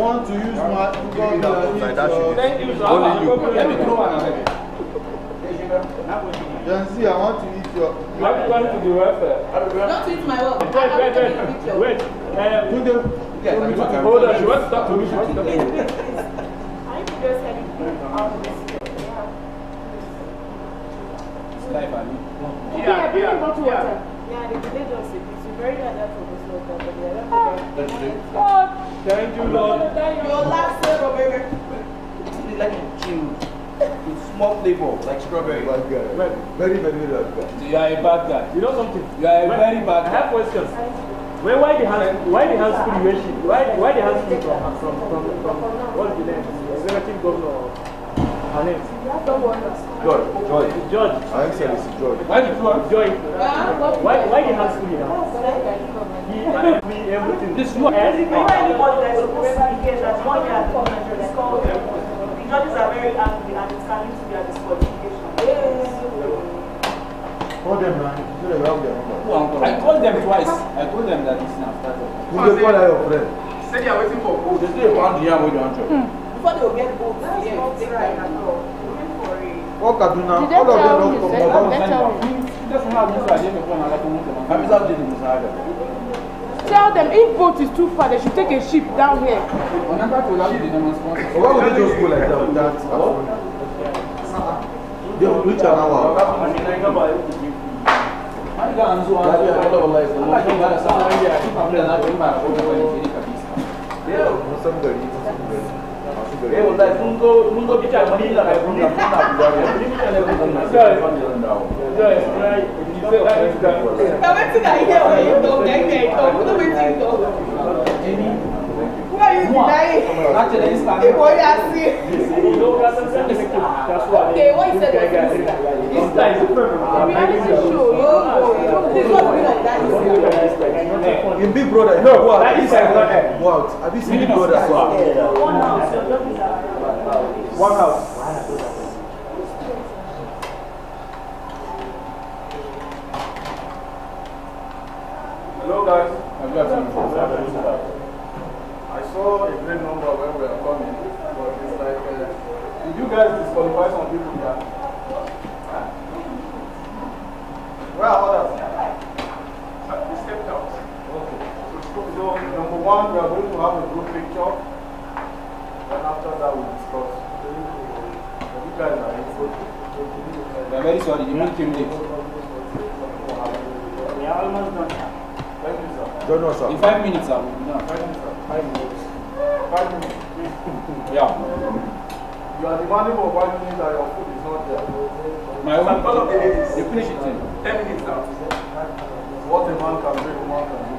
want to use my. Thank you, sir. Only you. Let me throw one ahead. Jancy, I want to eat your. I'm going to the welfare. Don't eat my work. Wait. Hold on, she wants to talk to me. She wants to talk to me. I need to just tell you. Life, Ali. Yeah, the village was it's very hard for this local, but they are not. Thank you, Lord. Your last strawberry. It's like a chew. It's small flavor, like strawberry. Bad guy. Very, very bad guy. You are a bad guy. You know something? You are a very bad guy. I have questions. Why the hands free? Why the hands free from what's the name? Executive governor. Her name? George. I said it's George. Why did you want Joy? Why the hands free now? He gave me everything. This one. Anybody that is supposed to be here that's 1 year it's called. The judges are very angry and it's coming to be a disqualification. Call them now. I called them twice. I told them that it's not started. You can call your friend. Say they are waiting for food. They say they found the yam with your Before they will get both, take time at all. Looking for it. What Kaduna? All of them don't come. Tell them if boat is too far, they should take a ship down here. Why would they just go like that? They will reach an hour. Who are you denying? Okay, what you said was In Big Brother, no, what? Have you seen Big Brother? One house, your job is One house. Hello guys. I saw a great number when we were coming, but it's like, did you guys disqualify some people here? Where are others? We stepped out. Okay. So, number one, we are going to have a group picture. Then after that, we'll discuss. You guys are in. We are very sorry, you didn't came late. We are almost done. Thank you, sir. Don't know, sir. In 5 minutes, sir. No, 5 minutes, sir. 5 minutes. 5 minutes. Yeah. You are demanding for 5 minutes and your food is not there. My own. You finish it in 10 minutes now. What a man can do, a man can do.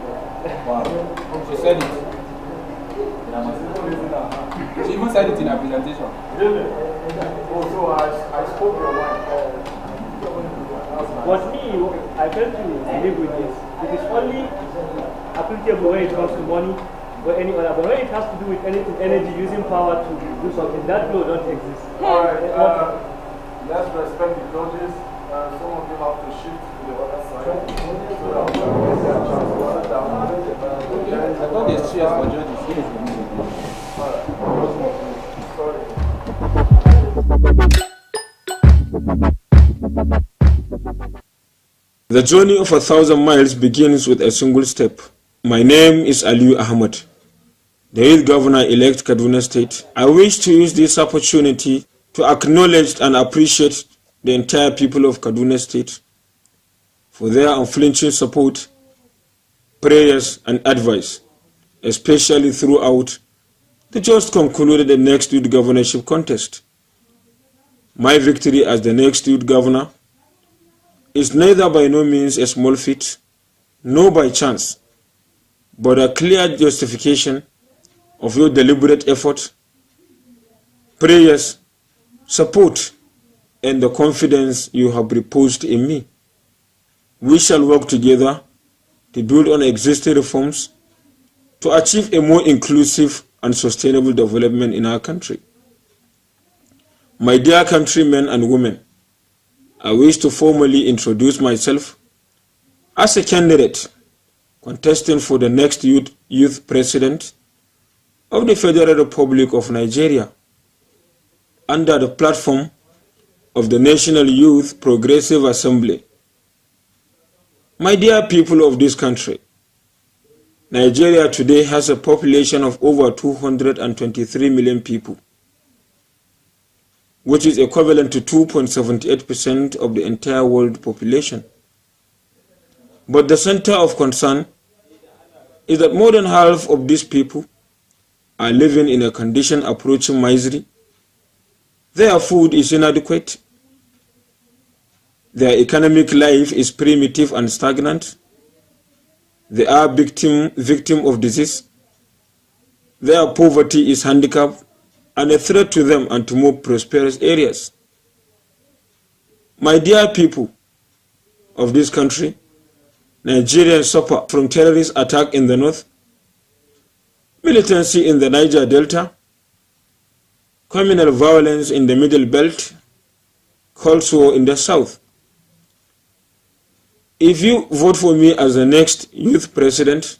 Wow. She said it. She even said it in her presentation. Really? Oh, so I spoke your mind. But me, I felt to live with this. It is only applicable when it comes to money or any other. But when it has to do with anything, energy, using power to do something, that law don't exist. Alright, let's respect the judges. Some of you have to shift to the other side. I thought there's cheers for judges. Sorry. The journey of 1,000 miles begins with a single step. My name is Aliyu Ahmad, the youth governor-elect Kaduna State. I wish to use this opportunity to acknowledge and appreciate the entire people of Kaduna State for their unflinching support, prayers and advice, especially throughout the just concluded the next youth governorship contest. My victory as the next youth governor is neither by no means a small feat, nor by chance, but a clear justification of your deliberate effort, prayers, support, and the confidence you have reposed in me. We shall work together to build on existing reforms to achieve a more inclusive and sustainable development in our country. My dear countrymen and women, I wish to formally introduce myself as a candidate contesting for the next youth president of the Federal Republic of Nigeria under the platform of the National Youth Progressive Assembly. My dear people of this country, Nigeria today has a population of over 223 million people, which is equivalent to 2.78% of the entire world population. But the center of concern is that more than half of these people are living in a condition approaching misery. Their food is inadequate. Their economic life is primitive and stagnant. They are victim of disease. Their poverty is handicap and a threat to them and to more prosperous areas. My dear people of this country, Nigerians suffer from terrorist attack in the north, militancy in the Niger Delta, communal violence in the Middle Belt, Cold War in the south. If you vote for me as the next youth president,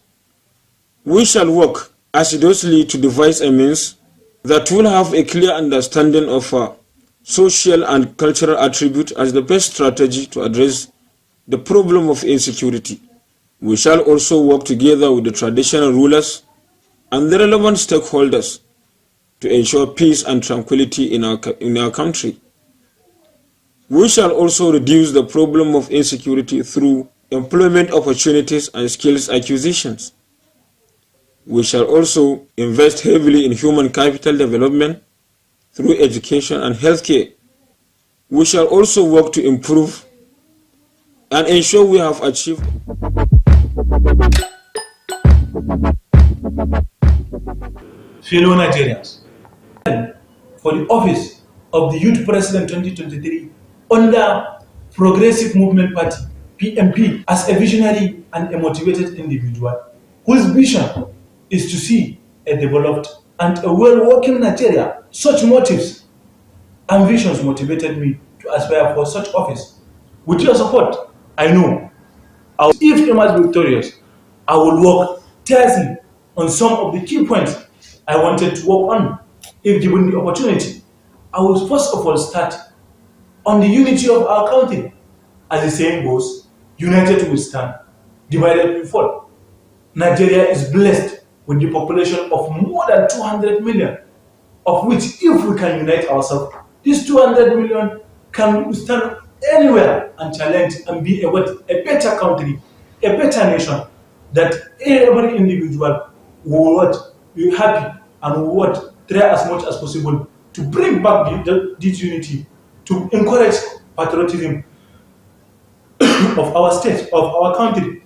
we shall work assiduously to devise a means that will have a clear understanding of social and cultural attributes as the best strategy to address the problem of insecurity. We shall also work together with the traditional rulers and the relevant stakeholders to ensure peace and tranquility in our country. We shall also reduce the problem of insecurity through employment opportunities and skills acquisitions. We shall also invest heavily in human capital development through education and healthcare. We shall also work to improve and ensure we have achieved fellow Nigerians, for the office of the Youth President 2023 under Progressive Movement Party, PMP, as a visionary and a motivated individual whose vision is to see a developed and a well-working Nigeria. Such motives and visions motivated me to aspire for such office. With your support, I know if emerge victorious, I will work tirelessly on some of the key points I wanted to work on. If given the opportunity, I will first of all start on the unity of our country. As the saying goes, united we stand, divided we fall. Nigeria is blessed with the population of more than 200 million, of which if we can unite ourselves, these 200 million can stand anywhere and challenge and be a better country, a better nation, that every individual will be happy and will try as much as possible to bring back this unity, to encourage patriotism of our state, of our country.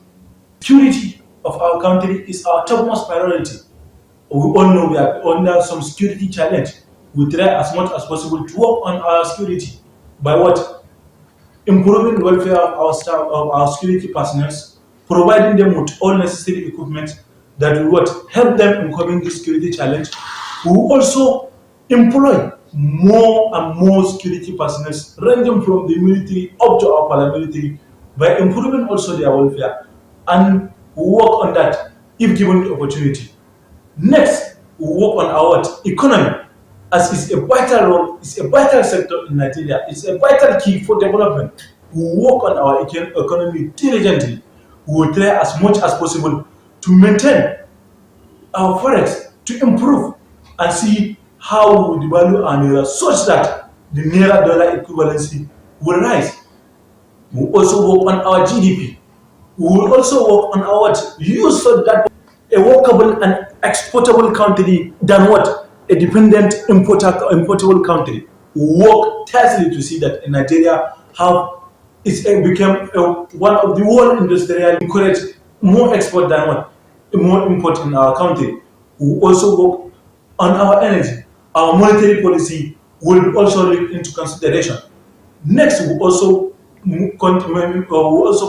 Security of our country is our topmost priority. We all know we are under some security challenge. We try as much as possible to work on our security by improving the welfare of our staff, of our security personnel, providing them with all necessary equipment that will help them in coping this security challenge. We will also employ more and more security personnel, ranging from the military up to our paramilitary, by improving also their welfare, and we work on that if given the opportunity. Next, we work on our economy, as it's a vital role, it's a vital sector in Nigeria, it's a vital key for development. We work on our economy diligently. We will try as much as possible to maintain our forex, to improve and see how we devalue our naira such that the naira dollar equivalency will rise. We will also work on our GDP. We will also work on our use so that a workable and exportable country than a dependent importable country. We work tirelessly to see that Nigeria become one of the world industrial, encourage more export than more import in our country. We also work on our energy. Our monetary policy will also take into consideration. Next, we also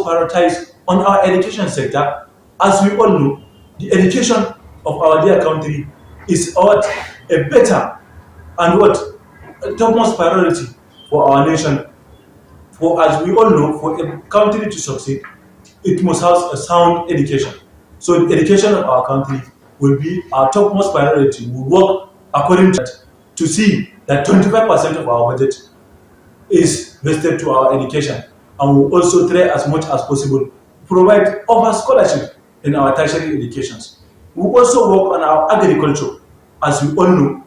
prioritize on our education sector. As we all know, the education of our dear country is a better and topmost priority for our nation. For as we all know, for a country to succeed, it must have a sound education. So the education of our country will be our topmost priority. We work according to that to see that 25% of our budget is vested to our education, and we also try as much as possible provide offer scholarship in our tertiary educations. We also work on our agriculture. As we all know,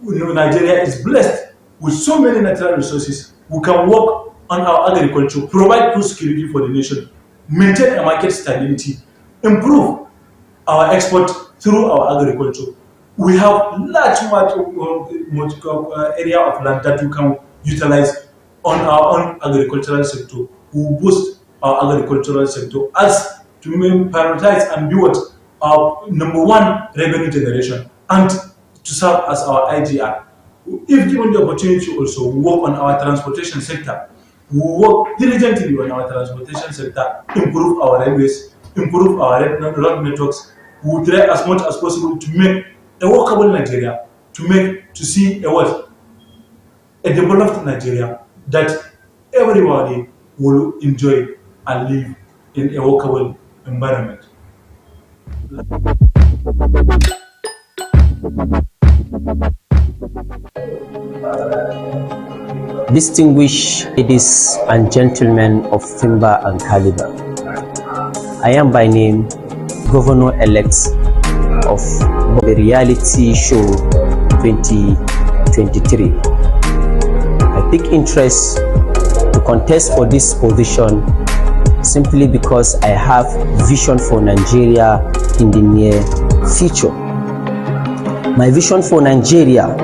Nigeria is blessed with so many natural resources. We can work on our agriculture, provide food security for the nation, maintain a market stability, improve our export through our agriculture. We have large area of land that we can utilize on our own agricultural sector. We boost our agricultural sector as to prioritize and be what our number one revenue generation and to serve as our IGR. If given the opportunity also, we work on our transportation sector. We work diligently on our transportation sector, improve our railways, improve our road networks. We will try as much as possible to make a workable Nigeria, to see a developed Nigeria that everybody will enjoy and live in a workable environment. Distinguished ladies and gentlemen of timber and caliber, I am by name Governor-elect of the reality show 2023. I take interest to contest for this position simply because I have vision for Nigeria in the near future. My vision for Nigeria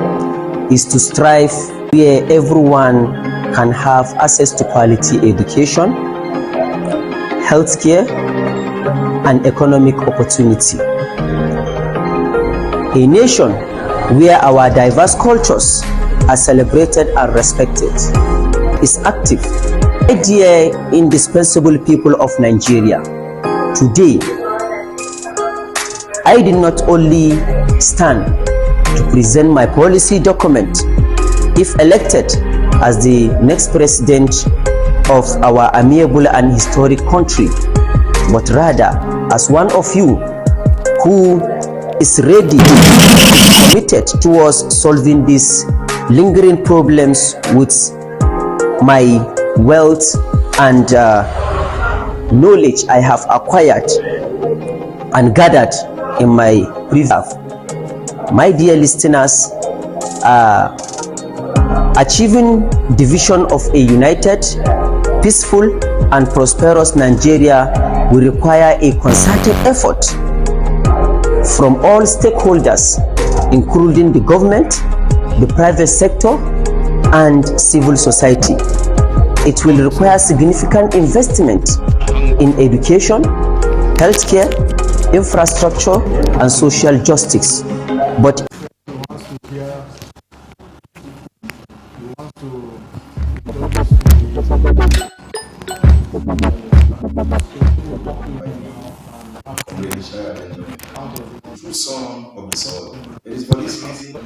is to strive where everyone can have access to quality education, healthcare, and economic opportunity. A nation where our diverse cultures are celebrated and respected is active. A dear indispensable people of Nigeria. Today, I did not only stand to present my policy document if elected as the next president of our amiable and historic country, but rather as one of you who is ready and committed towards solving these lingering problems with my wealth and knowledge I have acquired and gathered in my previous. My dear listeners, achieving the vision of a united, peaceful, and prosperous Nigeria will require a concerted effort from all stakeholders, including the government, the private sector, and civil society. It will require significant investment in education, healthcare, infrastructure, and social justice. But through some of the soil. It is for this reason the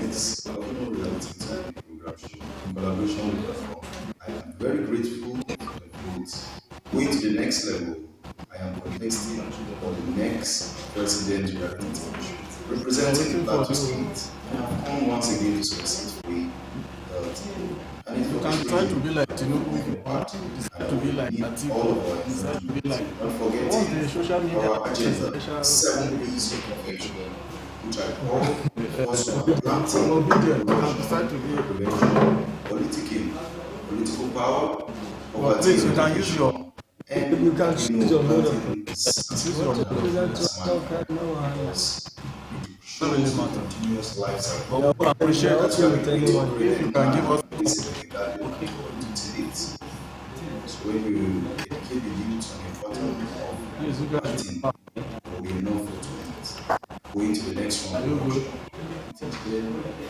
next government relative to the program show in collaboration with the firm. I am very grateful for the votes. Going to the next level, I am contesting for the next president representative. Representing the Plateau State, I have come once again to solicit for a and if you can try to be like Tinubu, to be like all of us, to be like not forgetting our agenda, 7 P's of perfection, which I call also planting, prevention, political power, poverty, you can use your and you can use your continuous lifestyle. I appreciate that you can give us this. So when you educate the youth on the importance of planting, we will know for 2 minutes. Going to the next one,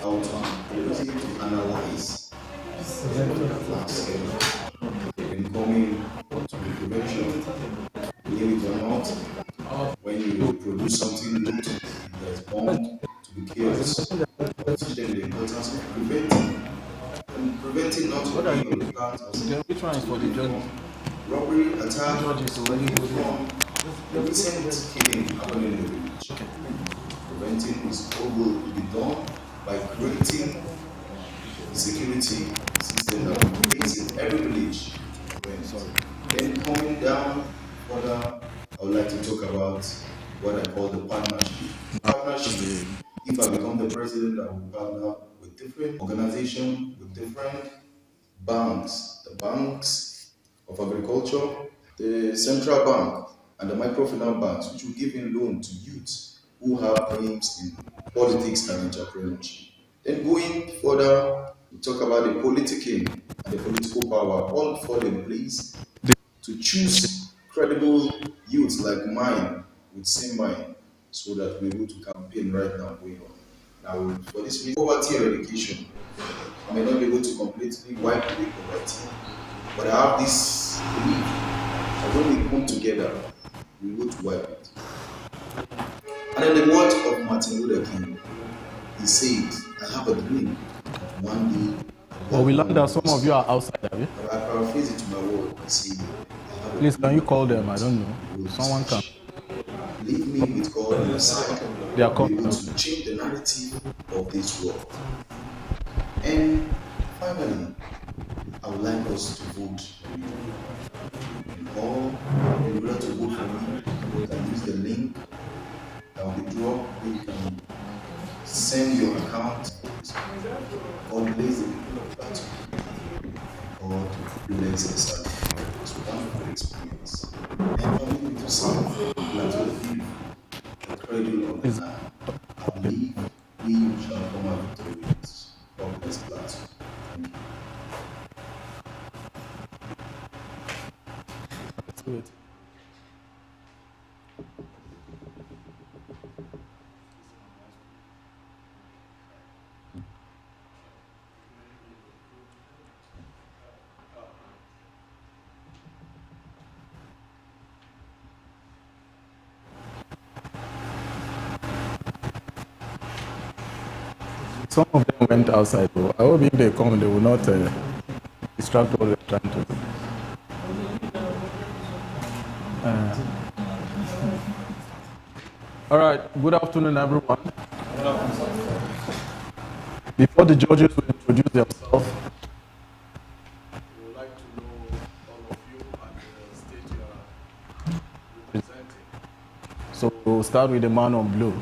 how to analyze when coming to the prevention, believe it or not, when you produce something good, there's bound to be chaos. Teach them the importance of preventing. And preventing not to be on the part of which one is for the journey? Robbery, attack, from the recent killing happening in the village. prevention. Preventing is all will be done by creating the security system that will be placed in every village to prevent. Then coming down further, I would like to talk about what I call the partnership. Partnership, if I become the president, I will partner with different organizations, with different banks, the banks of agriculture, the central bank, and the microfinance banks, which will give in loan to youth who have dreams in politics and entrepreneurship. Then going further, we talk about the politicking and the political power, all fall in place to choose credible youths like mine with same mind so that we're able to campaign right now going on. Now, for this reason, poverty eradication, I may not be able to completely wipe away poverty, but I have this belief that when we come together, we're able to wipe it. And in the words of Martin Luther King, he said, I have a dream that one day. Well, we learned that some of you are outside, have you? I paraphrase it to my word. He said, please, can you call them? I don't know. Someone can. Leave me with God on your side. They are be able to change the narrative of this world. And finally, I would like us to vote. And all in order to vote for me, you can use the link that will be dropped. You can send your account. God bless the people of that. God bless the Srtv. It was a wonderful experience. And permit me to say that will be the cradle of the land. I believe we shall come out victorious of this platform. Thank you. That's good. Some of them went outside. I hope if they come, they will not distract what they're trying to do. All right. Good afternoon, everyone. Before the judges will introduce themselves, we would like to know all of you and the state you are representing. So we'll start with the man on blue.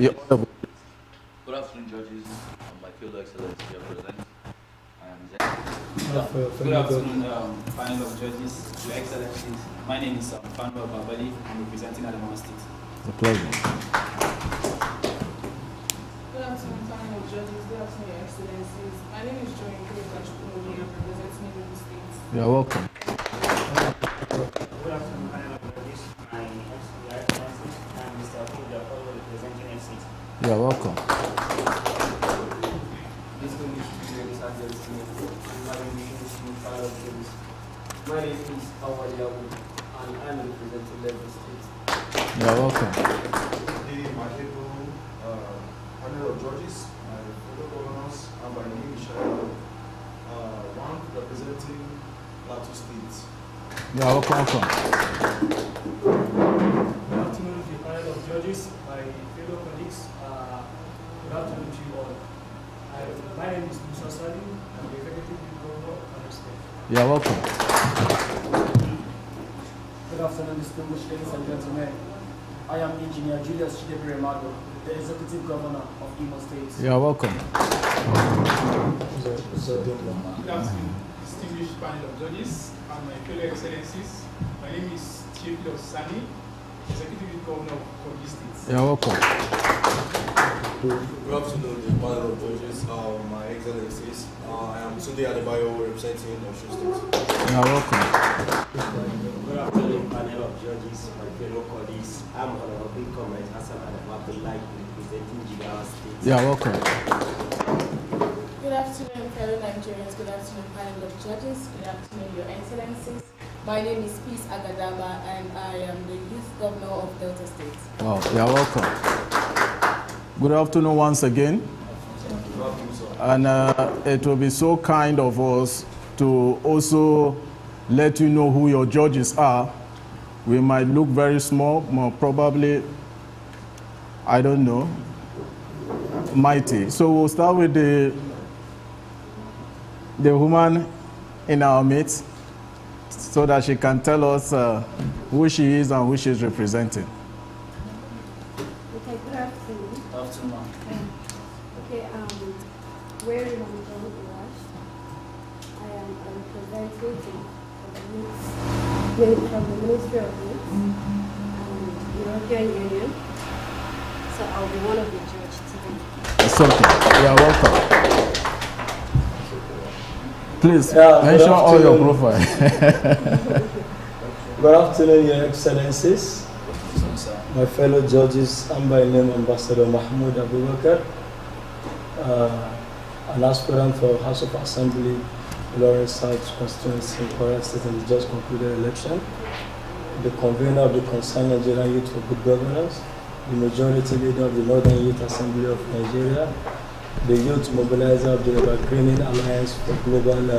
Yeah. Good afternoon, judges, and my fellow excellency here present. Good afternoon, panel of judges, your excellencies. My name is Fanuel Babali. I'm representing Adamawa State. It's a pleasure. Good afternoon, panel of judges. Good afternoon, your excellencies. My name is Joy Nkiri. I'm representing Enugu State. You're welcome. Good afternoon, panel of judges. My name is your excellencies. I'm Mr. Okuda, representing FCT. You're welcome. My name is Awad Yabu, and I'm representing Lagos State. You're welcome. My people, panel of judges, my fellow governors, and my name is Sharon, one representing Plateau State. You're welcome. Good afternoon to the panel of judges, my fellow colleagues. Good afternoon to you all. My name is Musa Salim. I'm the executive governor of Kano State. You're welcome. Good afternoon, distinguished ladies and gentlemen. I am Engineer Julius Chidebere-Mado, the executive governor of Imo State. You're welcome. Good afternoon, distinguished panel of judges and my fellow excellencies. My name is Chief Sani, executive governor of Kogi State. You're welcome. Good afternoon, the panel of judges, my excellencies. I am Tunde Adebayo, representing Osun State. You're welcome. Good afternoon, panel of judges, my fellow colleagues. I'm Honorable Comrade Hassan Adababulai, representing Jigawa State. You're welcome. Good afternoon, fellow Nigerians. Good afternoon, panel of judges. Good afternoon, your excellencies. My name is Peace Agadaba, and I am the youth governor of Delta State. Wow, you're welcome. Good afternoon once again. And it will be so kind of us to also let you know who your judges are. We might look very small, more probably, I don't know, mighty. So we'll start with the woman in our midst so that she can tell us who she is and who she's representing. Okay, good afternoon. Good afternoon. Okay, where you want to I am representing from the Ministry of Youth and European Union. So I'll be one of the judges today. It's okay. You are welcome. Please mention all your profile. Good afternoon, Your Excellencies, my fellow judges. I'm by name Ambassador Mahmoud Abubakar, an aspirant for House of Assembly, Lawrence South constituency in Kwara State in the just concluded election, the convener of the Concerned Nigerian Youth for Good Governance, the majority leader of the Northern Youth Assembly of Nigeria, the youth mobilizer of the Evergreening Alliance for Global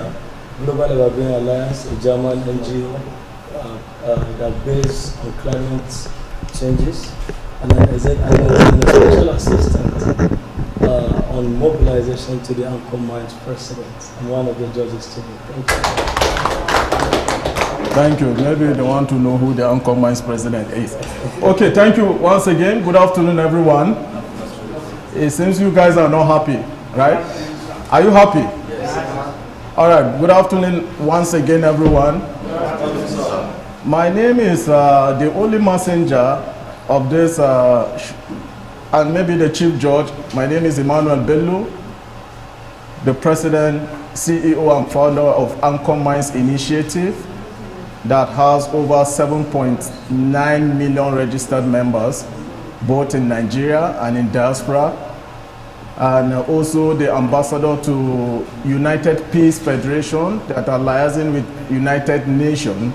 Evergreen Alliance, a German NGO that based on climate changes, and a special assistant on mobilization to the Anchor Mines president. I'm one of the judges today. Thank you. Thank you. Maybe they want to know who the Anchor Mines president is. Okay, thank you once again. Good afternoon, everyone. It seems you guys are not happy, right? Are you happy? Yes. All right. Good afternoon once again, everyone. My name is the only messenger of this, and maybe the chief judge. My name is Emmanuel Bello, the president, CEO, and founder of Anchor Mines Initiative that has over 7.9 million registered members, both in Nigeria and in diaspora, and also the ambassador to United Peace Federation that are liaising with United Nations,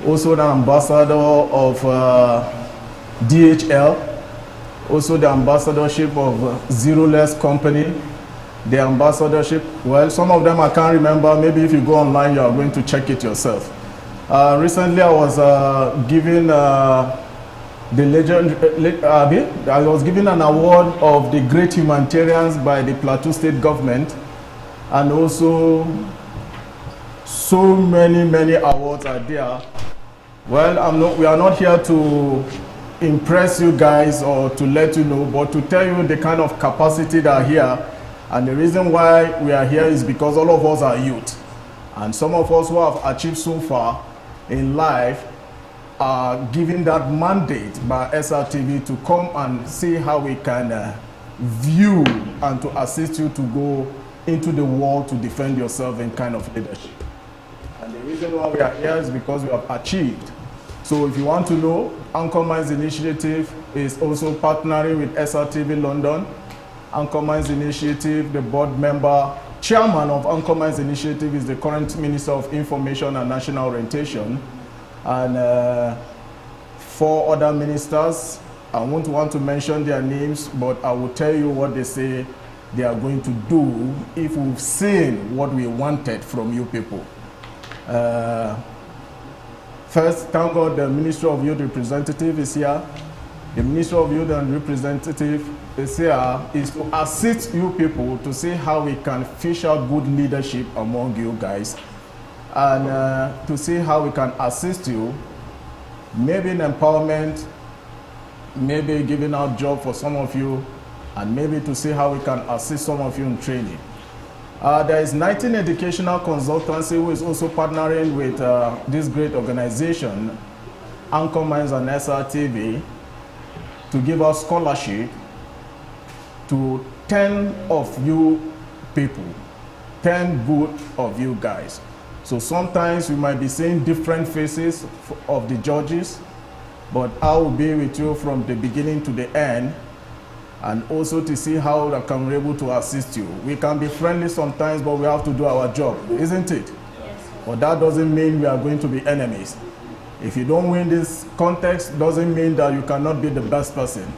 also the ambassador of DHL, also the ambassadorship of Zeroless Company, the ambassadorship, well, some of them I can't remember. Maybe if you go online, you are going to check it yourself. Recently, I was given I was given an award of the Great Humanitarians by the Plateau State government, and also so many awards are there. Well, we are not here to impress you guys or to let you know, but to tell you the kind of capacity that are here. And the reason why we are here is because all of us are youth, and some of us who have achieved so far in life are given that mandate by Srtv to come and see how we can view and to assist you to go into the world to defend yourself in kind of leadership. And the reason why we are here is because we have achieved. So if you want to know, Anchor Mines Initiative is also partnering with Srtv London. Anchor Mines Initiative, the board member, chairman of Anchor Mines Initiative is the current Minister of Information and National Orientation. And 4 other ministers, I won't want to mention their names, but I will tell you what they say they are going to do if we've seen what we wanted from you people. First, thank God the Ministry of Youth Representative is here. The Ministry of Youth and Representative is here is to assist you people to see how we can fish out good leadership among you guys, and to see how we can assist you, maybe in empowerment, maybe giving out job for some of you, and maybe to see how we can assist some of you in training. There is 19 Educational Consultancy who is also partnering with this great organization, Anchor Mines and Srtv, to give us scholarship to 10 of you people, 10 good of you guys. So sometimes we might be seeing different faces of the judges, but I will be with you from the beginning to the end, and also to see how I can be able to assist you. We can be friendly sometimes, but we have to do our job, isn't it? Yes. But that doesn't mean we are going to be enemies. If you don't win this contest, doesn't mean that you cannot be the best person.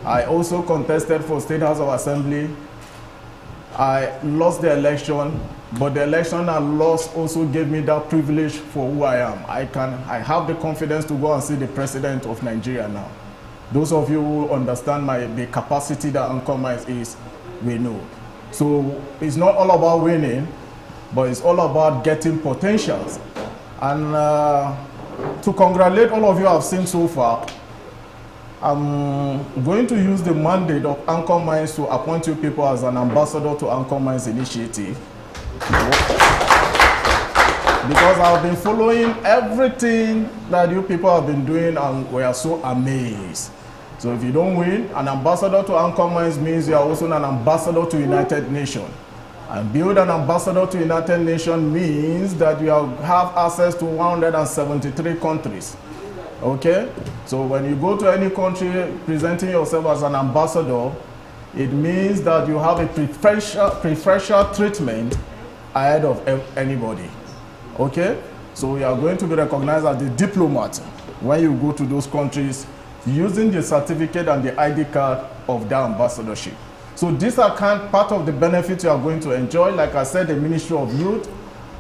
I also contested for State House of Assembly. I lost the election, but the election and loss also gave me that privilege for who I am. I have the confidence to go and see the president of Nigeria now. Those of you who understand the capacity that Anchor Mines is, we know. So it's not all about winning, but it's all about getting potentials. And to congratulate all of you I've seen so far, I'm going to use the mandate of Anchor Mines to appoint you people as an ambassador to Anchor Mines Initiative. Because I've been following everything that you people have been doing and we are so amazed. So if you don't win, an ambassador to Anchor Mines means you are also an ambassador to United Nations. And build an ambassador to United Nations means that you have access to 173 countries. Okay? So when you go to any country presenting yourself as an ambassador, it means that you have a preferential treatment ahead of anybody. Okay? So you are going to be recognized as the diplomat when you go to those countries using the certificate and the ID card of that ambassadorship. So these are part of the benefits you are going to enjoy. Like I said, the Ministry of Youth,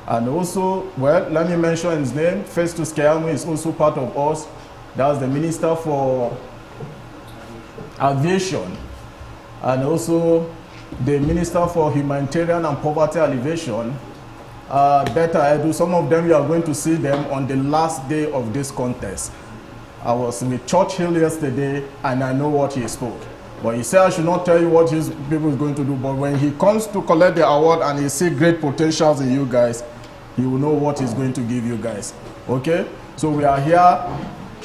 and also, well, let me mention his name. Festus Keyamo is also part of us. That's the Minister for Aviation, and also the Minister for Humanitarian and Poverty Alleviation. Better Edu, some of them you are going to see them on the last day of this contest. I was with Churchill yesterday and I know what he spoke. But he said I should not tell you what his people is going to do. But when he comes to collect the award and he sees great potentials in you guys, he will know what he's going to give you guys. Okay? So we are here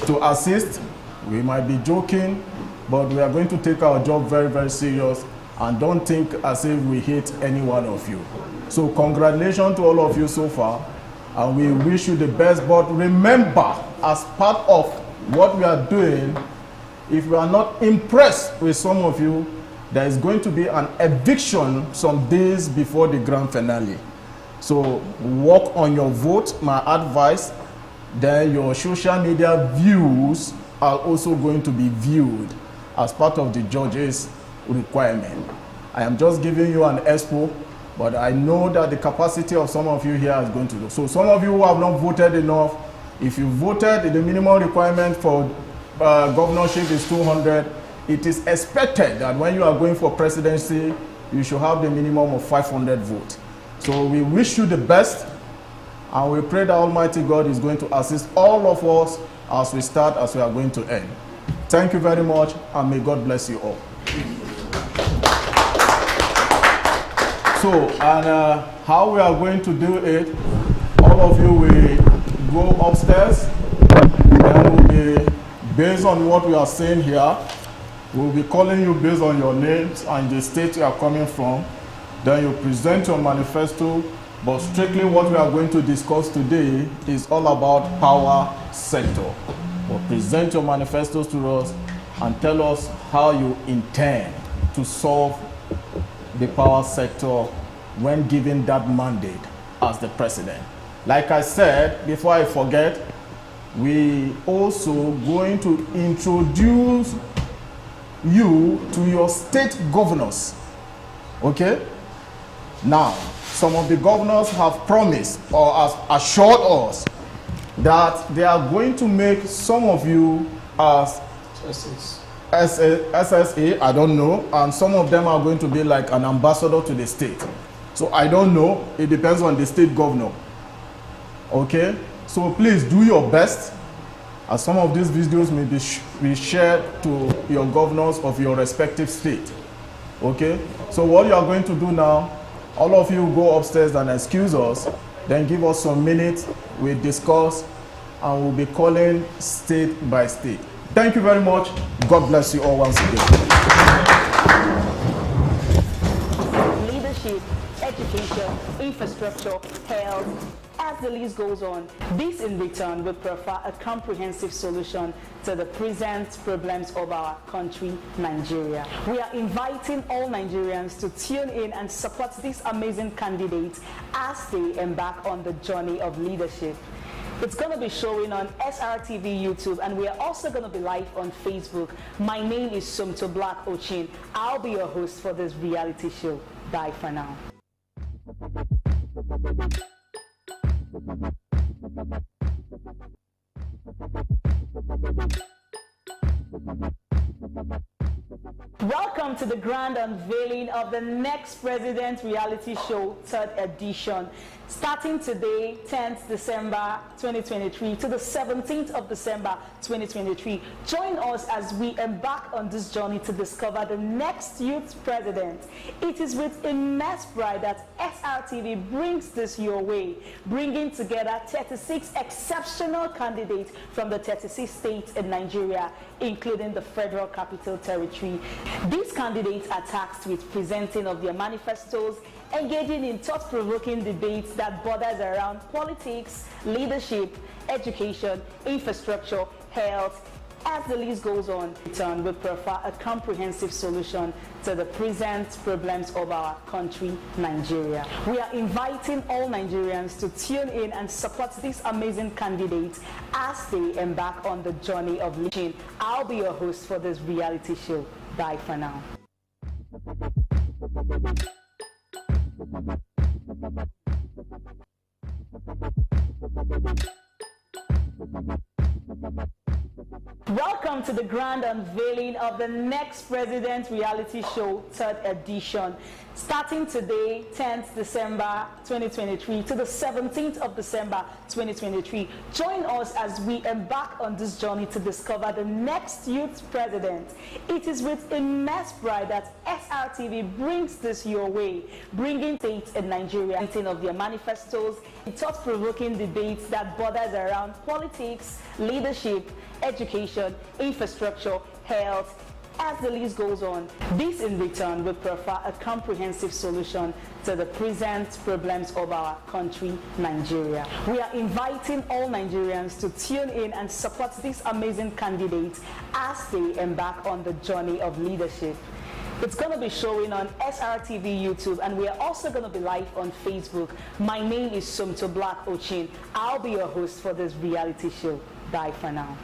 to assist. We might be joking, but we are going to take our job very, very serious. And don't think as if we hate any one of you. So congratulations to all of you so far. And we wish you the best. But remember, as part of what we are doing, if we are not impressed with some of you, there is going to be an eviction some days before the grand finale. So work on your vote, my advice. Then your social media views are also going to be viewed as part of the judges' requirement. I am just giving you an expo, but I know that the capacity of some of you here is going to do. So some of you who have not voted enough, if you voted, the minimum requirement for governorship is 200. It is expected that when you are going for presidency, you should have the minimum of 500 votes. So we wish you the best, and we pray that Almighty God is going to assist all of us as we start, as we are going to end. Thank you very much, and may God bless you all. So, and how we are going to do it, all of you will go upstairs, then we'll be, based on what we are saying here, we'll be calling you based on your names and the state you are coming from. Then you present your manifesto, but strictly what we are going to discuss today is all about power sector. But present your manifestos to us and tell us how you intend to solve the power sector when given that mandate as the president. Like I said, before I forget, we also going to introduce you to your state governors. Okay? Now, some of the governors have promised or have assured us that they are going to make some of you as SSA, I don't know, and some of them are going to be like an ambassador to the state. So I don't know, it depends on the state governor. Okay, so please do your best, as some of these videos may be shared to your governors of your respective state. Okay, so what you are going to do now, all of you go upstairs and excuse us, then give us some minutes, we discuss, and we'll be calling state by state. Thank you very much. God bless you all once again. Leadership, education, infrastructure, health, as the list goes on. This in return will prefer a comprehensive solution to the present problems of our country, Nigeria. We are inviting all Nigerians to tune in and support these amazing candidates as they embark on the journey of leadership. It's going to be showing on Srtv YouTube, and we are also going to be live on Facebook. My name is Sumto Black Ochin. I'll be your host for this reality show. Bye for now. Welcome to the grand unveiling of the Next President reality show, 3rd edition. Starting today, 10th December 2023 to the 17th of December 2023. Join us as we embark on this journey to discover the next youth president. It is with immense pride that SRTV brings this your way, bringing together 36 exceptional candidates from the 36 states in Nigeria, including the Federal Capital Territory. These candidates are tasked with presenting of their manifestos, engaging in thought-provoking debates that borders around politics, leadership, education, infrastructure, health, as the list goes on. We prefer a comprehensive solution to the present problems of our country, Nigeria. We are inviting all Nigerians to tune in and support these amazing candidates as they embark on the journey of leading. I'll be your host for this reality show. Bye for now. Welcome to the grand unveiling of the Next President reality show, 3rd edition. Starting today, 10th December 2023 to the 17th of December 2023. Join us as we embark on this journey to discover the next youth president. It is with immense pride that SRTV brings this your way, bringing states in Nigeria of their manifestos, thought-provoking debates that borders around politics, leadership, education, infrastructure, health, as the list goes on. This in return will prefer a comprehensive solution to the present problems of our country, Nigeria. We are inviting all Nigerians to tune in and support these amazing candidates as they embark on the journey of leadership. It's going to be showing on SRTV YouTube, and we are also going to be live on Facebook. My name is Sumto Black Ochin. I'll be your host for this reality show. Bye for now.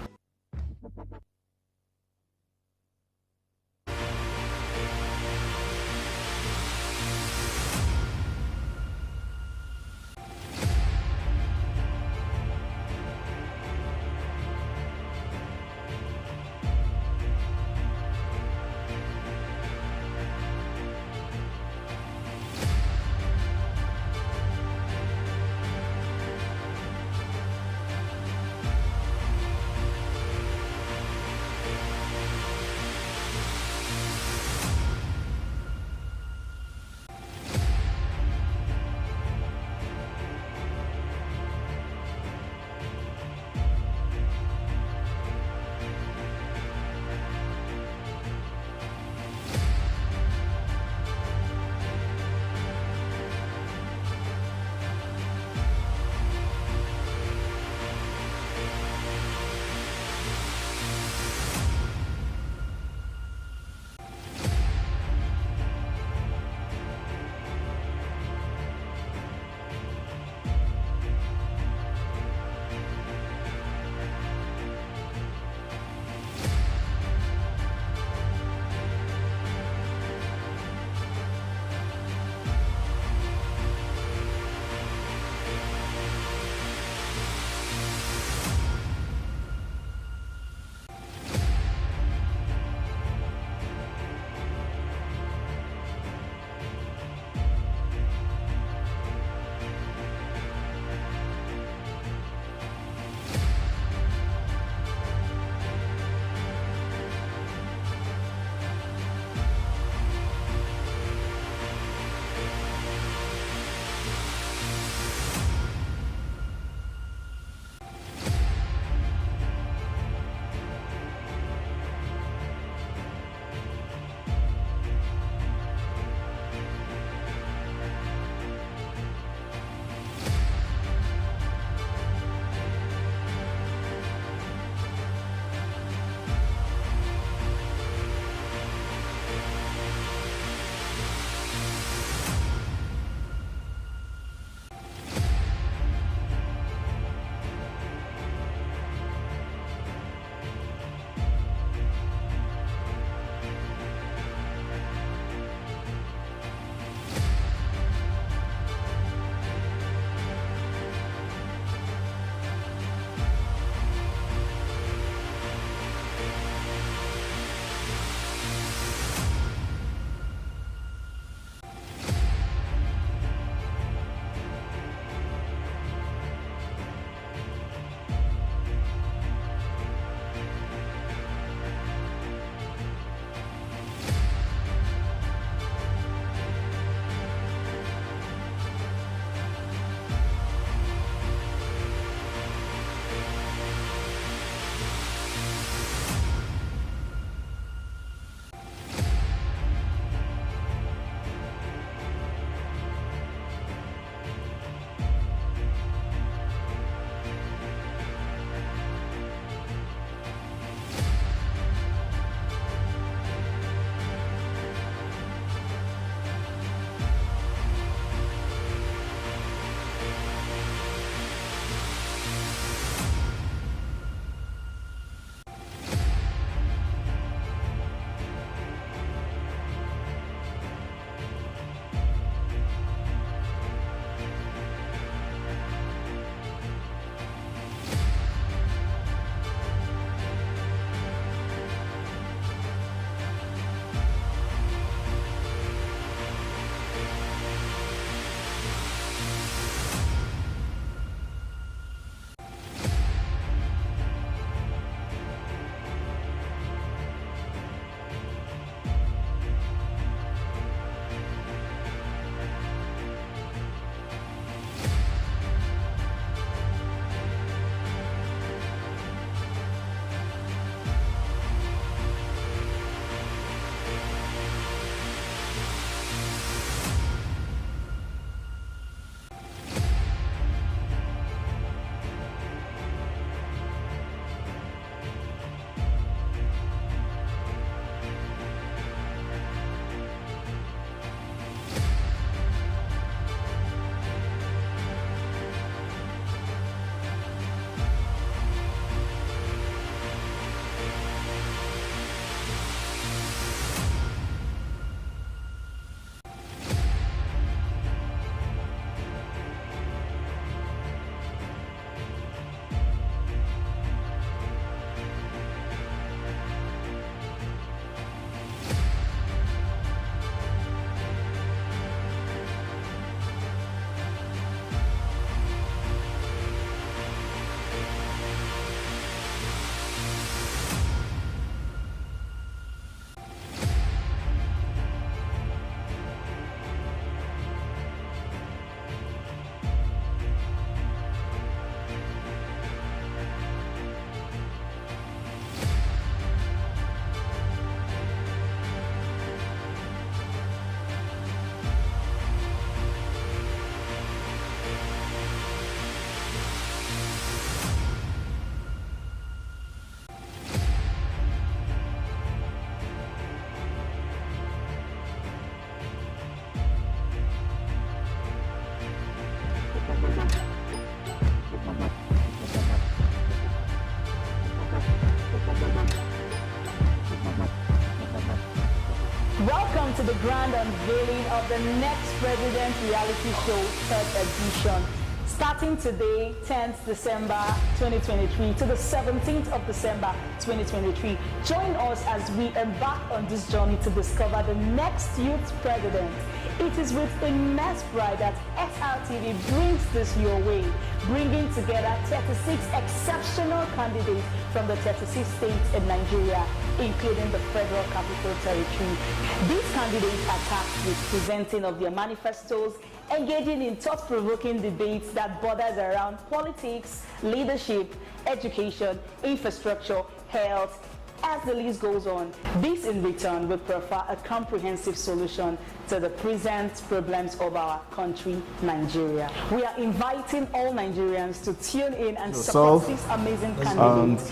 the grand unveiling of the next President reality show, 3rd edition. Starting today, 10th December 2023 to the 17th of December 2023. Join us as we embark on this journey to discover the next youth president. It is with immense pride that Srtv brings this your way, bringing together 36 exceptional candidates from the 36 states in Nigeria, including the Federal Capital Territory. These candidates are tasked with presenting of their manifestos, engaging in thought-provoking debates that borders around politics, leadership, education, infrastructure, health, as the list goes on. This in return will prefer a comprehensive solution to the present problems of our country, Nigeria. We are inviting all Nigerians to tune in and support these amazing candidates.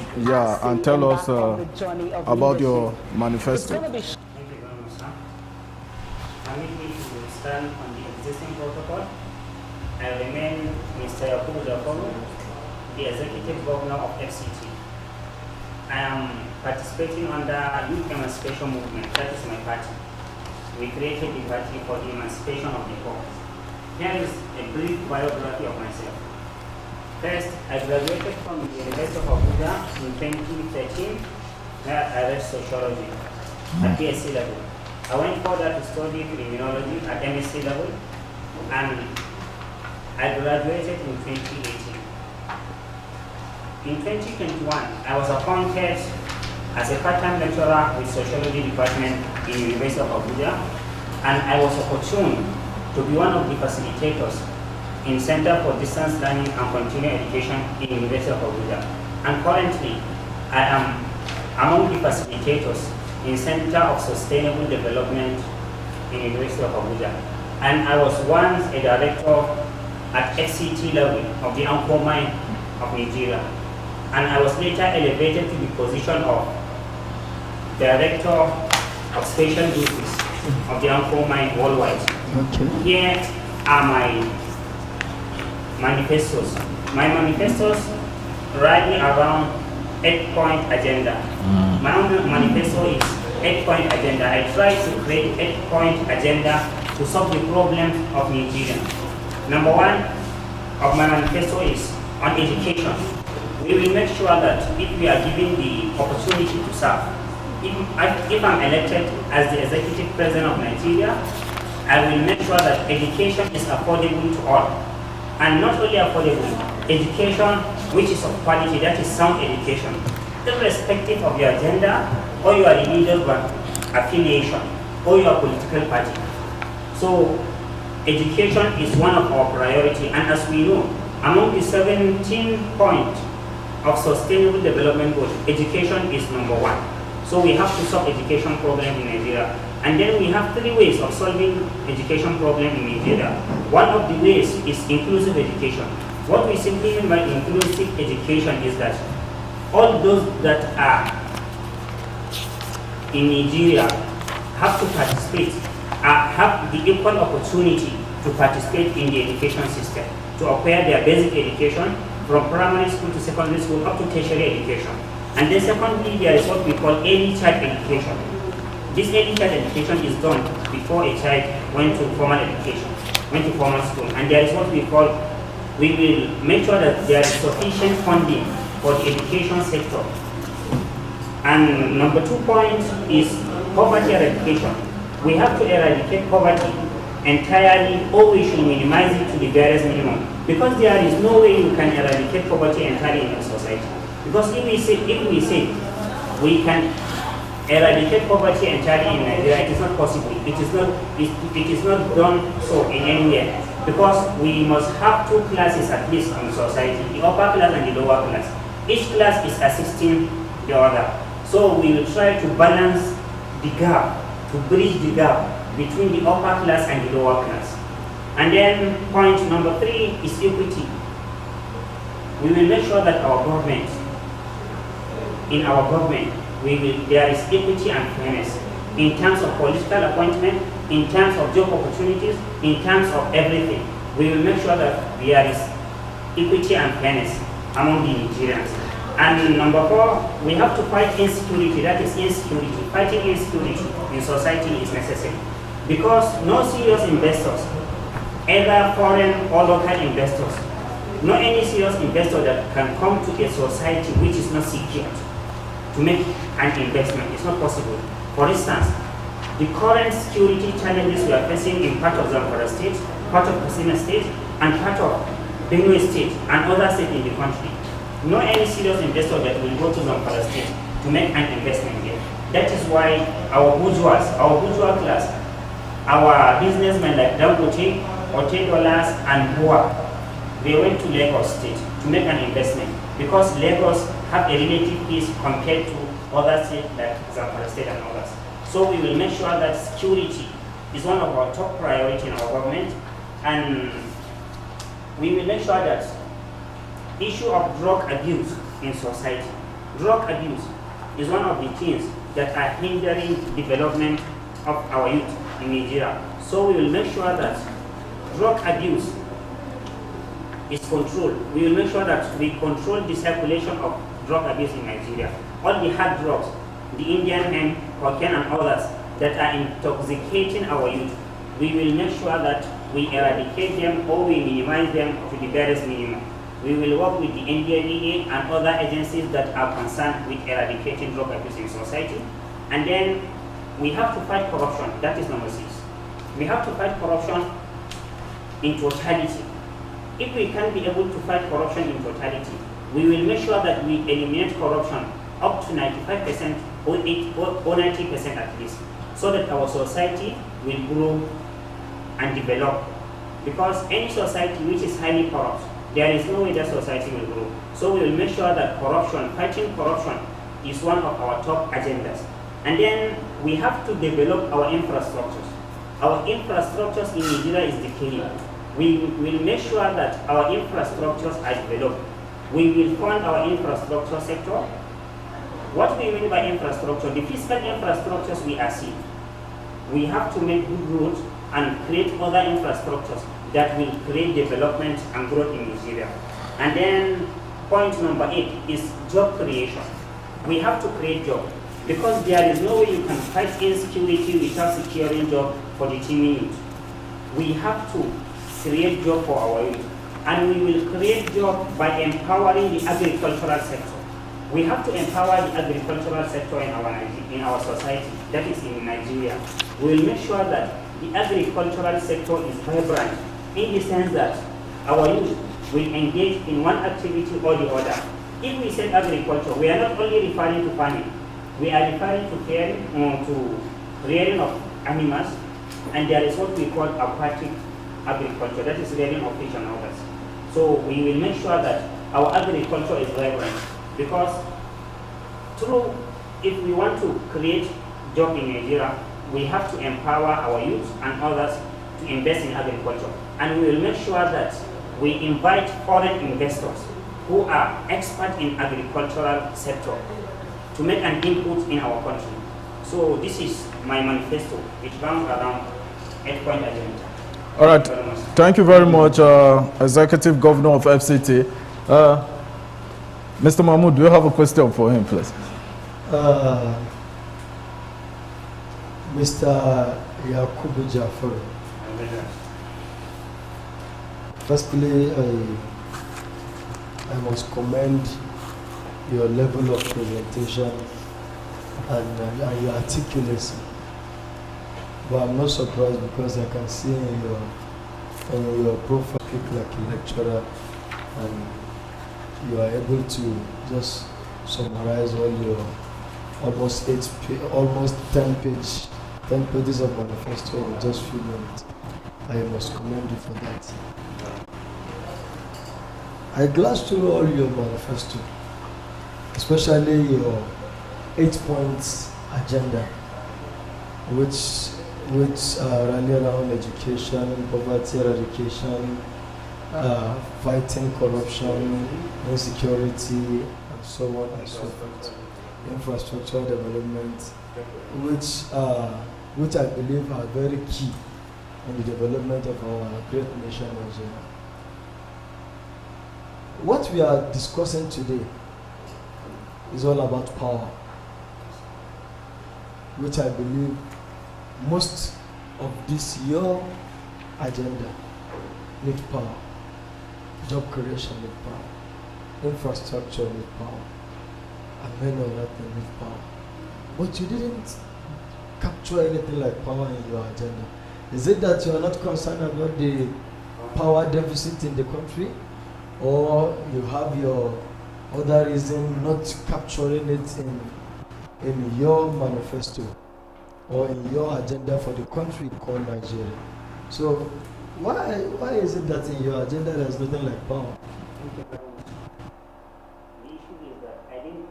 And tell us about your manifesto. Thank you very much, sir. Permit me to stand on the existing protocol. I remain Mr. Yakubu Jakobo, the Executive Governor of FCT. I am participating under Youth Emancipation Movement, that is my party. We created the party for the emancipation of the poor. Here is a brief biography of myself. First, I graduated from the University of Abuja in 2013, where I read sociology at BSc level. I went further to study criminology at MSc level, and I graduated in 2018. In 2021, I was appointed as a part-time lecturer with Sociology Department in the University of Abuja, and I was opportune to be one of the facilitators in Center for Distance Learning and Continuing Education in the University of Abuja. And currently, I am among the facilitators in Center of Sustainable Development in the University of Abuja. And I was once a director at FCT level of the Anko Mine of Nigeria. And I was later elevated to the position of Director of Special Duties of the Anko Mine worldwide. Here are my manifestos. My manifestos rally around 8-point agenda. My own manifesto is 8-point agenda. I try to create 8-point agenda to solve the problems of Nigeria. Number one of my manifesto is on education. We will make sure that if we are given the opportunity to serve, if I'm elected as the Executive President of Nigeria, I will make sure that education is affordable to all. And not only affordable, education which is of quality, that is sound education, irrespective of your gender or your religious affiliation or your political party. So education is one of our priority, and as we know, among the 17 points of sustainable development goals, education is number one. So we have to solve education problem in Nigeria. And then we have 3 ways of solving education problem in Nigeria. One of the ways is inclusive education. What we simply mean by inclusive education is that all those that are in Nigeria have to participate, have the equal opportunity to participate in the education system, to acquire their basic education from primary school to secondary school up to tertiary education. And then secondly, there is what we call early child education. This early child education is done before a child went to formal education, went to formal school. And there is what we call, we will make sure that there is sufficient funding for the education sector. And number 2 point is poverty eradication. We have to eradicate poverty entirely, or we should minimize it to the barest minimum. Because there is no way you can eradicate poverty entirely in a society. Because if we say we can eradicate poverty entirely in Nigeria, it is not possible. It is not done so in anywhere. Because we must have 2 classes at least in society, the upper class and the lower class. Each class is assisting the other. So we will try to balance the gap, to bridge the gap between the upper class and the lower class. And then point number 3 is equity. We will make sure that our government, in our government, there is equity and fairness in terms of political appointment, in terms of job opportunities, in terms of everything. We will make sure that there is equity and fairness among the Nigerians. And number 4, we have to fight insecurity. That is insecurity. Fighting insecurity in society is necessary. Because no serious investors, either foreign or local investors, no any serious investor that can come to a society which is not secured to make an investment. It's not possible. For instance, the current security challenges we are facing in part of Zamfara state, part of Katsina state, and part of Benue state and other states in the country. No any serious investor that will go to Zamfara state to make an investment here. That is why our bourgeois class, our businessmen like Dangote, Otedolas, and Boa, they went to Lagos state to make an investment because Lagos have a relative peace compared to other states like Zamfara state and others. So we will make sure that security is one of our top priority in our government, and we will make sure that issue of drug abuse in society. Drug abuse is one of the things that are hindering development of our youth in Nigeria. So we will make sure that drug abuse is controlled. We will make sure that we control the circulation of drug abuse in Nigeria. All the hard drugs, the Indian hemp, cocaine and others that are intoxicating our youth, we will make sure that we eradicate them or we minimize them to the barest minimum. We will work with the NDLEA and other agencies that are concerned with eradicating drug abuse in society. And then we have to fight corruption. That is number 6. We have to fight corruption in totality. If we can be able to fight corruption in totality, we will make sure that we eliminate corruption up to 95% or 90% at least, so that our society will grow and develop. Because any society which is highly corrupt, there is no way that society will grow. So we will make sure that corruption, fighting corruption, is one of our top agendas. And then we have to develop our infrastructures. Our infrastructures in Nigeria is decaying. We will make sure that our infrastructures are developed. We will fund our infrastructure sector. What do we mean by infrastructure? The physical infrastructures we are seeing. We have to make good roads and create other infrastructures that will create development and growth in Nigeria. And then point number 8 is job creation. We have to create jobs because there is no way you can fight insecurity without securing jobs for the teeming youth. We have to create jobs for our youth, and we will create jobs by empowering the agricultural sector. We have to empower the agricultural sector in our society, that is in Nigeria. We will make sure that the agricultural sector is vibrant in the sense that our youth will engage in one activity or the other. If we say agriculture, we are not only referring to farming, we are referring to rearing of animals, and there is what we call aquatic agriculture, that is rearing of fish and others. So we will make sure that our agriculture is vibrant, because if we want to create jobs in Nigeria, we have to empower our youth and others to invest in agriculture. And we will make sure that we invite foreign investors who are experts in agricultural sector to make an input in our country. So this is my manifesto. It runs around 8-point agenda. All right. Thank you very much, Executive Governor of FCT. Mr. Mahmoud, do you have a question for him, please? Mr. Yakubu Jafar. Firstly, I must commend your level of presentation and your articulacy. But I'm not surprised because I can see in your profile like a lecturer, and you are able to just summarize all your almost 10 pages of manifesto in just few minutes. I must commend you for that. I glanced through all your manifesto, especially your 8 points agenda, which rally around education, poverty eradication, fighting corruption, insecurity, and so on and so forth. Infrastructure development, which I believe are very key in the development of our great nation, Nigeria. What we are discussing today is all about power, which I believe most of this your agenda need power. Job creation need power. Infrastructure need power. And many other things need power. But you didn't capture anything like power in your agenda. Is it that you are not concerned about the power deficit in the country? Or you have your other reason not capturing it in your manifesto or in your agenda for the country called Nigeria? So why is it that in your agenda there's nothing like power? Thank you very much. The issue is that I didn't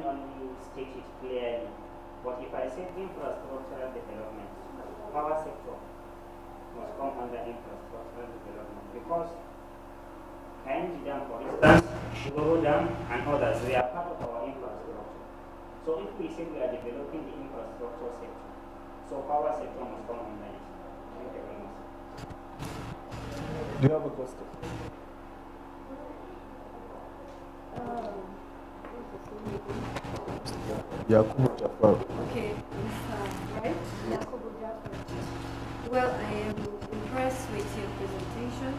only state it clearly, but if I say infrastructural development, power sector must come under infrastructural development because Kainji Dam, for instance, Shugoro Dam and others, they are part of our infrastructure. So if we say we are developing the infrastructure sector, so power sector must come under it. Thank you very much. Do you have a question? Yakubu Jafar. Okay, right? Yakubu Jafar. Well, I am impressed with your presentation.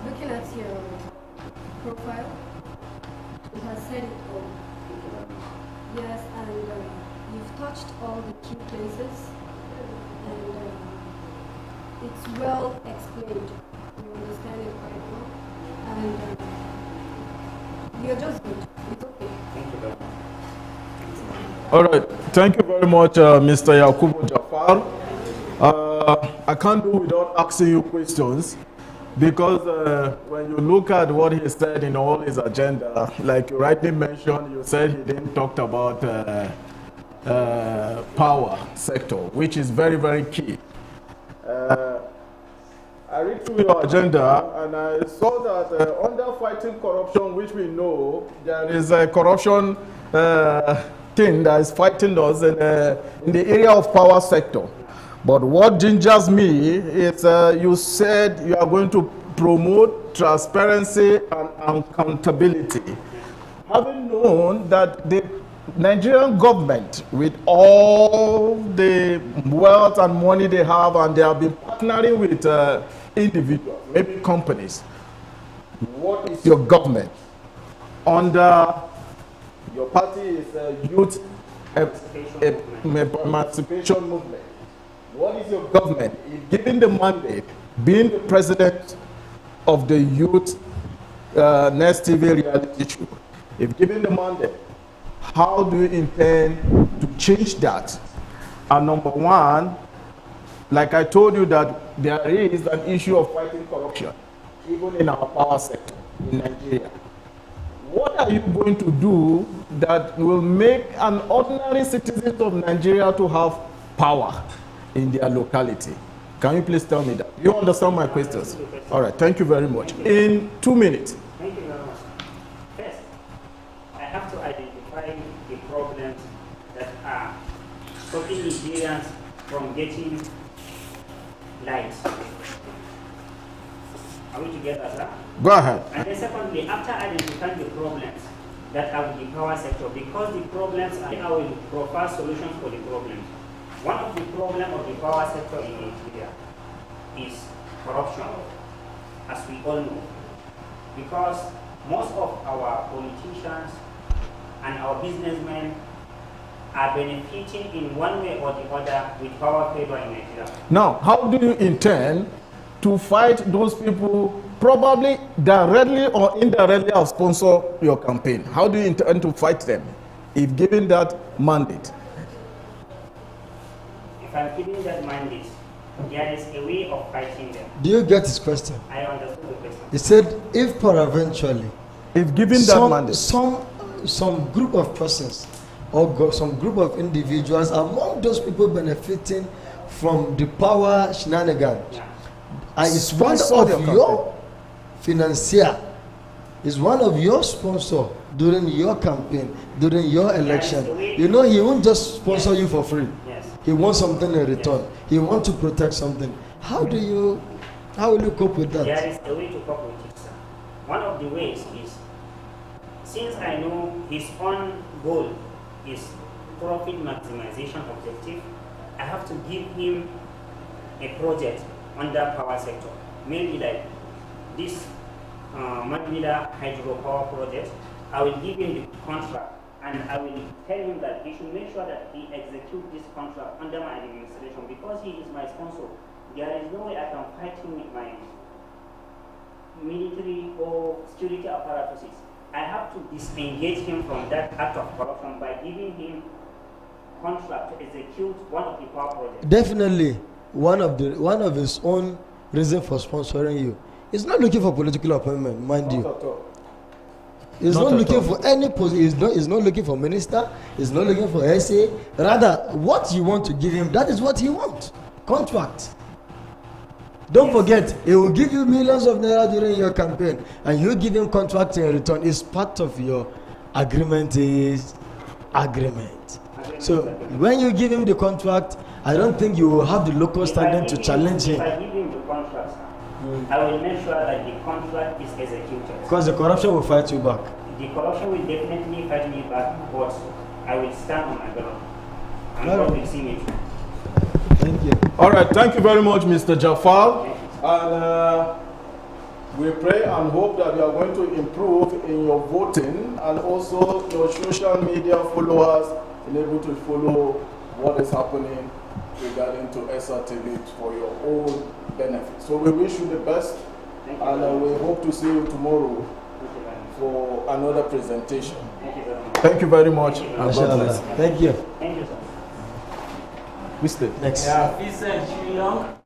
Looking at your profile, you have said it all. Yes, and you've touched all the key places, and it's well explained. You understand it quite well, and you're just good. It's okay. Thank you very much. All right. Thank you very much, Mr. Yakubu Jafar. I can't do without asking you questions because when you look at what he said in all his agenda, like you rightly mentioned, you said he didn't talk about power sector, which is very, very key. I read through your agenda and I saw that under fighting corruption, which we know, there is a corruption thing that is fighting us in the area of power sector. But what gingers me is you said you are going to promote transparency and accountability. Having known that the Nigerian government, with all the wealth and money they have, and they have been partnering with individuals, maybe companies, what is your government under your party is youth emancipation movement? What is your government, given the mandate, being the president of the youth Next TV reality show, if given the mandate, how do you intend to change that? And number one, like I told you that there is an issue of fighting corruption, even in our power sector in Nigeria. What are you going to do that will make an ordinary citizen of Nigeria to have power in their locality? Can you please tell me that? You understand my questions? All right, thank you very much. In 2 minutes. Thank you very much. First, I have to identify the problems that are stopping Nigerians from getting light. Are we together, sir? Go ahead. And then secondly, after identifying the problems that are with the power sector, because the problems are, I will provide solutions for the problems. One of the problems of the power sector in Nigeria is corruption, as we all know. Because most of our politicians and our businessmen are benefiting in one way or the other with power favor in Nigeria. Now, how do you intend to fight those people, probably directly or indirectly, have sponsored your campaign? How do you intend to fight them if given that mandate? If I'm giving that mandate, there is a way of fighting them. Do you get his question? I understood the question. He said, if peradventurely, if given that mandate, some group of persons or some group of individuals among those people benefiting from the power shenanigans, and is one of your financier, is one of your sponsor during your campaign, during your election, you know he won't just sponsor you for free. He wants something in return. He wants to protect something. How will you cope with that? There is a way to cope with it, sir. One of the ways is, since I know his own goal is profit maximization objective, I have to give him a project under power sector, maybe like this Mandela hydropower project. I will give him the contract and I will tell him that he should make sure that he executes this contract under my administration because he is my sponsor. There is no way I can fight him with my military or security apparatuses. I have to disengage him from that act of corruption by giving him contract to execute one of the power projects. Definitely, one of his own reason for sponsoring you. He's not looking for political appointment, mind you. He's not looking for any position. He's not looking for minister. He's not looking for SA. Rather, what you want to give him, that is what he wants. Contract. Don't forget, he will give you millions of naira during your campaign, and you give him contract in return. It's part of your agreement. So when you give him the contract, I don't think you will have the local standing to challenge him. If I give him the contract, I will make sure that the contract is executed. Because the corruption will fight you back. The corruption will definitely fight me back, but I will stand on my ground. And All right. God will see me through. Thank you. All right, thank you very much, Mr. Jafar. And we pray and hope that you are going to improve in your voting and also your social media followers and able to follow what is happening regarding to Srtv for your own benefit. So we wish you the best, and we hope to see you tomorrow for another presentation. Thank you very much. And God bless. Thank you. Thank you, sir. We stay. Next. Yeah, Vincent Chilong.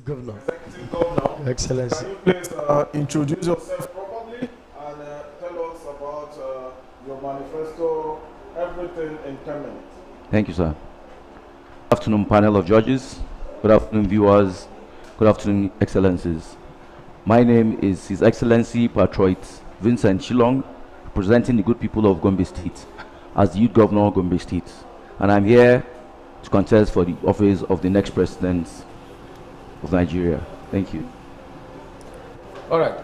Governor. Executive Governor. Your Excellency. Can you please introduce yourself properly and tell us about your manifesto, everything in 10 minutes. Thank you, sir. Good afternoon, panel of judges. Good afternoon, viewers. Good afternoon, Excellencies. My name is His Excellency Patriot Vincent Shillong, representing the good people of Gombe State as the Youth Governor of Gombe State. And I'm here to contest for the office of the next president of Nigeria. Thank you. All right.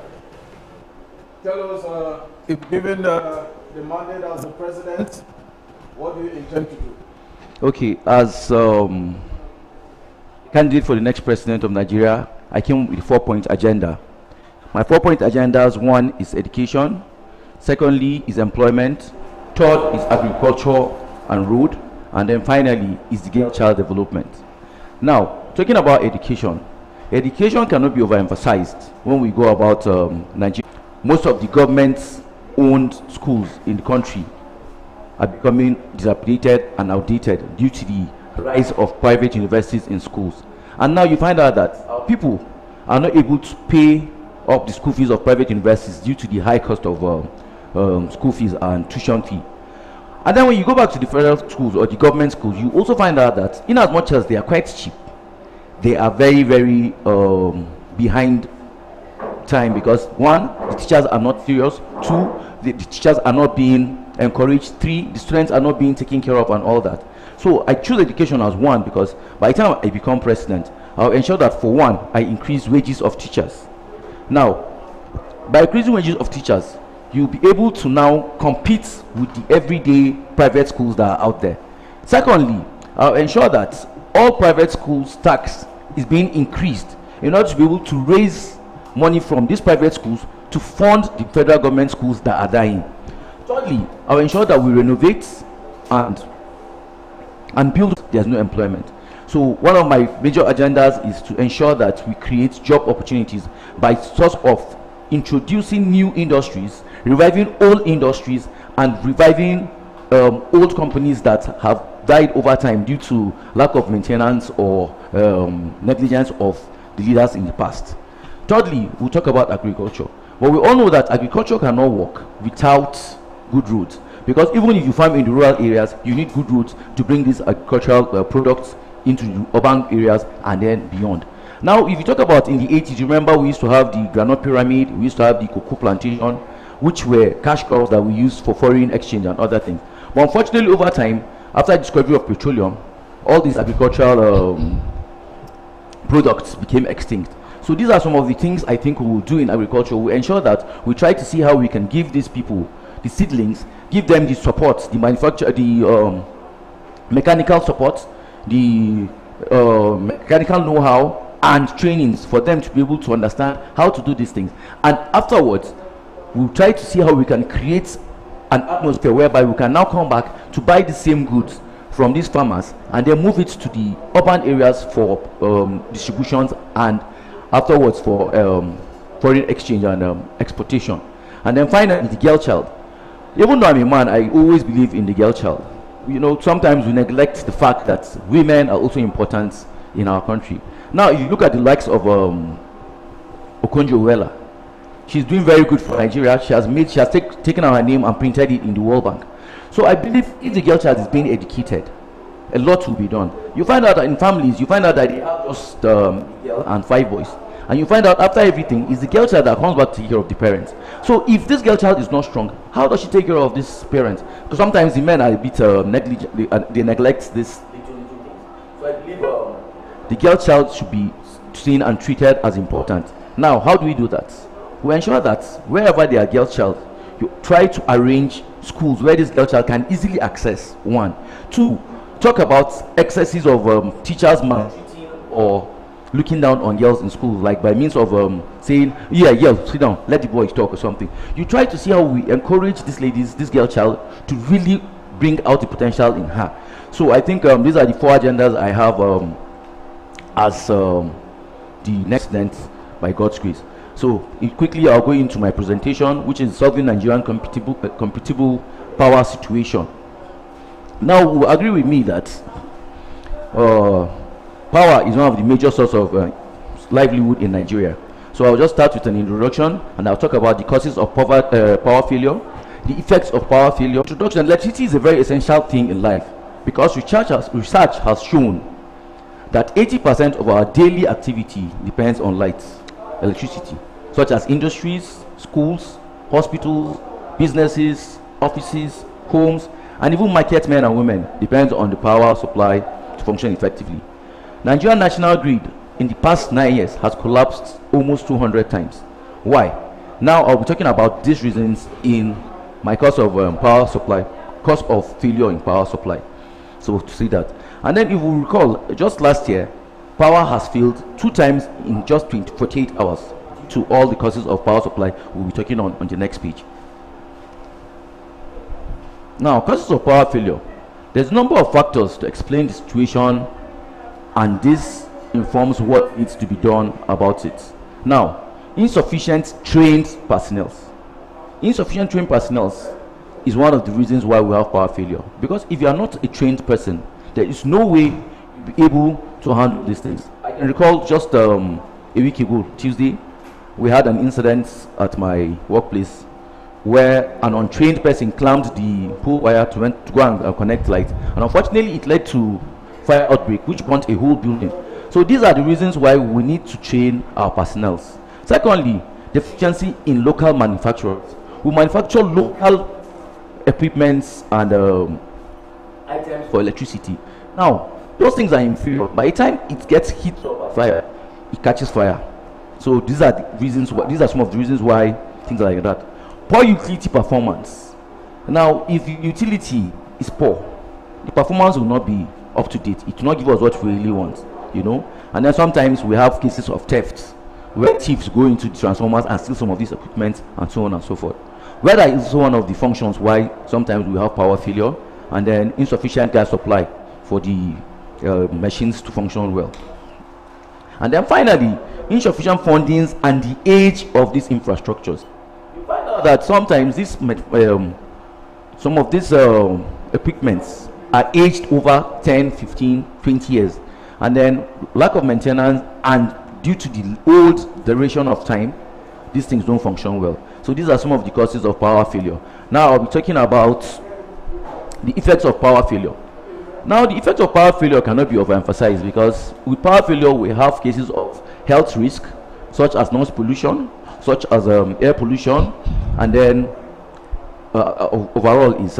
Tell us, if given the mandate as the president, what do you intend to do? Okay, as candidate for the next president of Nigeria, I came with a 4-point agenda. My 4-point agendas: one is education, secondly is employment, third is agriculture and road, and then finally is the girl child development. Now, talking about education cannot be overemphasized when we go about Nigeria. Most of the government-owned schools in the country are becoming dilapidated and outdated due to the rise of private universities in schools. And now you find out that our people are not able to pay up the school fees of private universities due to the high cost of school fees and tuition fee. And then when you go back to the federal schools or the government schools, you also find out that in as much as they are quite cheap, they are very, very behind time, because one, the teachers are not serious, two, the teachers are not being encouraged, three, the students are not being taken care of, and all that. So I choose education as one, because by the time I become president, I'll ensure that, for one, I increase wages of teachers. Now, by increasing wages of teachers, you'll be able to now compete with the everyday private schools that are out there. Secondly, I'll ensure that all private schools' tax is being increased in order to be able to raise money from these private schools to fund the federal government schools that are dying. Thirdly, I'll ensure that we renovate and build. There's no employment. So one of my major agendas is to ensure that we create job opportunities by source of introducing new industries, reviving old industries, and reviving old companies that have died over time due to lack of maintenance or negligence of the leaders in the past. Thirdly, we'll talk about agriculture. But we all know that agriculture cannot work without good roads, because even if you farm in the rural areas, you need good roads to bring these agricultural products into the urban areas and then beyond. Now, if you talk about in the 80s, remember we used to have the granite pyramid, we used to have the cocoa plantation, which were cash crops that we used for foreign exchange and other things. But unfortunately, over time, after the discovery of petroleum, all these agricultural products became extinct. So these are some of the things I think we will do in agriculture. We ensure that we try to see how we can give these people, the seedlings, give them the support, the manufacture, the mechanical support, the mechanical know-how and trainings for them to be able to understand how to do these things. And afterwards, we'll try to see how we can create an atmosphere whereby we can now come back to buy the same goods from these farmers and then move it to the urban areas for distributions, and afterwards for foreign exchange and exportation. And then finally, the girl child. Even though I'm a man, I always believe in the girl child. You know, sometimes we neglect the fact that women are also important in our country. Now, if you look at the likes of Okonjo-Iweala, she's doing very good for Nigeria. She has taken her name and printed it in the World Bank. So I believe if the girl child is being educated, a lot will be done. You find out that in families, you find out that they have just girl and 5 boys. And you find out after everything, it's the girl child that comes back to take care of the parents. So if this girl child is not strong, how does she take care of this parents? Because sometimes the men are a bit negligent, they neglect this little things. So I believe the girl child should be seen and treated as important. Now, how do we do that? We ensure that wherever there are girl child, you try to arrange schools where this girl child can easily access. 1. 2, talk about excesses of teachers maltreating or looking down on girls in schools, like by means of saying, yeah, sit down, let the boys talk or something. You try to see how we encourage this girl child to really bring out the potential in her. So I think these are the 4 agendas I have as the next president, by God's grace. So quickly I'll go into my presentation, which is solving Nigerian computable power situation. Now, you will agree with me that power is one of the major sources of livelihood in Nigeria. So I'll just start with an introduction, and I'll talk about the causes of power failure, the effects of power failure. Introduction: electricity is a very essential thing in life because research has shown that 80% of our daily activity depends on light, electricity, such as industries, schools, hospitals, businesses, offices, homes, and even market men and women depends on the power supply to function effectively. Nigerian National Grid in the past 9 years has collapsed almost 200 times. Why? Now I'll be talking about these reasons in my course of power supply, cause of failure in power supply. So to see that. And then if we recall, just last year, power has failed 2 times in just 48 hours to all the causes of power supply we'll be talking on the next page. Now, causes of power failure. There's a number of factors to explain the situation, and this informs what needs to be done about it. Now, insufficient trained personnel. Insufficient trained personnel is one of the reasons why we have power failure. Because if you are not a trained person, there is no way you'll be able to handle these things. I can recall just a week ago, Tuesday, we had an incident at my workplace where an untrained person climbed the pole wire to go and connect light, and unfortunately it led to fire outbreak which burnt a whole building. So these are the reasons why we need to train our personnel. Secondly, deficiency in local manufacturers. We manufacture local equipments and items for electricity. Now those things are inferior. By the time it gets hit by fire, it catches fire. So these are the reasons why, these are some of the reasons why things are like that. Poor utility performance. Now if utility is poor, the performance will not be up to date. It will not give us what we really want, you know. And then sometimes we have cases of theft where thieves go into the transformers and steal some of these equipment and so on and so forth. Weather is also one of the functions why sometimes we have power failure, and then insufficient gas supply for the machines to function well. And then finally, insufficient fundings and the age of these infrastructures. You find out that sometimes this some of these equipments are aged over 10, 15, 20 years, and then lack of maintenance, and due to the old duration of time, these things don't function well. So these are some of the causes of power failure. Now I'll be talking about the effects of power failure. Now the effects of power failure cannot be overemphasized, because with power failure we have cases of health risk such as noise pollution, such as air pollution, and then overall is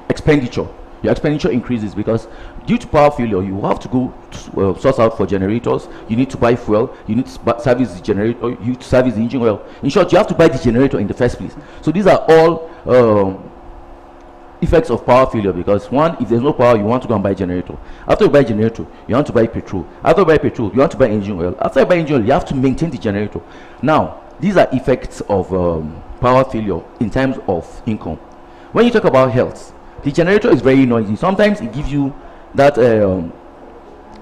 expenditure. Your expenditure increases because due to power failure you have to go to, source out for generators. You need to buy fuel, you need to service the generator, you need to service the engine oil. In short, you have to buy the generator in the first place. So these are all effects of power failure, because one, if there's no power, you want to go and buy generator. After you buy generator, you want to buy petrol. After you buy petrol, you want to buy engine oil. After you buy engine oil, you have to maintain the generator. Now these are effects of power failure in terms of income. When you talk about health, the generator is very noisy. Sometimes it gives you that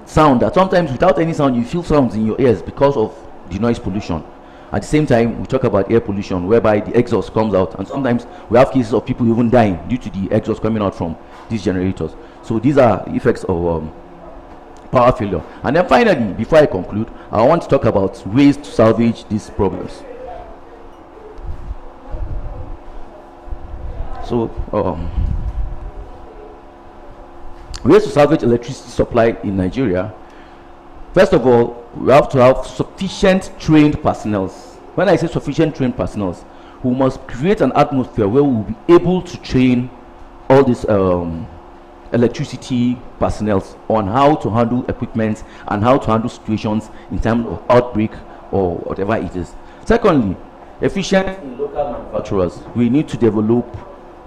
sound that sometimes without any sound you feel sounds in your ears because of the noise pollution. At the same time, we talk about air pollution, whereby the exhaust comes out, and sometimes we have cases of people even dying due to the exhaust coming out from these generators. So these are effects of power failure. And then finally, before I conclude, I want to talk about ways to salvage these problems. So ways to salvage electricity supply in Nigeria. First of all, we have to have sufficient trained personnel. When I say sufficient trained personnel, we must create an atmosphere where we will be able to train all these electricity personnel on how to handle equipment and how to handle situations in terms of outbreak or whatever it is. Secondly, efficient in local manufacturers. We need to develop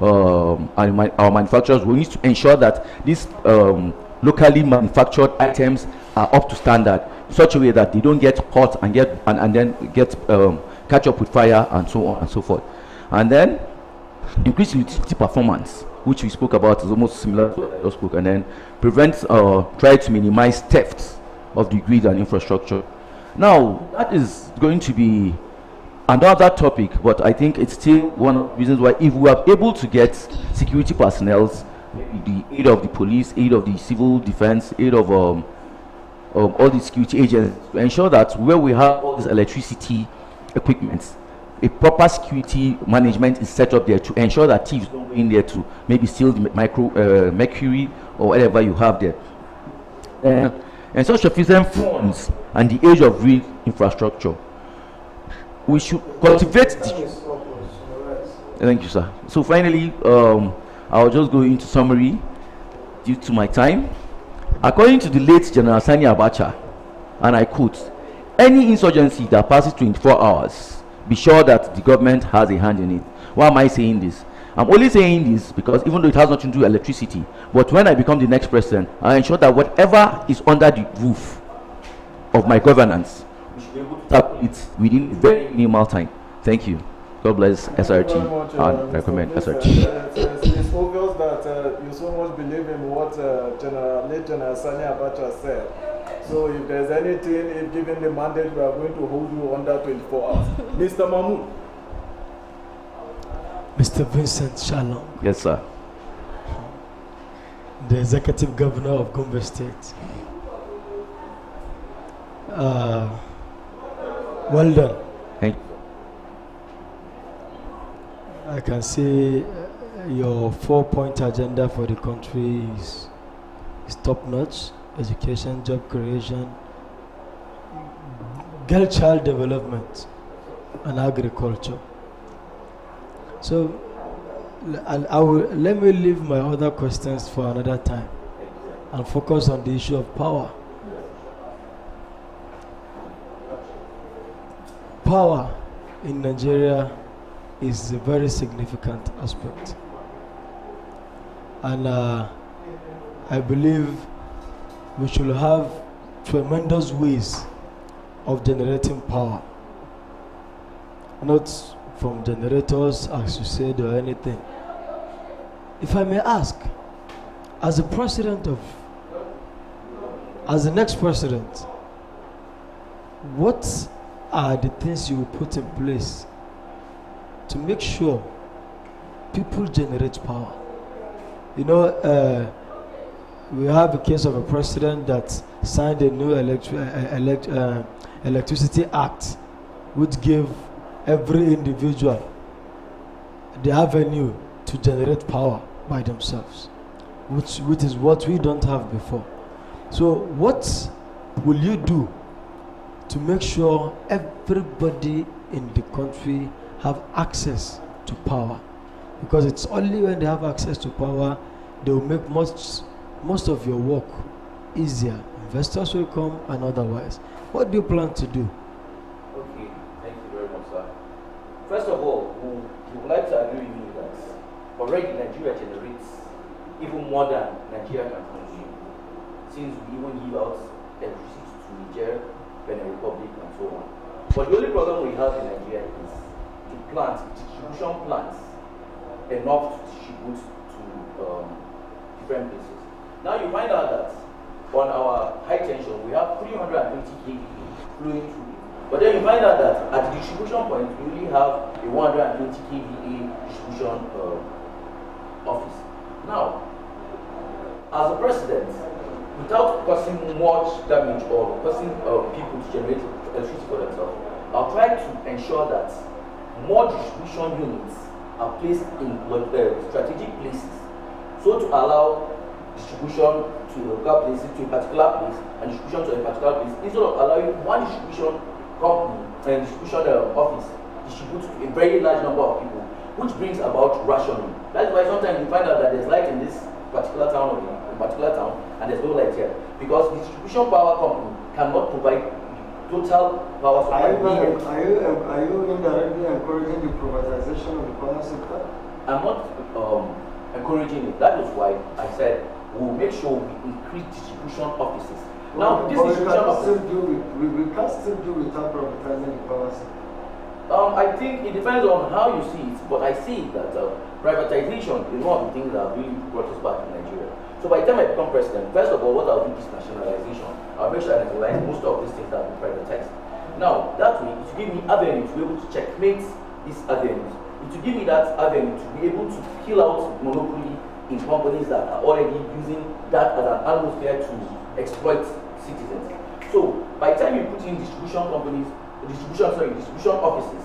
our manufacturers. We need to ensure that these locally manufactured items are up to standard, in such a way that they don't get hot and then catch up with fire and so on and so forth. And then increase utility performance, which we spoke about, is almost similar to what I just spoke. And then try to minimize theft of the grid and infrastructure. Now that is going to be another topic, but I think it's still one of the reasons why, if we are able to get security personnel, the aid of the police, aid of the civil defense, aid of all the security agents to ensure that where we have all this electricity equipment, a proper security management is set up there to ensure that thieves don't go in there to maybe steal the mercury or whatever you have there. And such sufficient funds and the age of real infrastructure, we should cultivate thank you, sir. So finally, I'll just go into summary due to my time. According to the late General Sani Abacha, and I quote, any insurgency that passes 24 hours, be sure that the government has a hand in it. Why am I saying this? I'm only saying this because even though it has nothing to do with electricity, but when I become the next president, I ensure that whatever is under the roof of my governance, we should be able to tackle it within a very minimal time. Thank you. God bless SRT and recommend SRT. It's obvious that you so much believe in what late General Sani Abacha said. So if there's anything, if given the mandate, we are going to hold you under 24 hours. Mr. Mahmoud. Mr. Vincent Shalom. Yes, sir. The Executive Governor of Gombe State. Well done. Thank you. I can see your 4-point agenda for the country is top-notch. Education, job creation, girl child development, and agriculture. So let me leave my other questions for another time and focus on the issue of power. Power in Nigeria is a very significant aspect, and I believe we should have tremendous ways of generating power, not from generators, as you said, or anything. If I may ask, as the next president, what are the things you will put in place to make sure people generate power? You know, we have a case of a president that signed a new electricity act, which gave every individual the avenue to generate power by themselves, which is what we don't have before. So what will you do to make sure everybody in the country have access to power? Because it's only when they have access to power they will make most of your work easier. Investors will come and otherwise. What do you plan to do? Okay, thank you very much, sir. First of all, we would like to agree with you that already Nigeria generates even more than Nigeria can consume, since we even give out electricity to Niger, Benin Republic, and so on. But the only problem we have in Nigeria is distribution plants enough to distribute to different places. Now you find out that on our high tension we have 320 kV flowing through it. But then you find out that at the distribution point we only have a 120 kVA distribution office. Now, as a president, without causing much damage or causing people to generate electricity for themselves, I'll try to ensure that more distribution units are placed in strategic places, so to allow distribution to local places, to a particular place, and distribution to a particular place, instead of allowing one distribution company and distribution office distribute to a very large number of people, which brings about rationing. That's why sometimes you find out that there's light in this particular town or in a particular town, and there's no light here, because the distribution power company cannot provide total power supply. Are you indirectly encouraging the privatization of the power sector? I'm not encouraging it. That is why I said we'll make sure we increase distribution offices. Now, this distribution offices, we can still do without privatizing the power sector. I think it depends on how you see it, but I see that privatization is one of the things that have really brought us back in Nigeria. So by the time I become president, first of all, what I'll do is nationalization. I'll make sure I nationalize most of these things that have been privatized. Now, that way, it will give me avenue to be able to checkmate these avenues. It will give me that avenue to be able to kill out monopoly in companies that are already using that as an atmosphere to exploit citizens. So by the time you put in distribution companies, distribution offices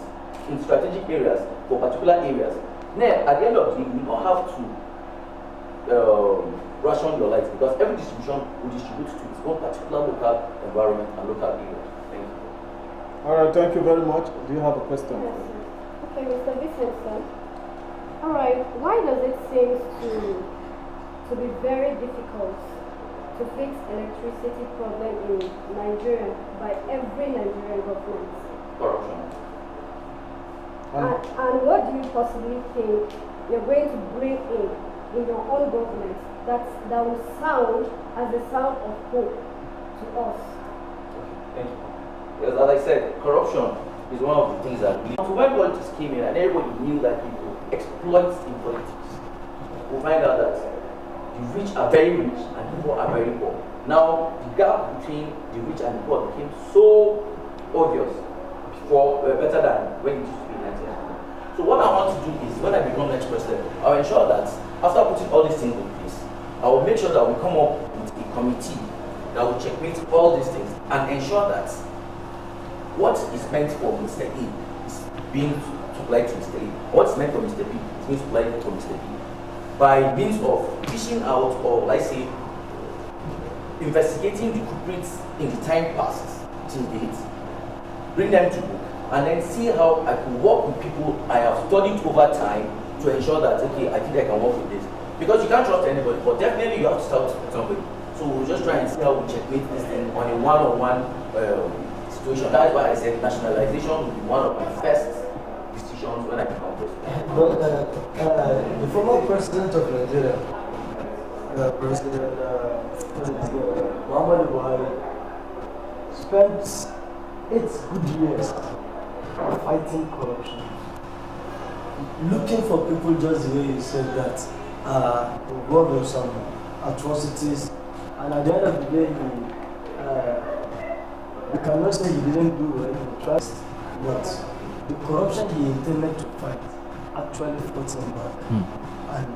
in strategic areas for particular areas, then at the end of the day, you don't have to ration your lights, because every distribution will distribute to its own particular local environment and local area. Thank you. All right, thank you very much. Do you have a question? Yes, sir. Okay, Mr. Vincent. All right, why does it seem to be very difficult to fix electricity problem in Nigeria by every Nigerian government? Corruption. And what do you possibly think you're going to bring in your own government that will sound as the sound of hope to us? Thank you. Because as I said, corruption is one of the things that we... So when politics came in and everybody knew that people exploit in politics, we find out that the rich are very rich and the poor are very poor. Now, the gap between the rich and the poor became so obvious before, better than when it used to be in Nigeria. So what I want to do is, when I become next president, I'll ensure that after putting all these things in place, I will make sure that we come up with a committee that will checkmate all these things and ensure that what is meant for Mr. A is being supplied to Mr. A. What is meant for Mr. B is being supplied to Mr. B. By means of fishing out, or let's say, investigating the culprits in the time past till date, bring them to book, and then see how I can work with people I have studied over time to ensure that, okay, I think I can work with this. Because you can't trust anybody, but definitely you have to start with somebody. So we'll just try and see how we checkmate this thing on a one-on-one situation. That's why I said nationalization will be one of my first decisions when I become president. But the former president of Nigeria, President Muhammadu Buhari, spent 8 good years fighting corruption, looking for people just the way you said that involved in some atrocities, and at the end of the day, you cannot say he didn't do what he trust, but the corruption he intended to fight actually fought him back, and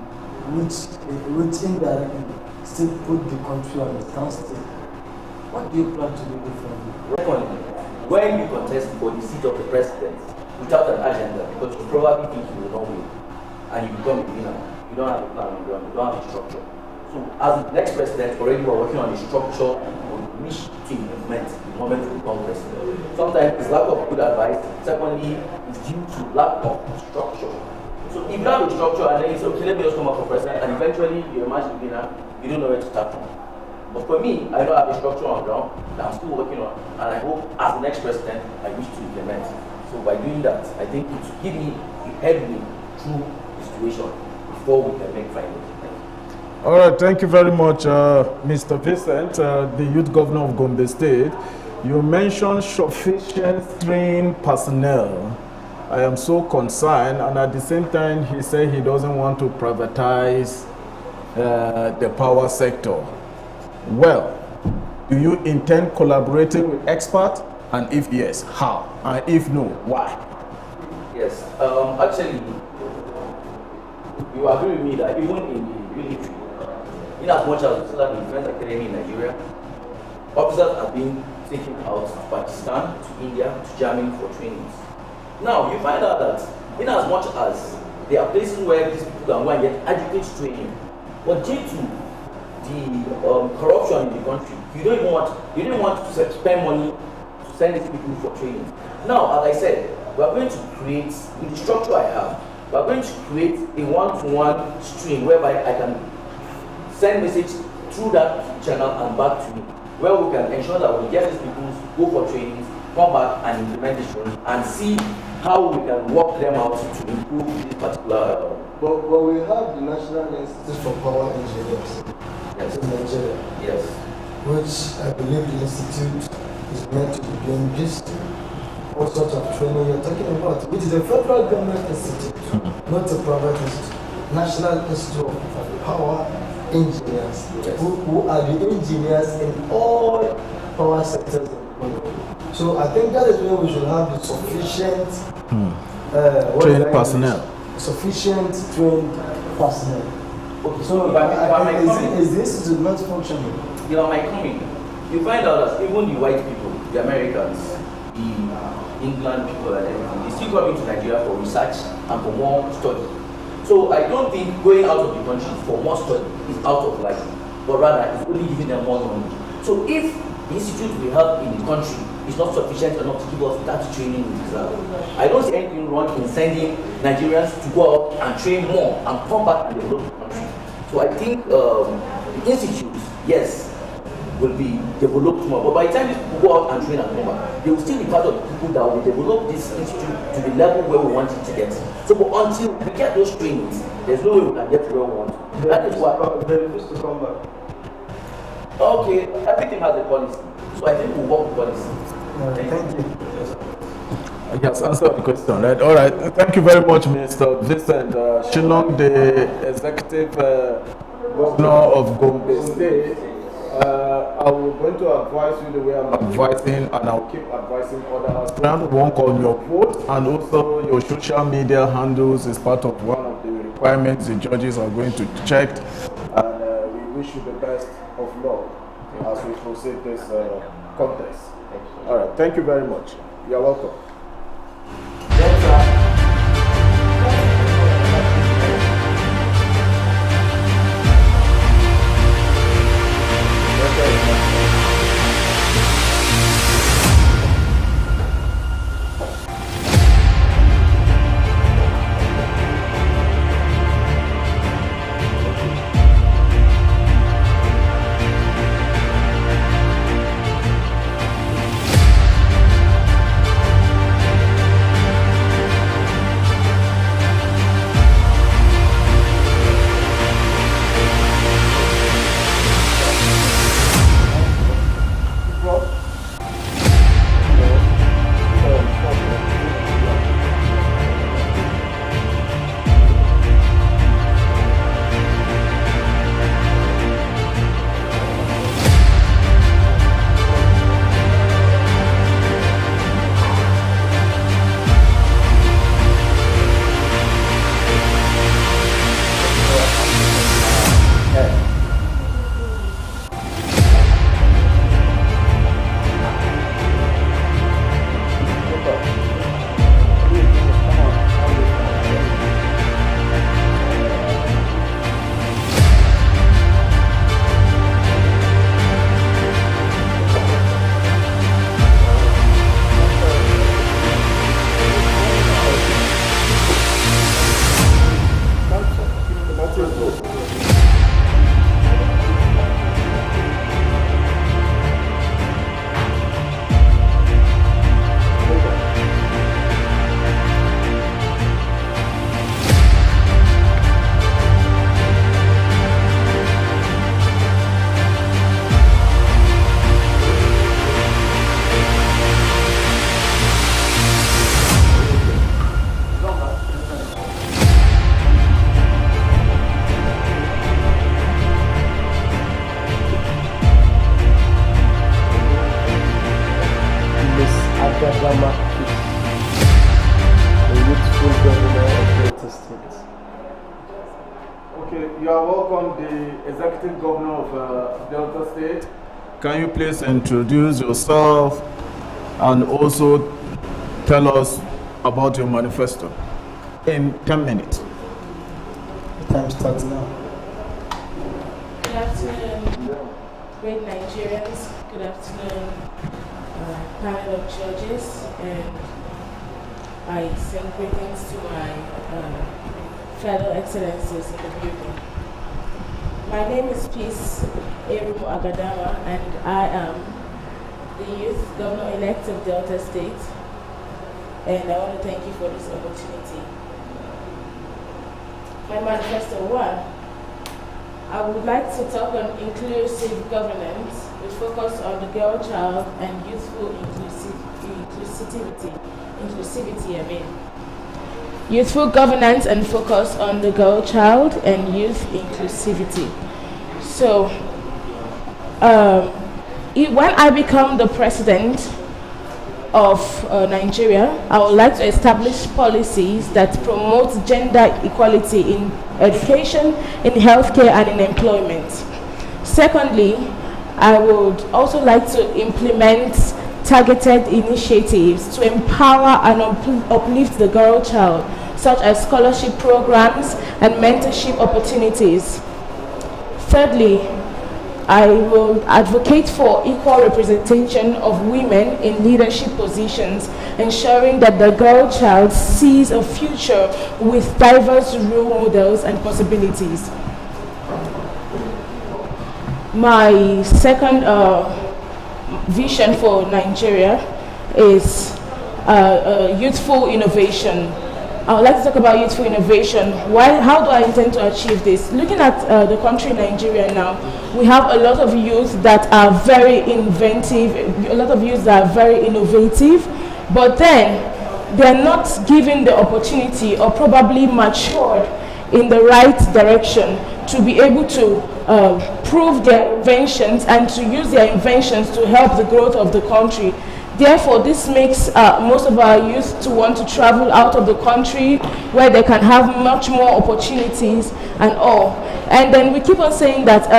which indirectly still put the country on the standstill. What do you plan to do differently? When you contest for the seat of the president without an agenda, because you probably think you will not win, and you become a winner, you don't have a plan on ground, you don't have a structure. So as the next president, already we're working on the structure on which to implement the moment we become president. Sometimes it's lack of good advice. Secondly, it's due to lack of structure. So if you have a structure and then you say, okay, let me just come up for president, and eventually you emerge the winner, you don't know where to start from. But for me, I don't have a structure on ground that I'm still working on, and I hope as the next president, I wish to implement. So by doing that, I think it will give me a headway through the situation before we can make final. All right, thank you very much, Mr. Vincent, the youth governor of Gombe State. You mentioned sufficient trained personnel. I am so concerned, and at the same time, he said he doesn't want to privatize the power sector. Well, do you intend collaborating with experts? And if yes, how? And if no, why? Yes, actually, you agree with me that even in the military, in as much as we still have the Defense Academy in Nigeria, officers are being taken out to Pakistan, to India, to Germany for trainings. Now, you find out that in as much as there are places where these people can go and get adequate training, but due to the corruption in the country, you didn't want to spend money to send these people for training. Now, as I said, we are going to create, with the structure I have, we are going to create a one-to-one stream whereby I can send message through that channel and back to me, where we can ensure that we get these people to go for trainings, come back and implement this training, and see how we can work them out to improve this particular. But we have the National Institute for Power Engineers in Nigeria, which I believe the institute is meant to be doing just all sorts of training you're talking about, which is a federal government institute, not a private institute. National Institute of Power Engineers, who are the engineers in all power sectors. So I think that is where we should have the sufficient trained personnel. Sufficient trained personnel. Okay, so is the institute not functioning? You know, my coming, you find out that even the white people, the Americans, the England people and everything, they still come into Nigeria for research and for more study. So I don't think going out of the country for more study is out of life, but rather it's only giving them more knowledge. So if the institute we have in the country is not sufficient enough to give us that training we deserve, I don't see anything wrong in sending Nigerians to go out and train more and come back and develop the country. So I think the institutes, yes, will be developed more. But by the time these people go out and train and come back, they will still be part of the people that will develop this institute to the level where we want it to get. So but until we get those trainings, there's no way we can get to where we want. That is why they refuse to come back. Okay, everything has a policy. So I think we'll work with policy. Thank you. Yes, answer the question, right? All right. Thank you very much, Mr. Vincent Shillong, the executive governor of Gombe State. I'm going to advise you the way I'm advising, and I'll keep advising others. One on your vote, and also your social media handles is part of one of the requirements the judges are going to check. And we wish you the best of luck as we proceed this contest. All right. Thank you very much. You're welcome. You are welcome, the Executive Governor of Delta State. Can you please introduce yourself and also tell us about your manifesto in 10 minutes? Time starts now. Good afternoon, great Nigerians. Good afternoon, panel of judges, and I send greetings to my fellow excellencies in the building. My name is Peace Erumu Agadama, and I am the youth governor-elect of Delta State, and I want to thank you for this opportunity. My manifesto 1, I would like to talk on inclusive governance with focus on the girl child and youthful inclusivity. Youthful governance and focus on the girl child and youth inclusivity. So, when I become the president of Nigeria, I would like to establish policies that promote gender equality in education, in healthcare, and in employment. Secondly, I would also like to implement targeted initiatives to empower and uplift the girl child, such as scholarship programs and mentorship opportunities. Thirdly, I will advocate for equal representation of women in leadership positions, ensuring that the girl child sees a future with diverse role models and possibilities. My second vision for Nigeria is youthful innovation. I would like to talk about youthful innovation. How do I intend to achieve this? Looking at the country Nigeria now, we have a lot of youth that are very inventive, a lot of youth that are very innovative, but then they're not given the opportunity or probably matured in the right direction to be able to prove their inventions and to use their inventions to help the growth of the country. Therefore, this makes most of our youth to want to travel out of the country where they can have much more opportunities and all. And then we keep on saying that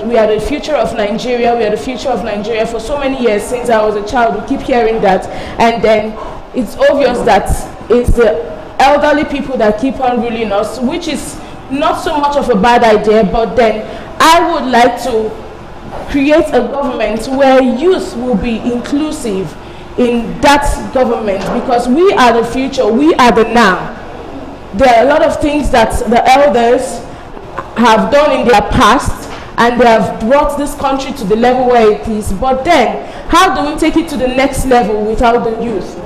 we are the future of Nigeria, we are the future of Nigeria. For so many years since I was a child, we keep hearing that. And then it's obvious that it's the elderly people that keep on ruling us, which is not so much of a bad idea, but then I would like to create a government where youth will be inclusive in that government, because we are the future, we are the now. There are a lot of things that the elders have done in their past and they have brought this country to the level where it is, but then how do we take it to the next level without the youth?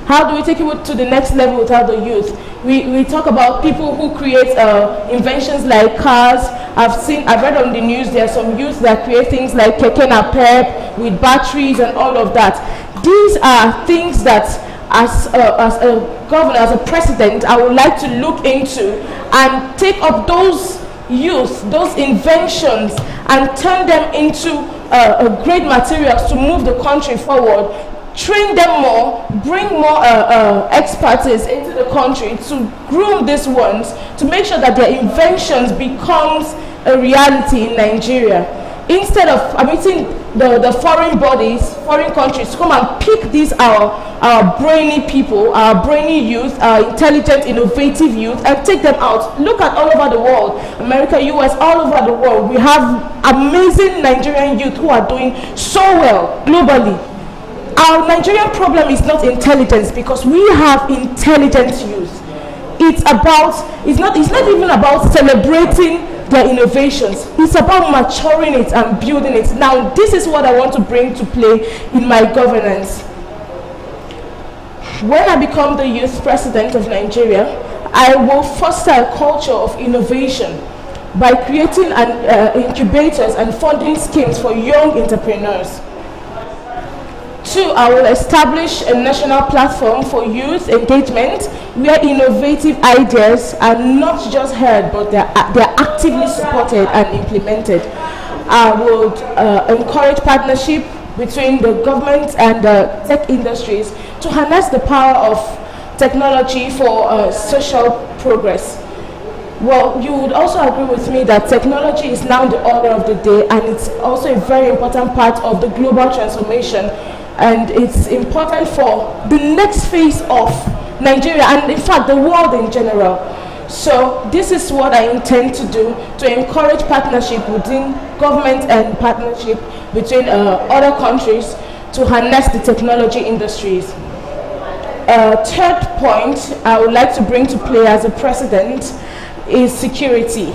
How do we take it to the next level without the youth? We talk about people who create inventions like cars. I've read on the news there are some youth that create things like keke napep with batteries and all of that. These are things that as a governor, as a president, I would like to look into and take up those youth, those inventions, and turn them into great materials to move the country forward. Train them more, bring more expertise into the country to groom these ones, to make sure that their inventions becomes a reality in Nigeria. Instead of admitting the foreign bodies, foreign countries to come and pick these our brainy people, our brainy youth, our intelligent, innovative youth, and take them out. Look at all over the world, America, US, all over the world. We have amazing Nigerian youth who are doing so well globally. Our Nigerian problem is not intelligence, because we have intelligent youth. It's not even about celebrating their innovations. It's about maturing it and building it. Now, this is what I want to bring to play in my governance. When I become the youth president of Nigeria, I will foster a culture of innovation by creating incubators and funding schemes for young entrepreneurs. 2, I will establish a national platform for youth engagement where innovative ideas are not just heard, but they're actively supported and implemented. I would encourage partnership between the government and the tech industries to harness the power of technology for social progress. Well, you would also agree with me that technology is now the order of the day, and it's also a very important part of the global transformation. And it's important for the next phase of Nigeria and in fact the world in general. So this is what I intend to do, to encourage partnership within government and partnership between other countries to harness the technology industries. Third point I would like to bring to play as a president is security.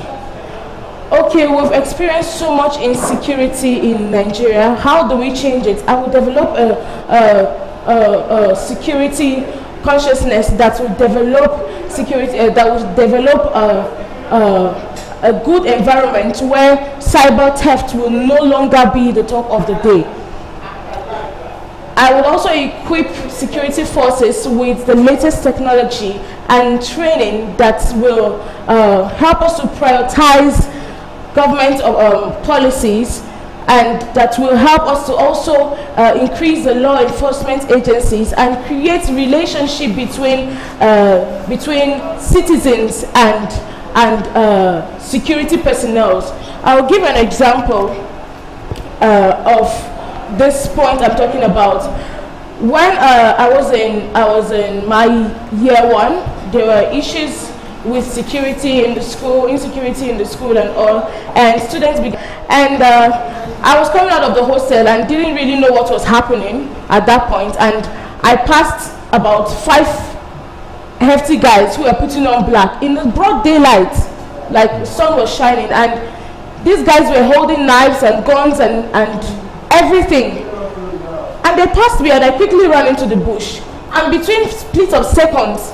Okay, we've experienced so much insecurity in Nigeria. How do we change it? I will develop a security consciousness that will develop security, that will develop a good environment where cyber theft will no longer be the talk of the day. I would also equip security forces with the latest technology and training that will help us to prioritize government policies, and that will help us to also increase the law enforcement agencies and create relationship between citizens and security personnel. I'll give an example of this point I'm talking about. When I was in my year 1, there were issues with security in the school, insecurity in the school and all, and students began, and I was coming out of the hostel and didn't really know what was happening at that point, and I passed about 5 hefty guys who were putting on black in the broad daylight, like the sun was shining, and these guys were holding knives and guns and everything, and they passed me and I quickly ran into the bush, and between splits of seconds,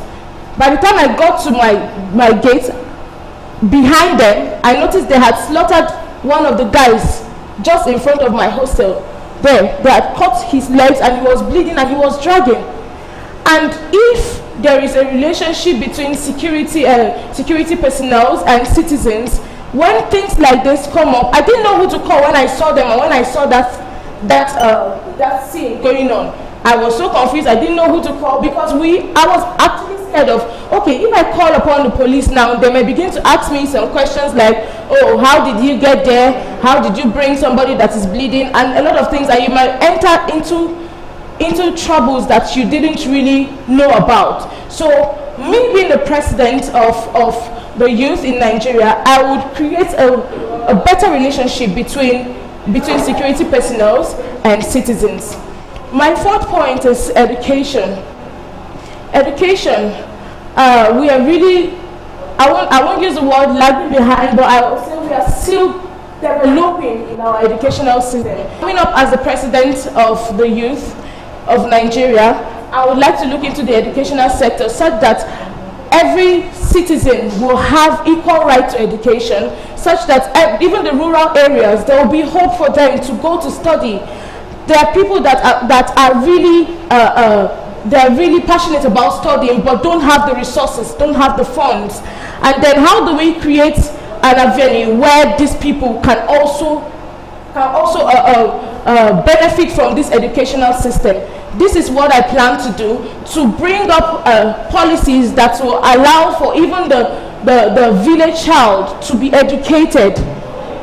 by the time I got to my gate, behind them, I noticed they had slaughtered one of the guys just in front of my hostel. They had cut his legs and he was bleeding and he was dragging. And if there is a relationship between security personnel and citizens, when things like this come up, I didn't know who to call when I saw them and when I saw that scene going on. I was so confused, I didn't know who to call because I was actually scared of, okay, if I call upon the police now, they may begin to ask me some questions like, oh, how did you get there? How did you bring somebody that is bleeding? And a lot of things, and you might enter into troubles that you didn't really know about. So me being the president of the youth in Nigeria, I would create a better relationship between security personnel and citizens. My 4th point is education. Education, we are really, I won't use the word lagging behind, but I will say we are still developing in our educational system. Coming up as the president of the youth of Nigeria, I would like to look into the educational sector such that every citizen will have equal right to education, such that even the rural areas, there will be hope for them to go to study. There are people that are really they're really passionate about studying but don't have the resources, don't have the funds. And then how do we create an avenue where these people can also benefit from this educational system? This is what I plan to do, to bring up policies that will allow for even the village child to be educated,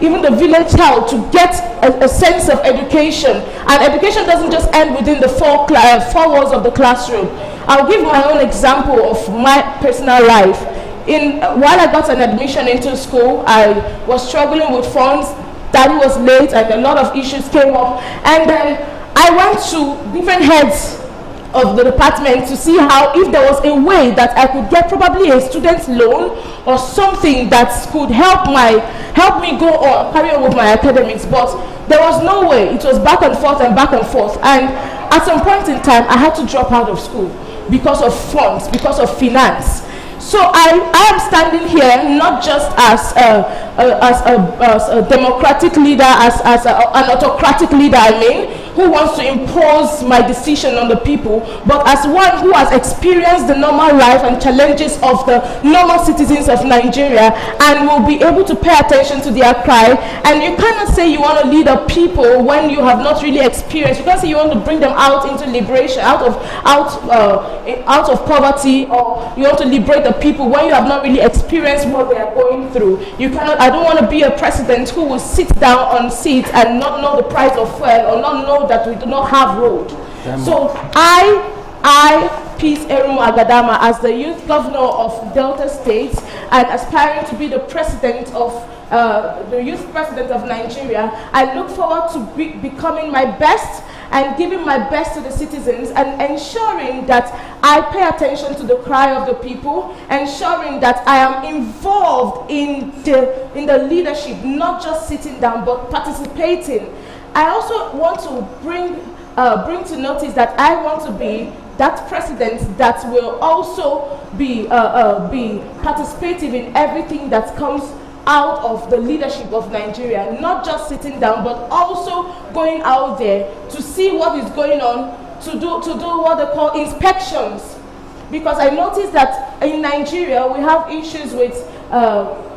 even the village child to get a sense of education. And education doesn't just end within the four walls of the classroom. I'll give my own example of my personal life. While I got an admission into school, I was struggling with funds. Daddy was late and a lot of issues came up. And then I went to different heads of the department to see how, if there was a way that I could get probably a student loan or something that could help me go on, carry on with my academics. But there was no way. It was back and forth and back and forth. And at some point in time, I had to drop out of school because of funds, because of finance. So I am standing here not just as a democratic leader, as an autocratic leader, who wants to impose my decision on the people, but as one who has experienced the normal life and challenges of the normal citizens of Nigeria and will be able to pay attention to their cry. And you cannot say you want to lead a people when you have not really experienced. You can't say you want to bring them out into liberation, out of poverty, or you want to liberate the people when you have not really experienced what they are going through. You cannot. I don't want to be a president who will sit down on seats and not know the price of fuel or not know that we do not have road. So I, Peace Erumu Agadama, as the youth governor of Delta State and aspiring to be the president of the youth president of Nigeria, I look forward to becoming my best and giving my best to the citizens and ensuring that I pay attention to the cry of the people, ensuring that I am involved in the leadership, not just sitting down but participating. I also want to bring to notice that I want to be that president that will also be participative in everything that comes out of the leadership of Nigeria, not just sitting down but also going out there to see what is going on, to do what they call inspections. Because I noticed that in Nigeria we have issues with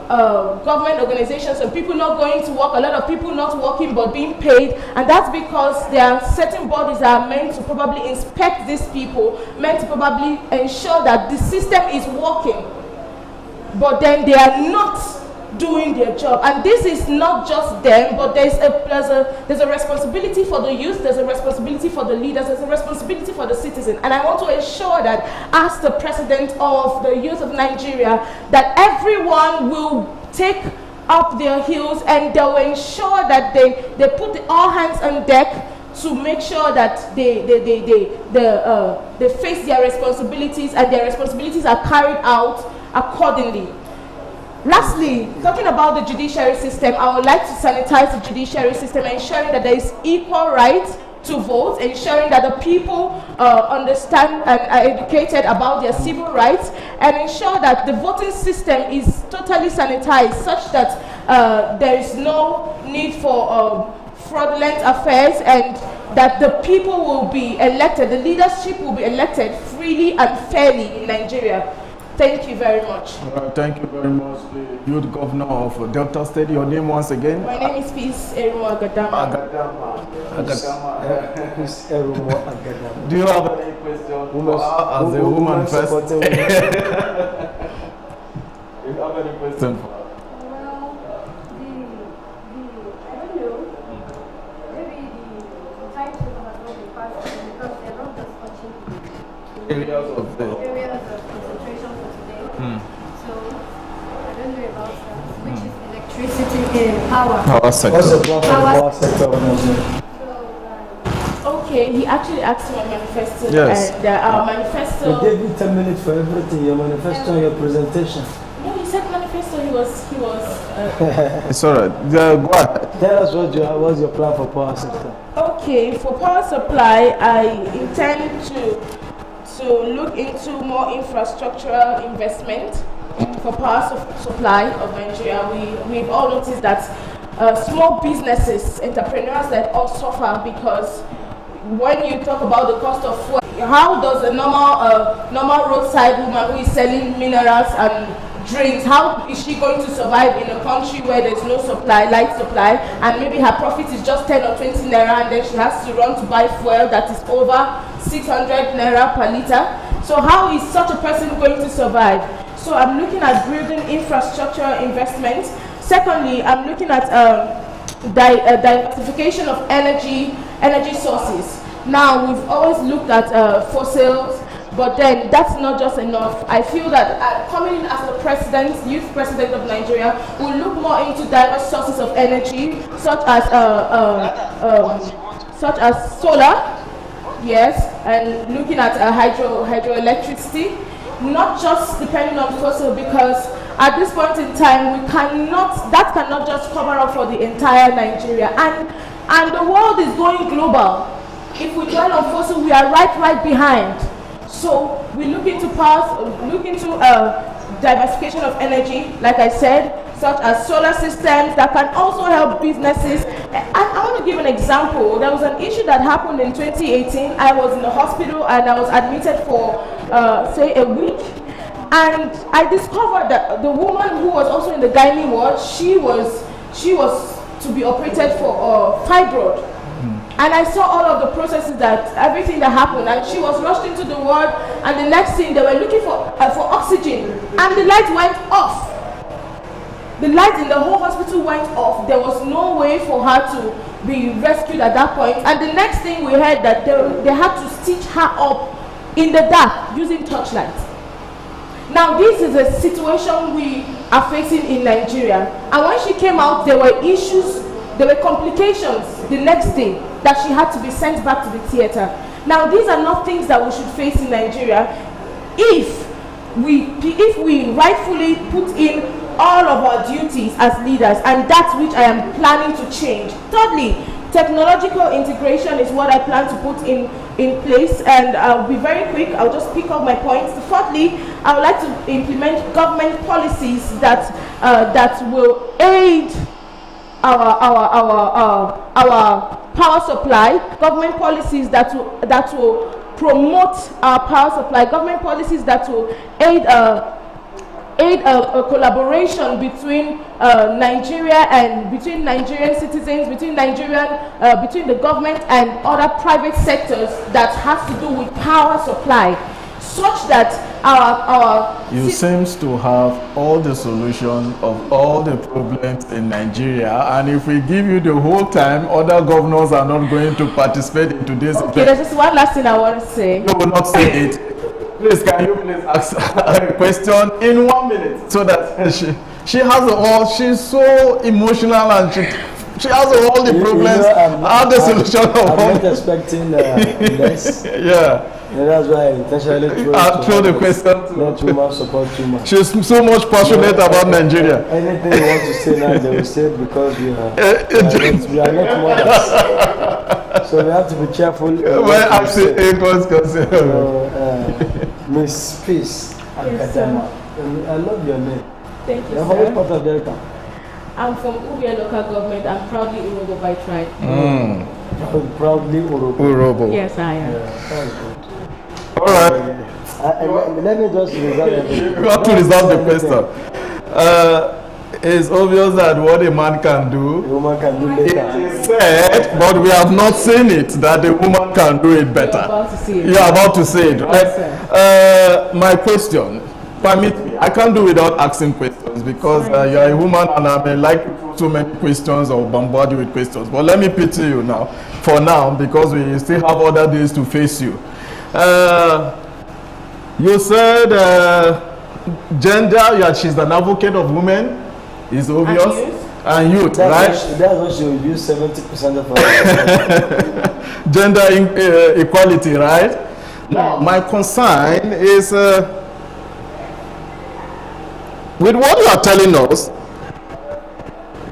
government organizations and people not going to work, a lot of people not working but being paid, and that's because there are certain bodies that are meant to probably inspect these people, meant to probably ensure that the system is working, but then they are not doing their job. And this is not just them, but there's a responsibility for the youth, there's a responsibility for the leaders, there's a responsibility for the citizen. And I want to ensure that as the president of the youth of Nigeria, that everyone will take up their heels and they'll ensure that they put all hands on deck to make sure that they face their responsibilities and their responsibilities are carried out accordingly. Lastly, talking about the judiciary system, I would like to sanitize the judiciary system, ensuring that there is equal right to vote, ensuring that the people understand and are educated about their civil rights, and ensure that the voting system is totally sanitized such that there is no need for fraudulent affairs, and that the people will be elected, the leadership will be elected freely and fairly in Nigeria. Thank you very much. Thank you very much, the youth governor of Delta State. Your name once again? My name is Peace Erumo Agadama. Do you have any question as a woman first? You have any question for her? Areas of concentration for today. So I don't know about that, which is electricity and power. Power sector. What's the power sector? Okay, he actually asked my manifesto, yes. And our manifesto. We gave you 10 minutes for everything, your manifesto and your presentation. No, he said manifesto. He was. It's alright. Go ahead. Tell us what's your plan for power sector. Okay, for power supply, I intend to look into more infrastructural investment for power supply of Nigeria. We've all noticed that small businesses, entrepreneurs that all suffer because when you talk about the cost of fuel, how does a normal roadside woman who is selling minerals and drinks, how is she going to survive in a country where there's no supply, light supply, and maybe her profit is just 10 or 20 naira, and then she has to run to buy fuel that is over 600 naira per liter? So how is such a person going to survive? So I'm looking at building infrastructure investment. Secondly, I'm looking at diversification of energy sources. Now, we've always looked at fossils, but then that's not just enough. I feel that coming in as the president, youth president of Nigeria, will look more into diverse sources of energy, such as solar, yes, and looking at hydroelectricity, not just depending on fossil, because at this point in time that cannot just cover up for the entire Nigeria, and the world is going global. If we dwell on fossil, we are right behind. So we look into diversification of energy, like I said, such as solar systems that can also help businesses. I want to give an example. There was an issue that happened in 2018. I was in the hospital and I was admitted for, say, a week. And I discovered that the woman who was also in the gynae ward, she was to be operated for fibroid. And I saw all of the processes, everything that happened, and she was rushed into the ward, and the next thing they were looking for oxygen, and the light went off. The light in the whole hospital went off. There was no way for her to be rescued at that point. And the next thing we heard that they had to stitch her up in the dark using torchlight. Now this is a situation we are facing in Nigeria. And when she came out, there were issues, there were complications the next day that she had to be sent back to the theater. Now these are not things that we should face in Nigeria if we rightfully put in all of our duties as leaders, and that's which I am planning to change. Thirdly, technological integration is what I plan to put in place, and I'll be very quick. I'll just pick up my points. Fourthly, I would like to implement government policies that will aid our power supply. Government policies that will promote our power supply. Government policies that will aid a collaboration between Nigeria and between Nigerian citizens, between the government and other private sectors that has to do with power supply, such that You seems to have all the solutions of all the problems in Nigeria, and if we give you the whole time, other governors are not going to participate in today's event. There's just one last thing I want to say. You will not say it. Please, can you please ask a question in 1 minute so that she has all, she's so emotional and she has all the problems, all the solution of I'm not expecting less. Yeah. That's why I intentionally throw the question to not too much support too much. She's so much passionate about Nigeria. Anything you want to say now, they will say it because we are not mothers. So we have to be careful. Well, actually, it was concerned. Miss Peace Akadama. I love your name. Thank you, You're sir. part of Delta. I'm from Ubia local government. I'm proudly Urobo by tribe. Proudly Urobo. Urobo. Yes, I am. Yeah, that's good. All right. Let me just resolve it. You have to resolve the question. It's obvious that what a man can do, a woman can do better. It is said, but we have not seen it that a woman can do it better. You're about to see it. You're about to see it, right? Yes, my question, permit me. I can't do without asking questions because you're a woman and I may like so many questions or bombard you with questions. But let me pity you now, for now, because we still have other days to face you. You said gender, she's an advocate of women, is obvious. And youth, right? That's what she will use 70% of her gender equality, right? Now, my concern is with what you are telling us,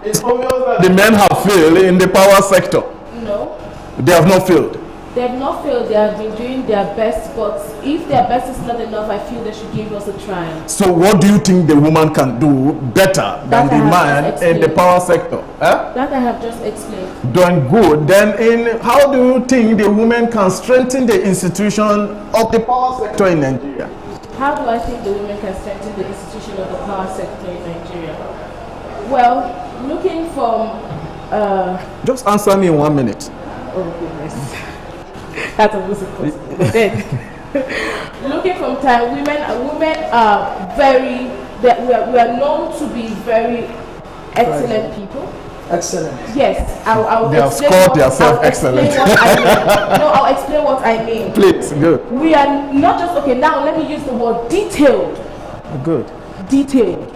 it's obvious that the men have failed in the power sector. No. They have not failed. They have not failed. They have been doing their best, but if their best is not enough, I feel they should give us a try. So what do you think the woman can do better than the man in the power sector? That I have just explained. Doing good. Then how do you think the woman can strengthen the institution of the power sector in Nigeria? How do I think the women can strengthen the institution of the power sector in Nigeria? Well, looking from... Just answer me in 1 minute. Oh, goodness. That's almost impossible. Then, looking from time, women are very... we are known to be very excellent people. Excellent. Yes, they have scored themselves excellent. I'll explain what I mean. Please, good. We are not just, okay, now let me use the word detailed. Good. Detailed.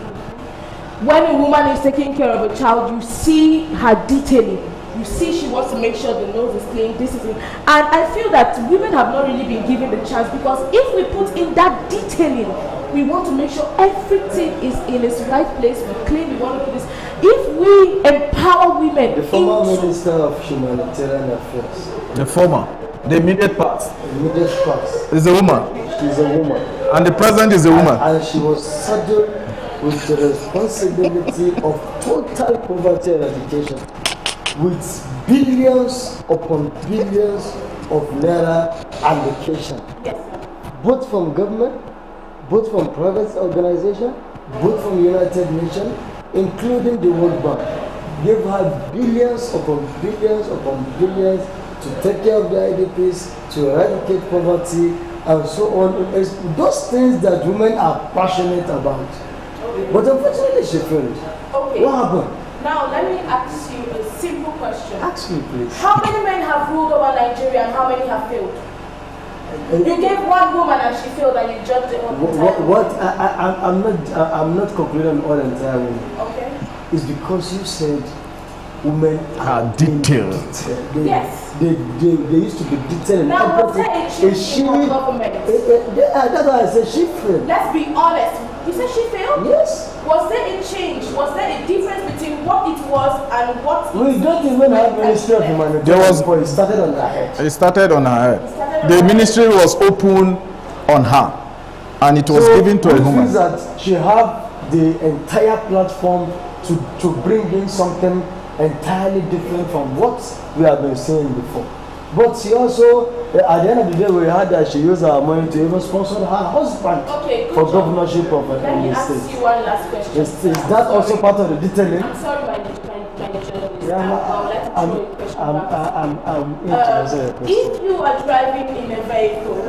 When a woman is taking care of a child, you see her detailing. You see she wants to make sure the nose is clean, this is it. And I feel that women have not really been given the chance, because if we put in that detailing, we want to make sure everything is in its right place, we clean, we want to do this. If we empower women... The former Minister of Humanitarian Affairs. The former? The immediate part? The immediate part. Is a woman? She's a woman. And the president is a woman? And she was saddled with the responsibility of total poverty eradication, with billions upon billions of naira allocation. Yes. Both from government, both from private organization, both from United Nations, including the World Bank. Give her billions upon billions upon billions to take care of the IDPs, to eradicate poverty, and so on. It's those things that women are passionate about. But unfortunately, she failed. Okay. What happened? Now, let me ask you a simple question. Ask me, please. How many men have ruled over Nigeria and how many have failed? You gave one woman and she failed, and you judged the whole I'm not concluding all entire women. Okay. It's because you said women are detailed. Yes. They used to be detailed. Now, was there a change in her government? That's why I said she failed. Let's be honest. You said she failed? Yes. Was there a change? Was there a difference between what it was and what we don't even have Ministry of Humanitarian. It started on her head. It started on her head. The ministry was open on her, and it was given to a woman. That she had the entire platform to bring in something entirely different from what we have been seeing before. But she also, at the end of the day, we heard that she used her money to even sponsor her husband for governorship of the state. Let me ask you one last question. Is that also part of the detailing? I'm sorry, my journalist. I'm if you are driving in a vehicle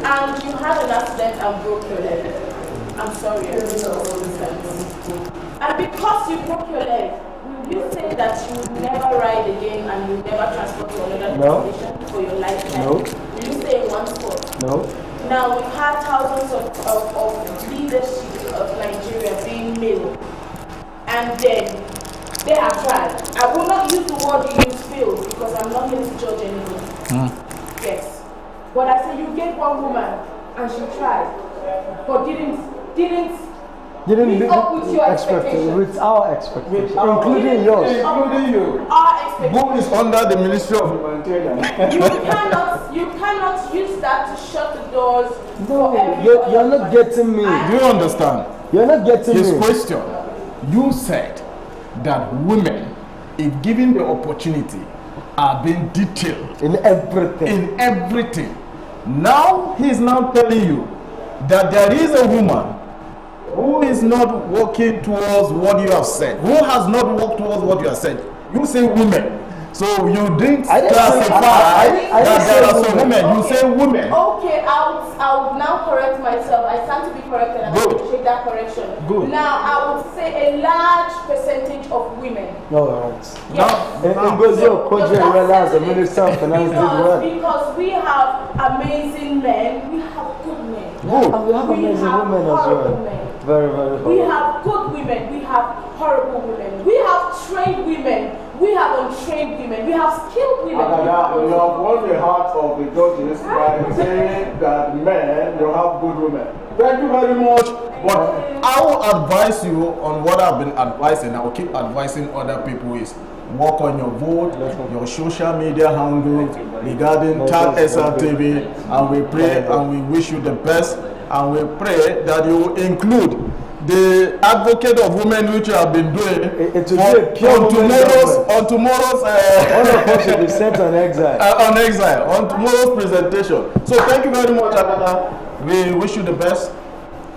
and you had an accident and broke your leg. I'm sorry, I don't understand. And because you broke your leg, will you say that you would never ride again and you would never transport to another destination for your lifetime? No. Will you stay in one spot? No. Now we've had thousands of leadership of Nigeria being male, and then they have tried. I will not use the word you use failed because I'm not here to judge anybody. Yes. But I say you get one woman and she tried, but didn't Didn't up with your expectations. with our expectations, including yours. Including you. Our expectations. Who is under the Ministry of Humanitarian? You cannot use that to shut the doors. No, you're not getting me. Do you understand? You're not getting His me. question, you said that women, if given the opportunity, are being detailed in everything. In everything. Now he's now telling you that there is a woman who is not working towards what you have said, who has not worked towards what you have said. You say women. So you didn't classify that there are some women. You say women. Okay, I would now correct myself. I stand to be corrected and I appreciate that correction. Good. Now I would say a large percentage of women. All right. Yes. Ngozi Okonjo-Iweala as the Minister of Finance did well. Because we have amazing men, we have good men. Good. And we have amazing women as well. Very, very We have good women, we have horrible women, we have trained women, we have untrained women, we have skilled women. You have won the heart of the judges by saying that men, you have good women. Thank you very much. But I will advise you on what I've been advising. I will keep advising other people is work on your vote, your social media handle regarding tag Srtv, and we pray and we wish you the best, and we pray that you will include the advocate of women which you have been doing on tomorrow's all of us should be sent on exile. On tomorrow's presentation. So thank you very much, Agada. We wish you the best.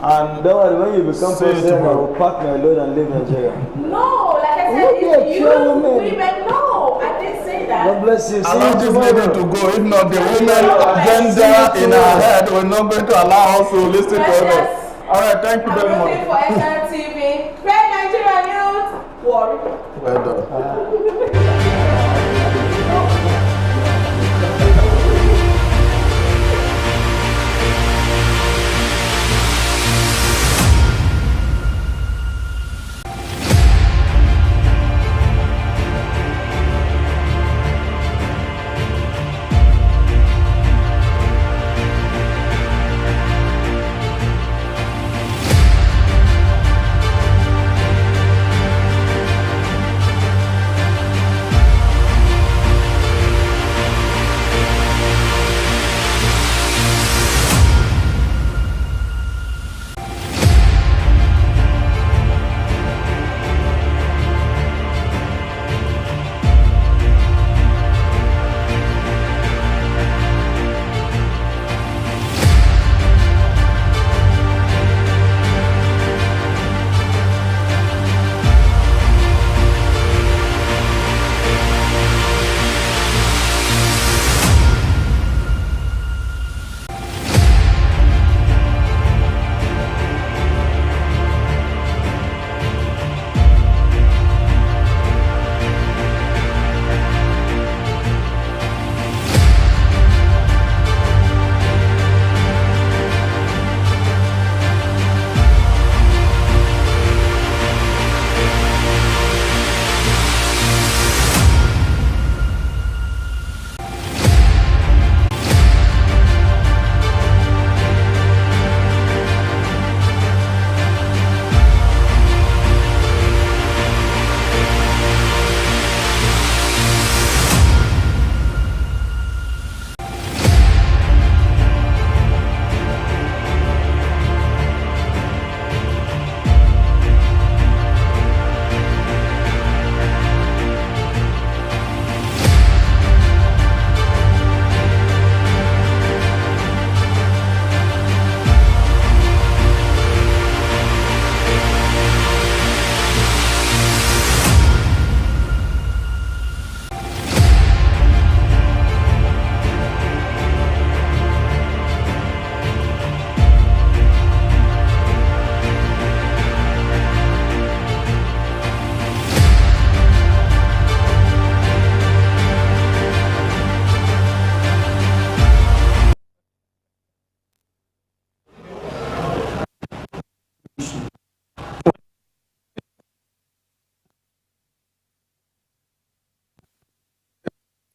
And don't worry, when you become president, I will pack my load and leave Nigeria. No, like I said, women, no, I didn't say that. God bless you. Allow this lady to go. If not, the women agenda in our head, we're not going to allow us to listen to others. All right, thank you very much. For Srtv, great Nigerian youth. Worry. Well done.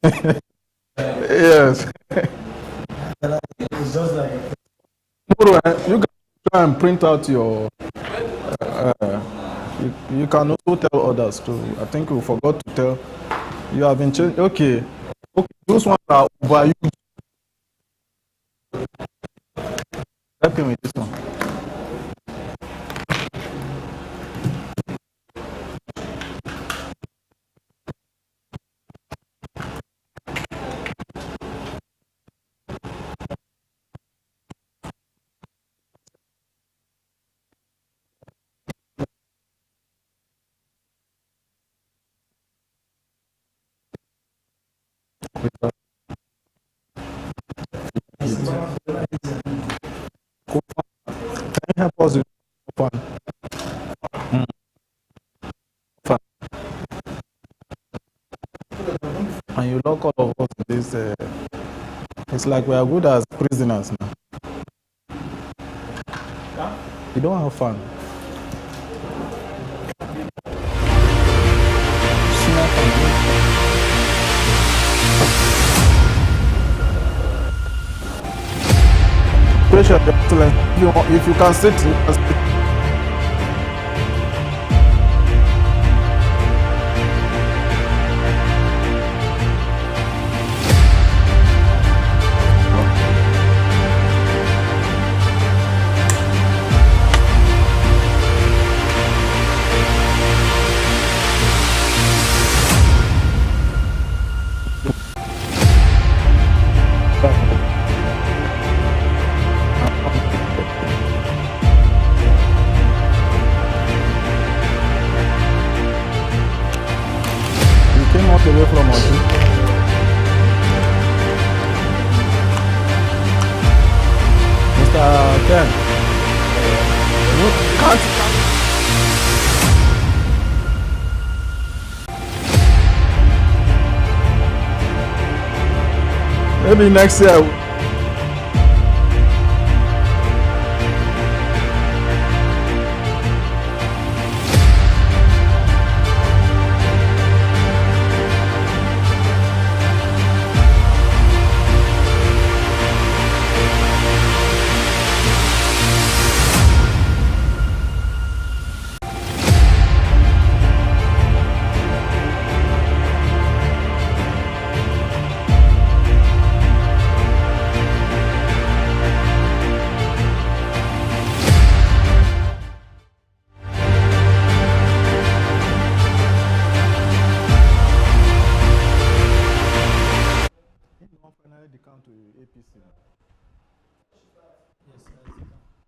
Yes. It's just like You can try and print out your. You can also tell others too. I think we forgot to tell. You have been changed. Okay. Okay. Those ones are overused. Help me with this one. Can you help us with fun? Fun. And you lock all of us in this. It's like we are good as prisoners now. You don't have fun. Pressure, excellent. If you can sit, you can sit. Away from us. Mr. Ken, maybe next year.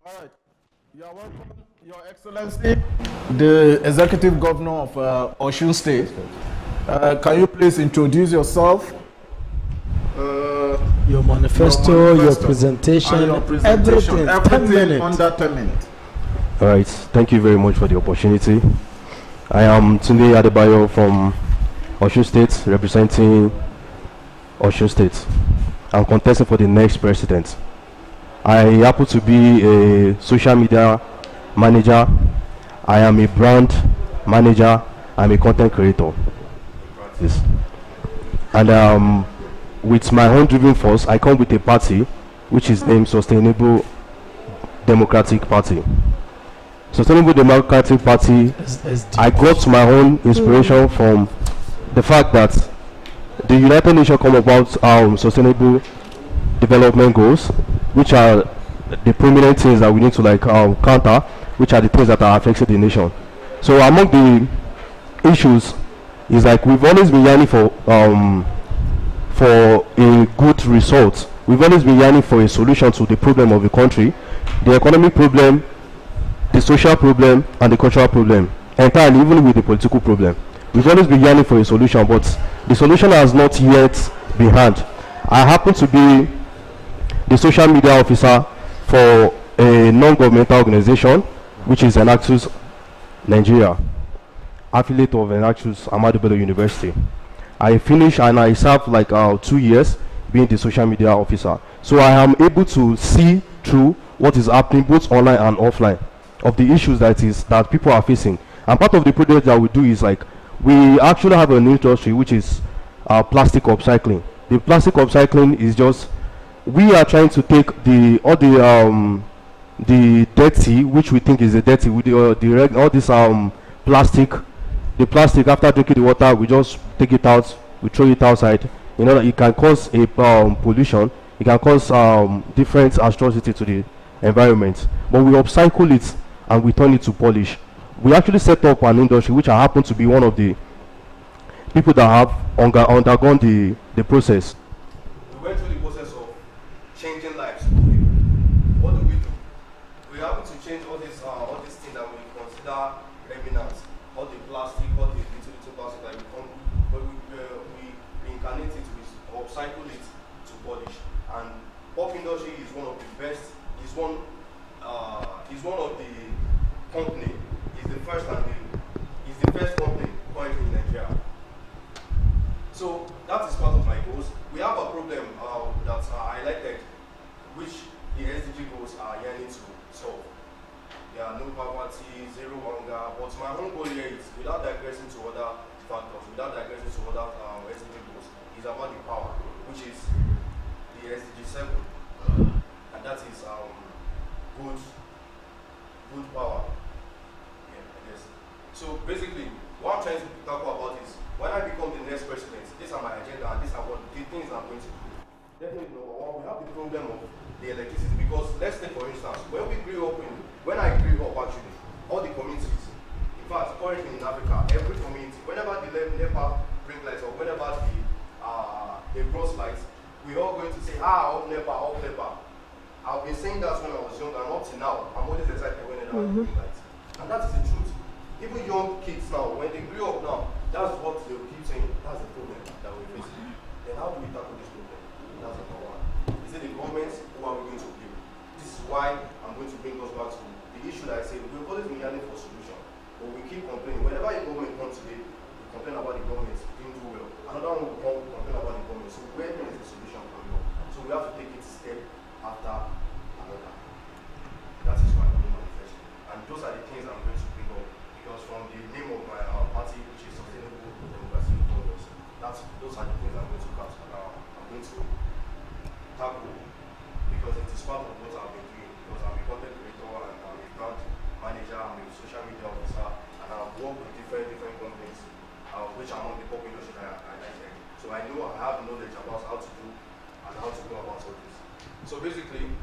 All right. You are welcome, Your Excellency, the Executive Governor of Osun State. Can you please introduce yourself? Your manifesto, your presentation, everything 10 minutes. Under 10 minutes. All right. Thank you very much for the opportunity. I am Tunde Adebayo from Osun State, representing Osun State. I'm contesting for the next president. I happen to be a social media manager. I am a brand manager. I'm a content creator. Yes. And with my own driven force, I come with a party which is named Sustainable Democratic Party. Sustainable Democratic Party, I got my own inspiration from the fact that the United Nations come about sustainable development goals, which are the prominent things that we need to counter, which are the things that are affecting the nation. So among the issues is like we've always been yearning for a good result. We've always been yearning for a solution to the problem of the country, the economic problem, the social problem, and the cultural problem, entirely, even with the political problem. We've always been yearning for a solution, but the solution has not yet been had. I happen to be the social media officer for a non-governmental organization, which is Enactus Nigeria, affiliate of Enactus Ahmadu Bello University. I finished and I served like 2 years being the social media officer. So I am able to see through what is happening both online and offline of the issues that people are facing. And part of the project that we do is like we actually have an industry which is plastic upcycling. The plastic upcycling is just, we are trying to take the dirty, which we think is the dirty, with all this plastic, the plastic, after drinking the water, we just take it out, we throw it outside. You know that it can cause a pollution, it can cause different atrocity to the environment. But we upcycle it and we turn it to polish. We actually set up an industry, which I happen to be one of the people that have undergone the process. We went through the process of changing lives of people. What do? We happen to change all these things that we consider remnants, all the plastic, all the little plastic that we come, but we reincarnate it, we upcycle it to polish. And pop industry is one of the best. Is one of the company. Is the first company currently in Nigeria. So that is part of my goals. We have a problem that are highlighted, which the SDG goals are yearning to solve. There are no poverty, zero hunger, but my own goal here is, without digressing to other factors, without digressing to other SDG goals, is about the power, which is the SDG 7, and that is good power. Yeah, I guess. So basically, what I'm trying to talk about is, when I become the next president, these are my agenda and these are what the things I'm going to do. Definitely, we have the problem of the electricity, because let's take for instance, when I grew up actually, all the communities, in fact, currently in Africa, every community, whenever the NEPA bring lights or whenever they cross lights, we're all going to say, off NEPA, off NEPA. I've been saying that when I was young, and up to now, I'm always excited when they bring lights. And that is the truth. Even young kids now, when they grow up now, that's what they will keep saying. That's the problem that we're facing. Then how do we tackle this problem? That's number one. Is it the government, who are we going to blame? This is why I'm going to bring us back to the issue that I said. We've always been yearning for a solution, but we keep complaining. Whenever a government comes today, we complain about the government didn't do well. Another one will come, complain about the government. So where is the solution coming up? So we have to take it step after another. That is my own manifesto. And those are the things I'm going to bring up. Because from the name of my party, which is Sustainable Democracy Congress, those are the things I'm going to tackle, because it is part of what I've been doing. Because I'm a content creator and I'm a brand manager, I'm a social media officer, and I've worked with different companies, which are among the pop industry that I like. So I know I have knowledge about how to do and how to go about all this. So basically,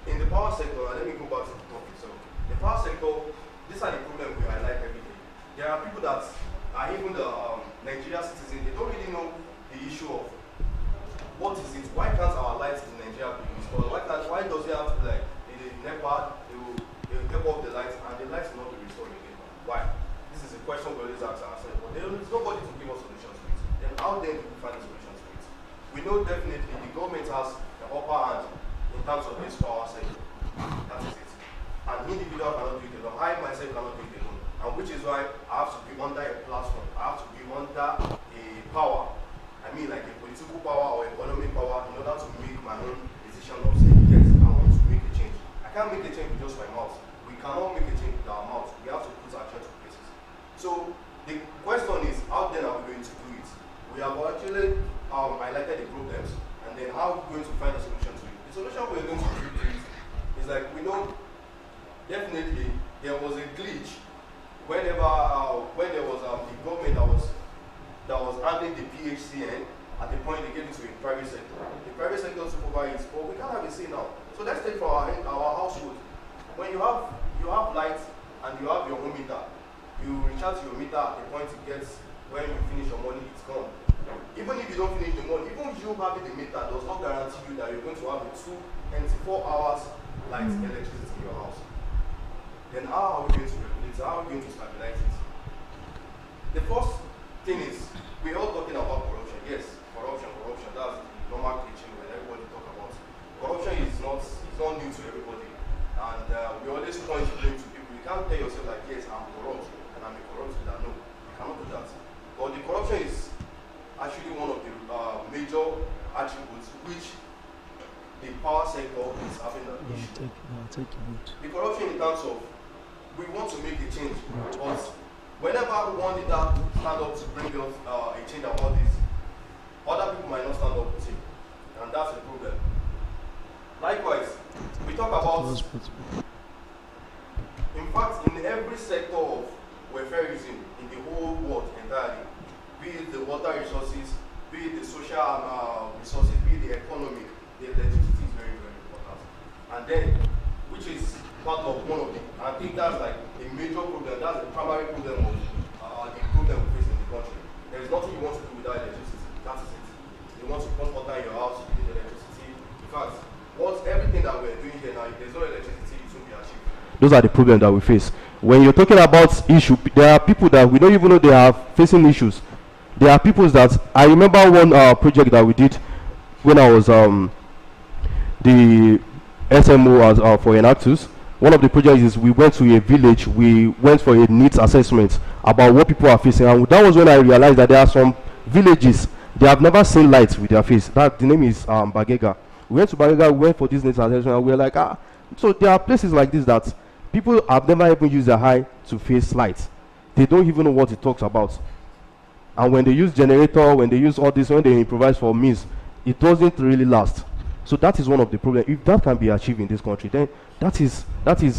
in the power sector, let me go back to the topic. So the power sector, these are the problems we highlight every day. There are people that are even the Nigerian citizens, they don't really know the issue of what is it, why can't our lights in Nigeria be restored? Why does it have to be like, in NEPA, they will take off the lights and the lights will not be restored again? Why? This is a question we always ask ourselves, but there is nobody to give us solutions to it. Then how then do we find the solutions to it? We know definitely the government has the upper hand in terms of this power sector. That is it. An individual cannot do it alone. I myself cannot do it alone. And which is why I have to be under a platform. I have to be under a power. I mean like a political power or economic power, in order to make my own decision of saying, yes, I want to make a change. I can't make a change with just my mouth. We cannot make a change with our mouth. We have to put our change to places. So the question is, how then are we going to do it? We have actually highlighted the problems, and then how are we going to find a solution to it? The solution we're going to do to it is like, we know definitely there was a glitch whenever when there was the government that was handling the PHCN. At the point they gave it to a private sector. The private sector supervises, but we can't have a say now. So let's take for our household. When you have lights and you have your home meter, you recharge your meter at the point it gets, when you finish your money, it's gone. Even if you don't finish the money, even you having the meter does not guarantee you that you're going to have a 24 hours light electricity in your house. Then how are we going to regulate it? How are we going to stabilize it? The first thing is, we're all talking about corruption. Yes, corruption, that's the normal cliche when everybody talk about. Corruption is not new to everybody. And we always point blame to people. You can't tell yourself like, yes, I'm corrupt and I'm a corrupt leader. No, you cannot do that. But the corruption is actually one of the major attributes which the power sector is having an issue. The corruption in terms of, we want to make a change, but whenever one leader stand up to bring us a change about this, other people might not stand up with him, and that's the problem. Likewise, we talk about, in fact, in every sector of welfareism in the whole world entirely, be it the water resources, be it the social resources, be it the economic, the electricity is very, very important. And then, which is part of one of the, I think that's like a major problem, that's the primary problem of the problem we face in the country. There is nothing you want to do without electricity, that is it. You want to pump water in your house, you need electricity. In fact, everything that we're doing here now, if there's no electricity, it won't be achieved. Those are the problems that we face. When you're talking about issue, there are people that we don't even know they are facing issues. There are people that, I remember one project that we did when I was the SMO as, for Enactus. One of the projects is we went to a village, we went for a needs assessment about what people are facing, and that was when I realized that there are some villages, they have never seen lights with their face. That the name is Bagega. We went to Bagega, we went for this needs assessment, and we were like, so there are places like this that people have never even used their eye to face light. They don't even know what it talks about. And when they use generator, when they use all this, when they improvise for means, it doesn't really last. So that is one of the problems. If that can be achieved in this country, then that is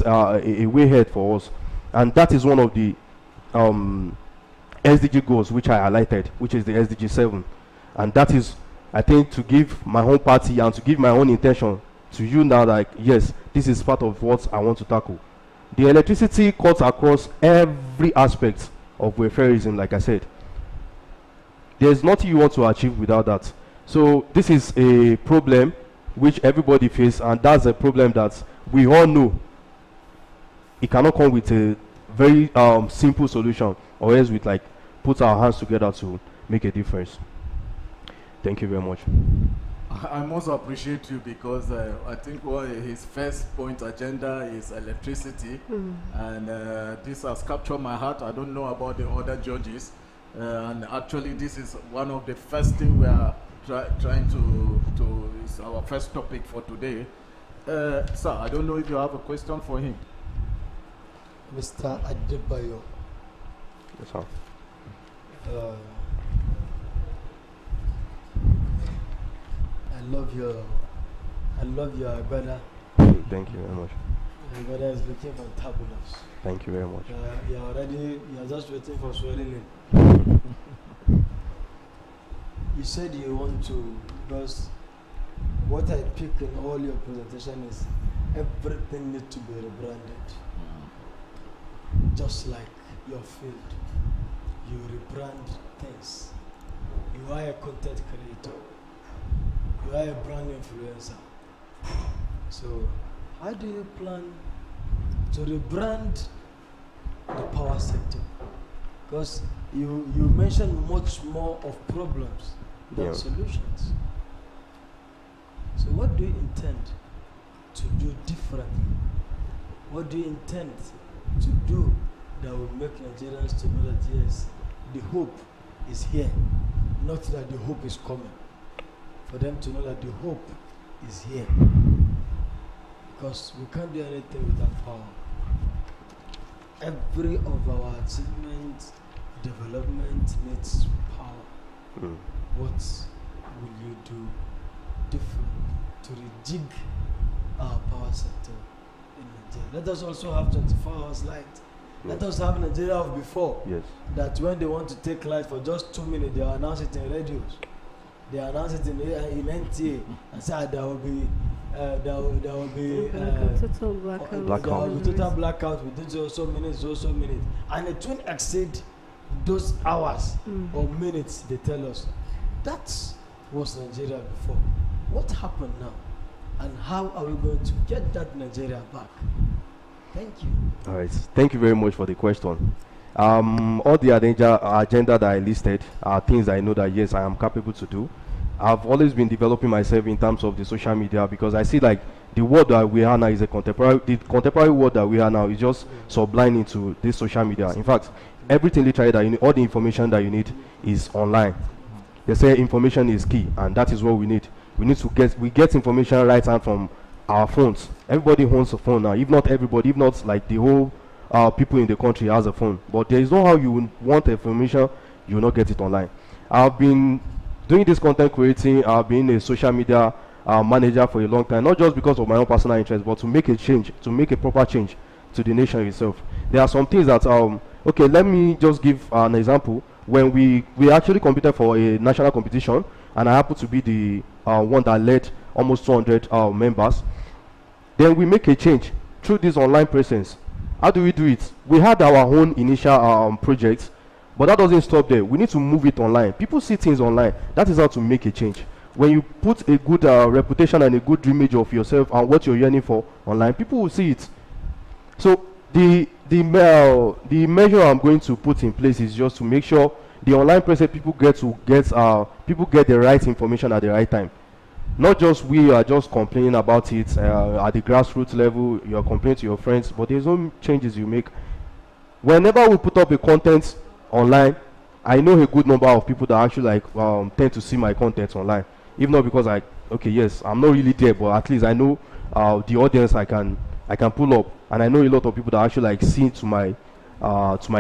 a way ahead for us. And that is one of the SDG goals which I highlighted, which is the SDG 7. And that is, I think, to give my own party and to give my own intention to you now, like, yes, this is part of what I want to tackle. The electricity cuts across every aspect of welfareism, like I said. There's nothing you want to achieve without that. So this is a problem which everybody faces, and that's a problem that we all know. It cannot come with a very simple solution, or else we like put our hands together to make a difference. Thank you very much. I must appreciate you because I think his first point agenda is electricity, and this has captured my heart. I don't know about the other judges, and actually this is one of the first things we are trying to is our first topic for today. Sir, I don't know if you have a question for him. Mr. Adebayo. Yes, sir. I love your brother. Thank you very much. My brother is looking fantabulous. Thank you very much. You're just waiting for swearing in. You said you want to, because what I pick in all your presentation is everything needs to be rebranded. Just like your field, you rebrand things. You are a content creator. You are a brand influencer. So how do you plan to rebrand the power sector? Because you mentioned much more of problems than solutions. So what do you intend to do differently? What do you intend to do that will make Nigerians to know that yes, the hope is here, not that the hope is coming? For them to know that the hope is here. Because we can't do anything without power. Every of our achievements, development needs power. What will you do different to rejig our power sector in Nigeria? Let us also have 24 hours light. Let us have Nigeria of before. Yes. That when they want to take light for just 2 minutes, they announce it in radios. They announce it in NTA and say there will be total blackout. There will be total blackout within so minutes, and it won't exceed those hours or minutes they tell us. That was Nigeria before. What happened now, and how are we going to get that Nigeria back? Thank you. All right. Thank you very much for the question. All the agenda that I listed are things I know that yes, I am capable to do. I've always been developing myself in terms of the social media because I see like the world that we are now is the contemporary world that we are now is just sublime into this social media. In fact, everything literally that you need, all the information that you need is online. They say information is key, and that is what we need. We need to get information right hand from our phones. Everybody owns a phone now. If not everybody, if not like the whole people in the country has a phone, but there is no how you want information, you will not get it online. I've been doing this content creating. I've been a social media manager for a long time, not just because of my own personal interest, but to make a change, to make a proper change to the nation itself. There are some things that okay, let me just give an example. When we actually competed for a national competition, and I happened to be the one that led almost 200 members. Then we make a change through this online presence. How do we do it? We had our own initial projects, but that doesn't stop there. We need to move it online. People see things online. That is how to make a change. When you put a good reputation and a good image of yourself and what you're yearning for online, people will see it. So the measure I'm going to put in place is just to make sure the online presence people get the right information at the right time. Not just we are just complaining about it at the grassroots level. You are complaining to your friends, but there's no changes you make. Whenever we put up a content online, I know a good number of people that actually tend to see my content online. If not because okay, yes, I'm not really there, but at least I know the audience I can pull up, and I know a lot of people that actually see to my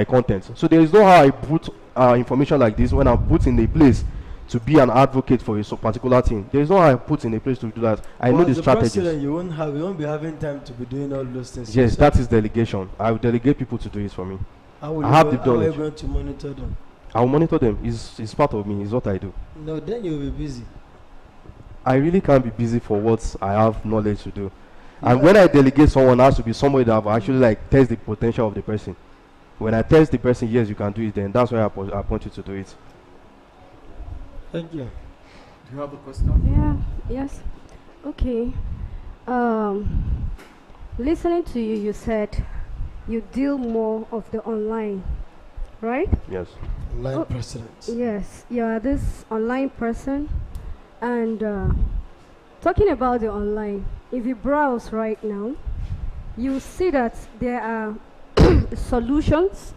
content. So there is no how I put information like this when I'm put in a place to be an advocate for a particular thing. There is no how I put in a place to do that. I know the strategies. President, you won't be having time to be doing all those things. Yes, that is delegation. I will delegate people to do it for me. How are you going to monitor them? I will monitor them. It's part of me. It's what I do. No, then you will be busy. I really can't be busy for what I have knowledge to do. And when I delegate someone, has to be somebody that I've actually test the potential of the person. When I test the person, yes, you can do it, then that's why I want you to do it. Thank you. Do you have a question? Yeah, yes. Okay. Listening to you, you said you deal more of the online, right? Yes. Online president. Yes, you are this online person. And talking about the online, if you browse right now, you see that there are solutions,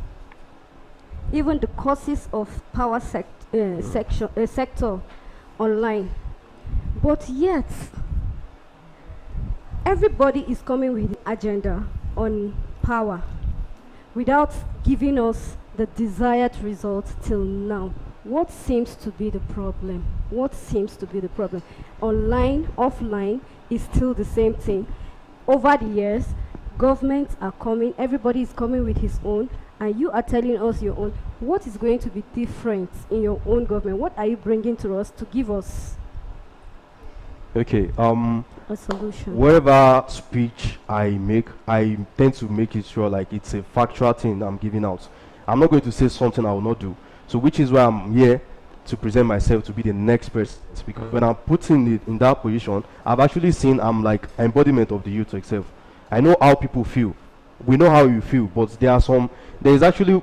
even the causes of power sector online. But yet, everybody is coming with an agenda on power without giving us the desired results till now. What seems to be the problem? What seems to be the problem? Online, offline is still the same thing. Over the years, governments are coming, everybody is coming with his own, and you are telling us your own. What is going to be different in your own government? What are you bringing to us to give us a solution? Whatever speech I make, I tend to make it sure it's a factual thing I'm giving out. I'm not going to say something I will not do. So which is why I'm here to present myself to be the next person. Because when I'm put in that position, I've actually seen I'm embodiment of the youth itself. I know how people feel. We know how you feel, but there is actually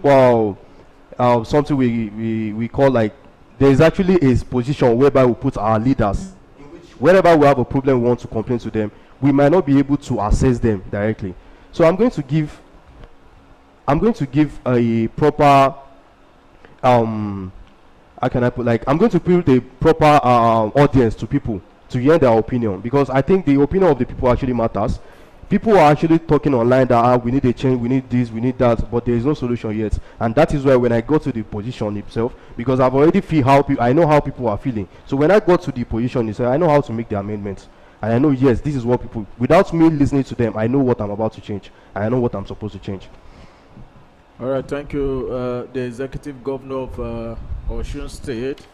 something we call there is actually a position whereby we put our leaders. Whenever we have a problem we want to complain to them, we might not be able to assess them directly. So I'm going to give a proper how can I put I'm going to build a proper audience to people to hear their opinion, because I think the opinion of the people actually matters. People are actually talking online that we need a change, we need this, we need that, but there is no solution yet. And that is why when I got to the position itself, because I've already feel I know how people are feeling. So when I got to the position itself, I know how to make the amendments. And I know, yes, this is what people, without me listening to them, I know what I'm about to change. And I know what I'm supposed to change. All right, thank you, the Executive Governor of Osun State.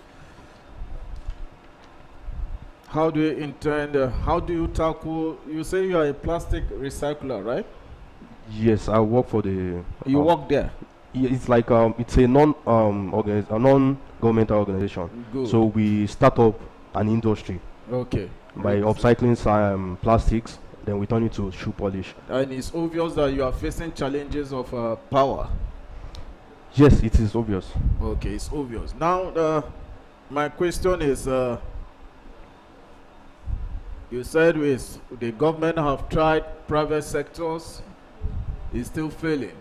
How do you intend, how do you tackle, you say you are a plastic recycler, right? Yes, I work for the... You work there? It's it's a non-governmental organization. Good. So we start up an industry. Okay. By upcycling some plastics, then we turn it to shoe polish. And it's obvious that you are facing challenges of power. Yes, it is obvious. Okay, it's obvious. Now, my question is, you said the government have tried private sectors, it's still failing.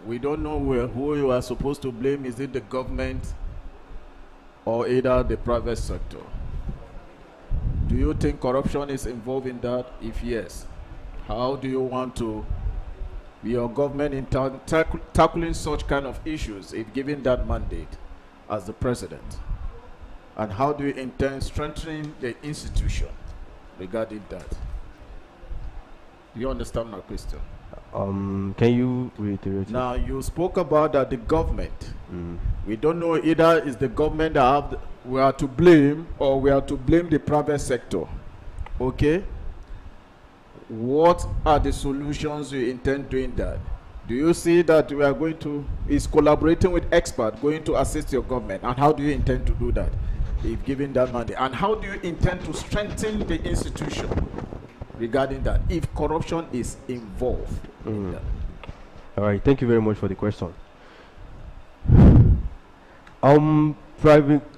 We don't know who you are supposed to blame. Is it the government or either the private sector? Do you think corruption is involved in that? If yes, how do you want to your government in tackling such kind of issues if given that mandate as the president? And how do you intend strengthening the institution regarding that? Do you understand my question? Can you reiterate? Now, you spoke about that the government. We don't know either is the government that we are to blame or we are to blame the private sector. Okay? What are the solutions you intend doing that? Do you see that we are going to, is collaborating with experts going to assist your government? And how do you intend to do that if given that money? And how do you intend to strengthen the institution regarding that if corruption is involved in that? All right, thank you very much for the question.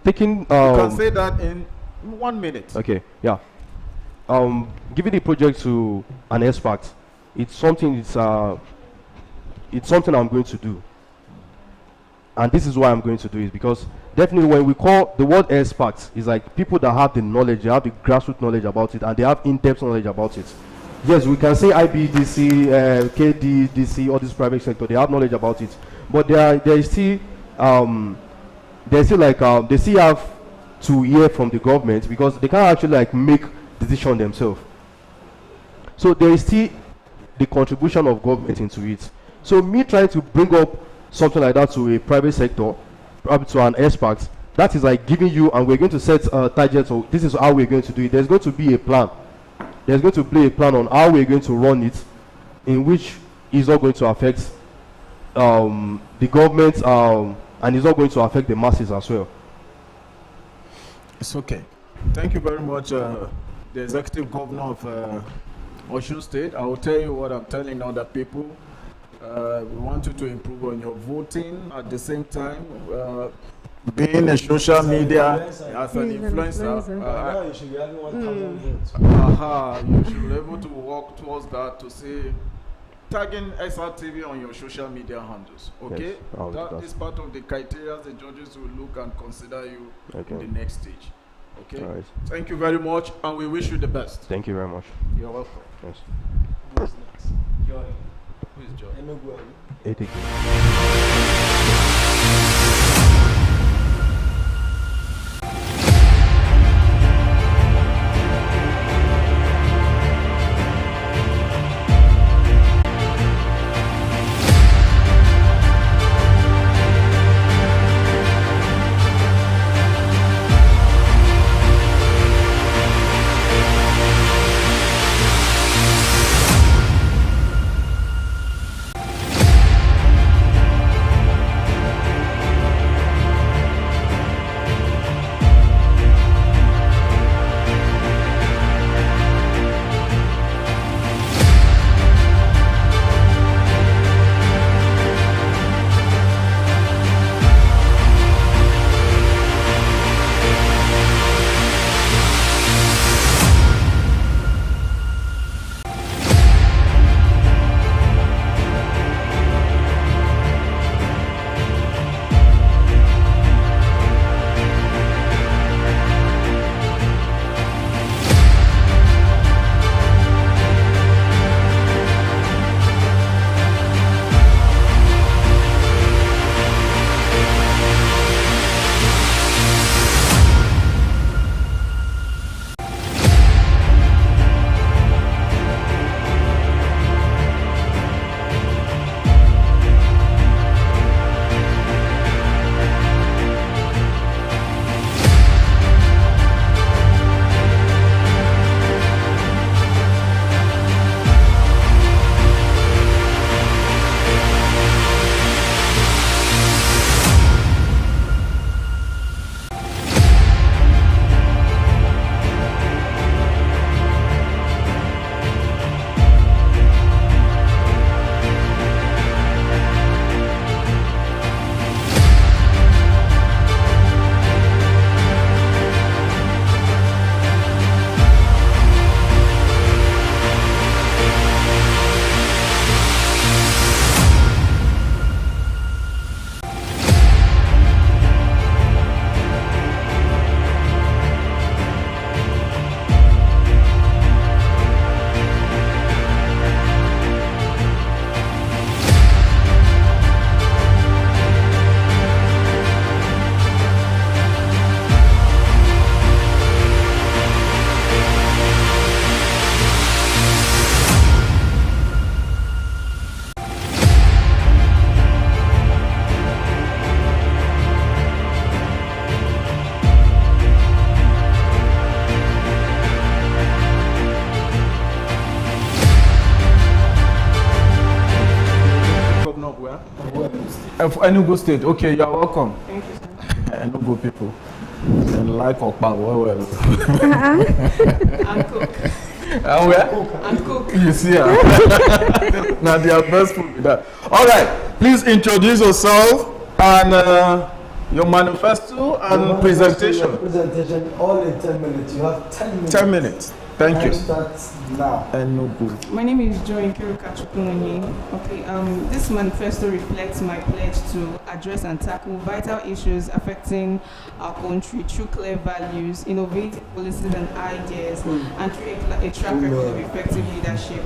Taking you can say that in 1 minute. Okay, yeah. Giving the project to an expert, it's something I'm going to do. And this is why I'm going to do it, because definitely when we call the word experts, is like people that have the knowledge, they have the grassroots knowledge about it, and they have in-depth knowledge about it. Yes, we can say IBDC, KDDC, all this private sector, they have knowledge about it, but they still have to hear from the government, because they can't actually like make decision themselves. So there is still the contribution of government into it. So me trying to bring up something like that to a private sector, probably to an expert, that is like giving you, and we're going to set targets, so this is how we're going to do it. There's going to be a plan. There's going to be a plan on how we're going to run it, in which is not going to affect the government, and is not going to affect the masses as well. It's okay. Thank you very much, the Executive Governor of Osun State. I will tell you what I'm telling other people. We want you to improve on your voting. At the same time, being a social media as an influencer, You should be having 1,000 votes. you should be able to work towards that, to say tagging Srtv on your social media handles. Okay, yes, that is part of the criteria the judges will look and consider you in the next stage. Okay, right. Thank you very much, and we wish you the best. Thank you very much. You're welcome. Yes. Who's next? Joy. Who is Joy? Enugu. Enugu State. Okay, you're welcome. Thank you, sir. Enugu people. And like Okpa, well. And cook. And where? And cook. You see her. Now they are best food with that. All right, please introduce yourself and your manifesto and presentation. Presentation all in 10 minutes. You have 10 minutes. 10 minutes. Thank you. Starts now. Enugu. My name is Joy Nkirukachukunonyi. Okay, this manifesto reflects my pledge to address and tackle vital issues affecting our country through clear values, innovative policies and ideas, and through a track record of effective leadership.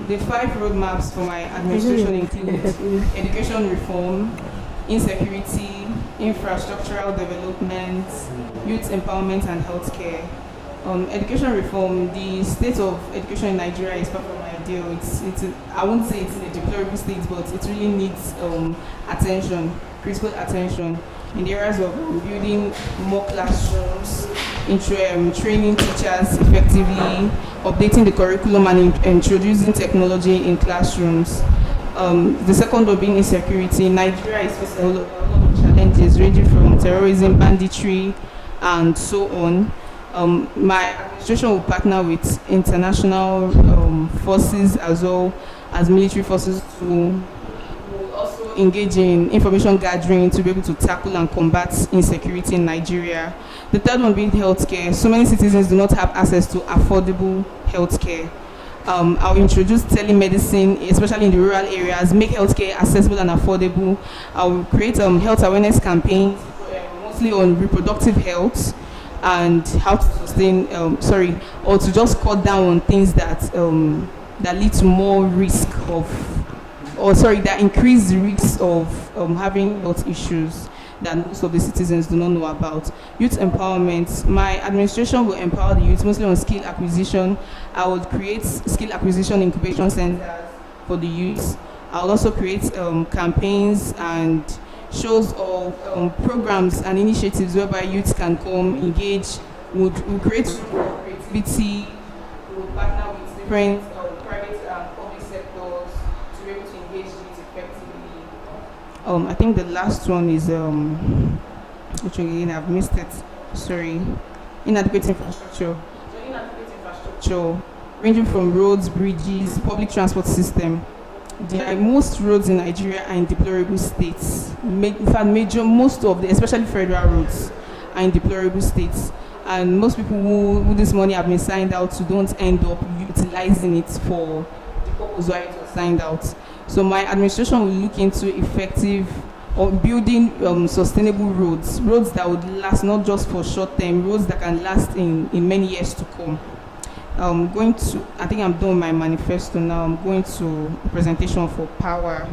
The 5 roadmaps for my administration include education reform, insecurity, infrastructural development, youth empowerment, and healthcare. Education reform, the state of education in Nigeria is far from ideal. I won't say it's in a deplorable state, but it really needs attention, critical attention in the areas of building more classrooms, training teachers effectively, updating the curriculum, and introducing technology in classrooms. The second one being insecurity. Nigeria is facing a lot of challenges ranging from terrorism, banditry, and so on. My administration will partner with international forces as well as military forces to also engage in information gathering to be able to tackle and combat insecurity in Nigeria. The third one being healthcare. So many citizens do not have access to affordable healthcare. I'll introduce telemedicine, especially in the rural areas, make healthcare accessible and affordable. I'll create health awareness campaigns, mostly on reproductive health, and how to sustain, or to just cut down on things that that lead to more risk of, that increase the risk of having health issues that most of the citizens do not know about. Youth empowerment. My administration will empower the youth mostly on skill acquisition. I will create skill acquisition incubation centers for the youth. I'll also create campaigns and shows of programs and initiatives whereby youth can come, engage, we'll create creativity, we'll partner with different private and public sectors to be able to engage youth effectively. I think the last one is, which again I've missed it, sorry, inadequate infrastructure. So inadequate infrastructure ranging from roads, bridges, public transport system. Most roads in Nigeria are in deplorable states. In fact, most of the, especially federal roads, are in deplorable states. And most people who this money have been signed out to don't end up utilizing it for the purpose why it was signed out. So my administration will look into effective or building sustainable roads that would last not just for short term, roads that can last in many years to come. I think I'm done with my manifesto now. I'm going to a presentation for power.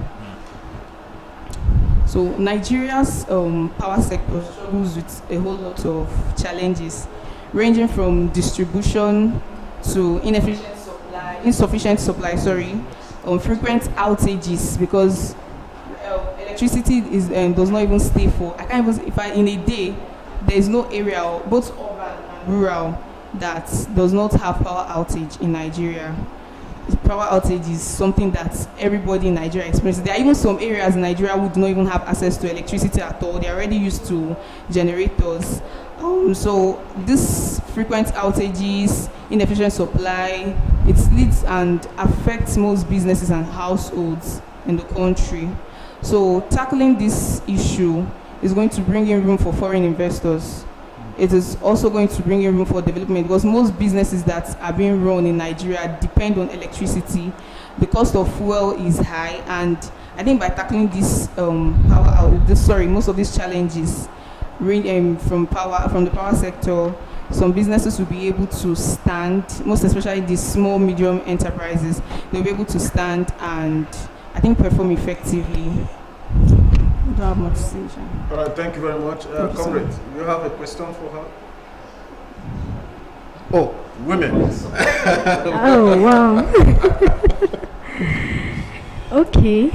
So Nigeria's power sector struggles with a whole lot of challenges, ranging from distribution to insufficient supply, frequent outages, because electricity does not even stay for, in a day, there is no area, both urban and rural, that does not have power outage in Nigeria. Power outage is something that everybody in Nigeria experiences. There are even some areas in Nigeria who do not even have access to electricity at all. They're already used to generators. So this frequent outages, inefficient supply, it leads and affects most businesses and households in the country. So tackling this issue is going to bring in room for foreign investors. It is also going to bring in room for development, because most businesses that are being run in Nigeria depend on electricity. The cost of fuel is high, and I think by tackling this most of these challenges from the power sector, some businesses will be able to stand, most especially the small medium enterprises. They'll be able to stand and I think perform effectively. I don't have much to say. All right, thank you very much. Comrade, you have a question for her? Oh, women. Oh, wow. Okay.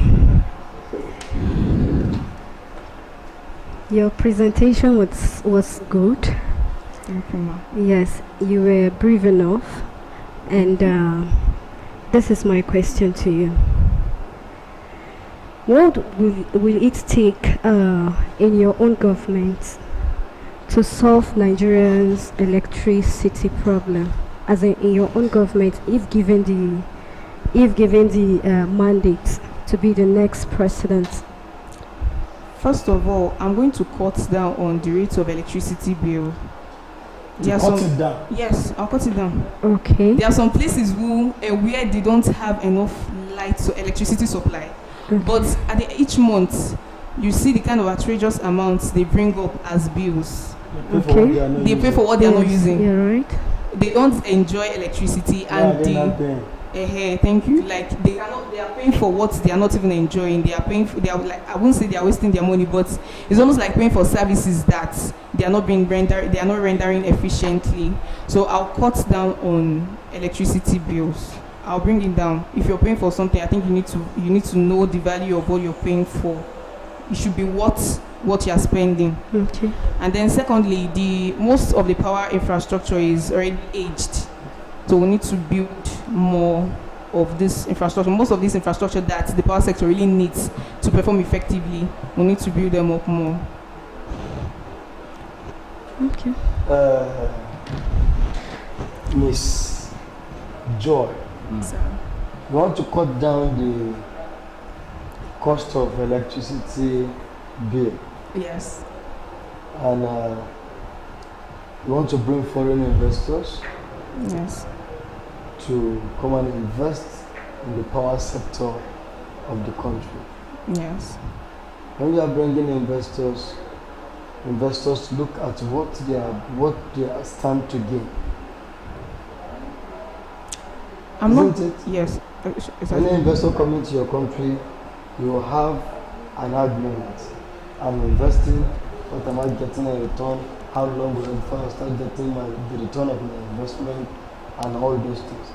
Your presentation was good. Thank you, ma. Yes, you were brave enough. And this is my question to you. What will it take in your own government to solve Nigerians' electricity problem? As in your own government, if given the mandate to be the next president? First of all, I'm going to cut down on the rate of electricity bill. Cut it down? Yes, I'll cut it down. Okay. There are some places where they don't have enough light to electricity supply. But each month, you see the kind of outrageous amounts they bring up as bills. They pay for what they are not using. Yeah, right. They don't enjoy electricity, and thank you. Like they are paying for what they are not even enjoying. They are paying. I won't say they are wasting their money, but it's almost like paying for services that they are not rendering efficiently. So I'll cut down on electricity bills. I'll bring it down. If you're paying for something, I think you need to know the value of what you're paying for. It should be what you're spending. Okay. And then secondly, most of the power infrastructure is already aged. So we need to build more of this infrastructure. Most of this infrastructure that the power sector really needs to perform effectively, we need to build them up more. Okay. Miss Joy, you want to cut down the cost of electricity bill? Yes. And you want to bring foreign investors? Yes. To come and invest in the power sector of the country? Yes. When you are bringing investors look at what they stand to gain. Isn't it? Yes. Any investor coming to your country, you will have an argument. I'm investing, what am I getting in return? How long will it before I start getting the return of my investment and all those things?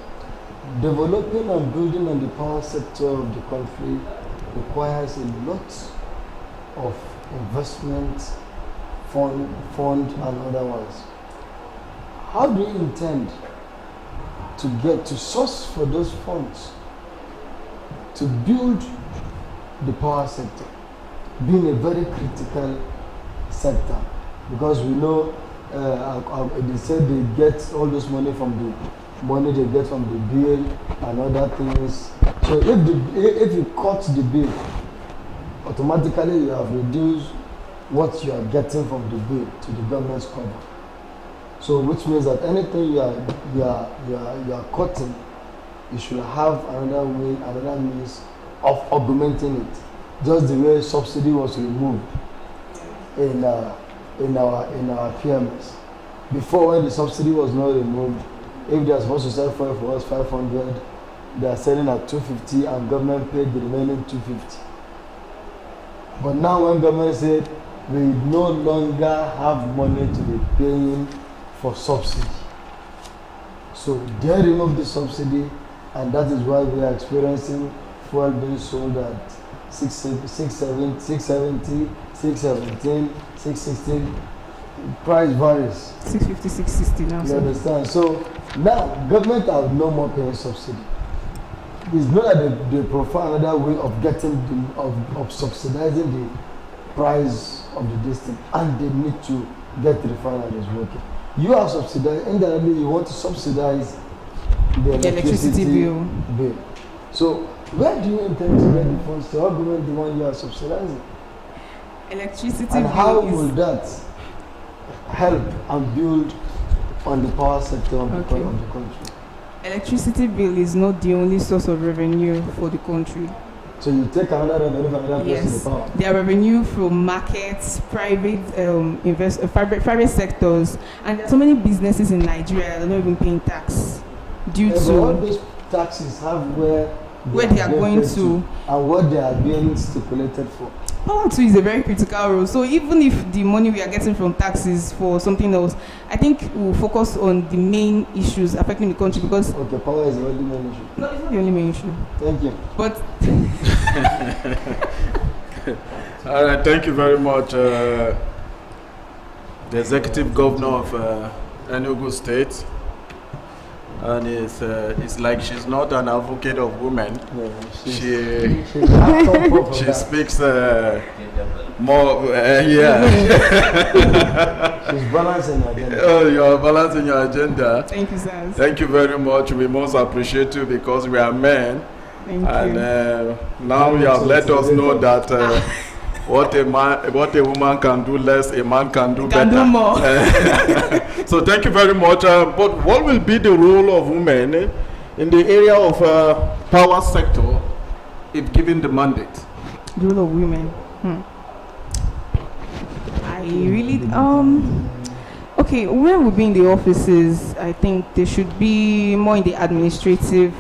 Developing and building on the power sector of the country requires a lot of investment, fund and other ones. How do you intend to get to source for those funds to build the power sector, being a very critical sector? Because we know they said they get all this money from the money they get from the bill and other things. So if you cut the bill, automatically you have reduced what you are getting from the bill to the government's cover. So which means that anything you are cutting, you should have another way, another means of augmenting it. Just the way subsidy was removed in our PMS. Before, when the subsidy was not removed, if they are supposed to sell for us 500, they are selling at 250 and government paid the remaining 250. But now when government said we no longer have money to be paying for subsidy, so they removed the subsidy, and that is why we are experiencing fuel being sold at 670, 617, 616. Price varies. 650, 660 now. You understand? So now government are no more paying subsidy. It's not that they prefer another way of getting of subsidizing the price of the distance, and they need to get refineries working. You are subsidizing, indirectly you want to subsidize the electricity bill. So where do you intend to get the funds to augment the one you are subsidizing? Electricity and bill how will that help and build on the power sector of the country? Electricity bill is not the only source of revenue for the country. So you take another revenue from another place in the power? There are revenue from markets, private sectors, and there are so many businesses in Nigeria that are not even paying tax due to all those taxes have where they are going to and what they are being stipulated for. Power too is a very critical role. So even if the money we are getting from taxes for something else, I think we'll focus on the main issues affecting the country, because power is the only main issue. No, it's not the only main issue. Thank you. But all right, thank you very much. The Executive Governor of Enugu State. And it's like she's not an advocate of women. She speaks more. Yeah. She's balancing her agenda. Oh, you are balancing your agenda. Thank you, sir. Thank you very much. We most appreciate you because we are men. Thank and you. Now you have let us know that what a woman can do less, a man can do better. Do more. So thank you very much. But what will be the role of women in the area of power sector if given the mandate? The role of women. I really okay, when we be in the offices, I think there should be more in the administrative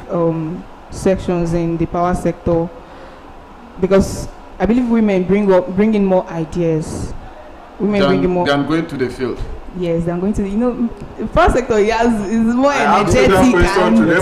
sections in the power sector, because I believe women bring in more ideas. Women bring in more than going to the field. Yes, I'm going to. The power sector is more energetic. I question to them.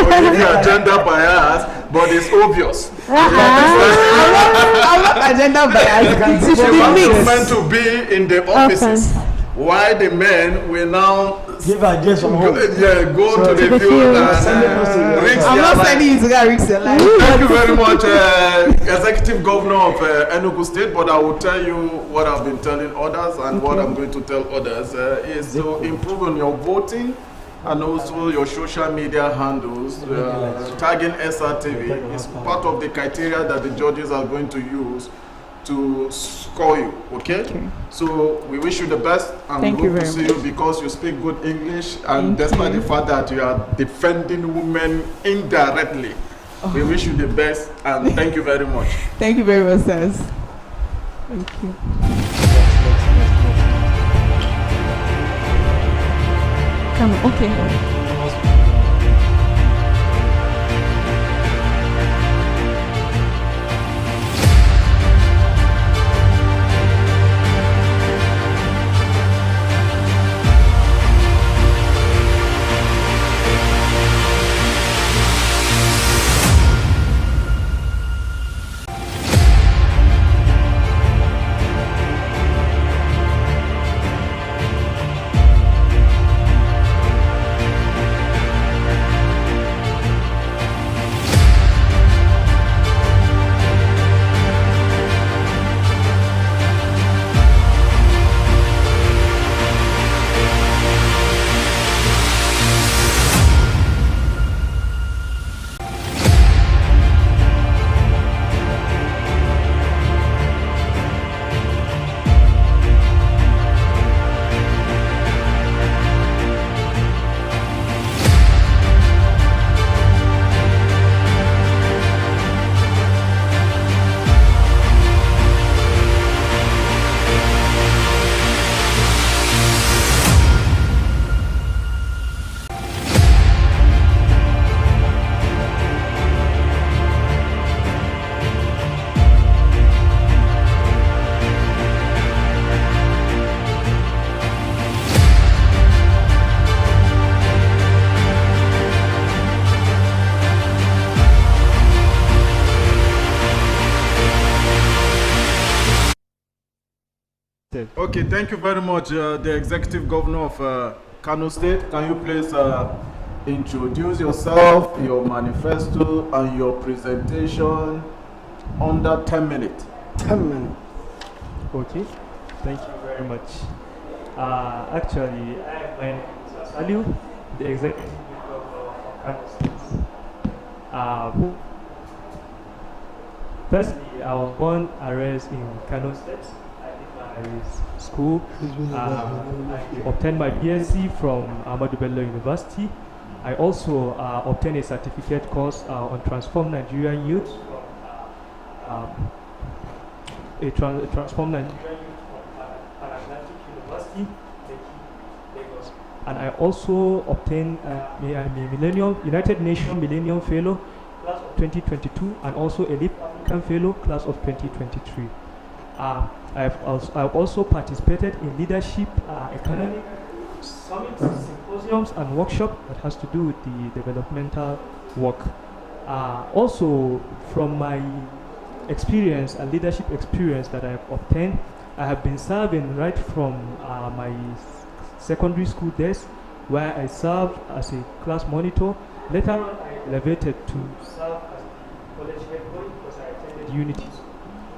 Maybe agenda bias, but it's obvious. I'm not agenda bias. It should be mixed. Women to be in the offices. Why the men will now give ideas from home? Go to the field and risk I'm not sending you to go risk your life. Thank you very much, Executive Governor of Enugu State. But I will tell you what I've been telling others and what I'm going to tell others is to improve on your voting and also your social media handles. Tagging Srtv is part of the criteria that the judges are going to use to score you, okay? So we wish you the best and we hope to see you because you speak good English and despite the fact that you are defending women indirectly. We wish you the best and thank you very much. Thank you very much, sirs. Thank you. Come on, okay. Okay, thank you very much, the Executive Governor of Kano State. Can you please introduce yourself, your manifesto, and your presentation under 10 minutes? 10 minutes. Okay, thank you very much. Actually, my name is Saliu, the Executive Governor of Kano State. Firstly, I was born and raised in Kano State. School. I obtained my BSc from Ahmadu Bello University. I also obtained a certificate course on Transform Nigerian Youth from Transform Nigerian Youth from Atlantic University, Lagos. And I also obtained a United Nations Millennium Fellow, class of 2022, and also a Leap African Fellow, class of 2023. I've also participated in leadership, economic summits, symposiums, and workshops that has to do with the developmental work. Also, from my experience and leadership experience that I've obtained, I have been serving right from my secondary school days where I served as a class monitor. Later on, I elevated to serve as a college head boy because I attended Unity.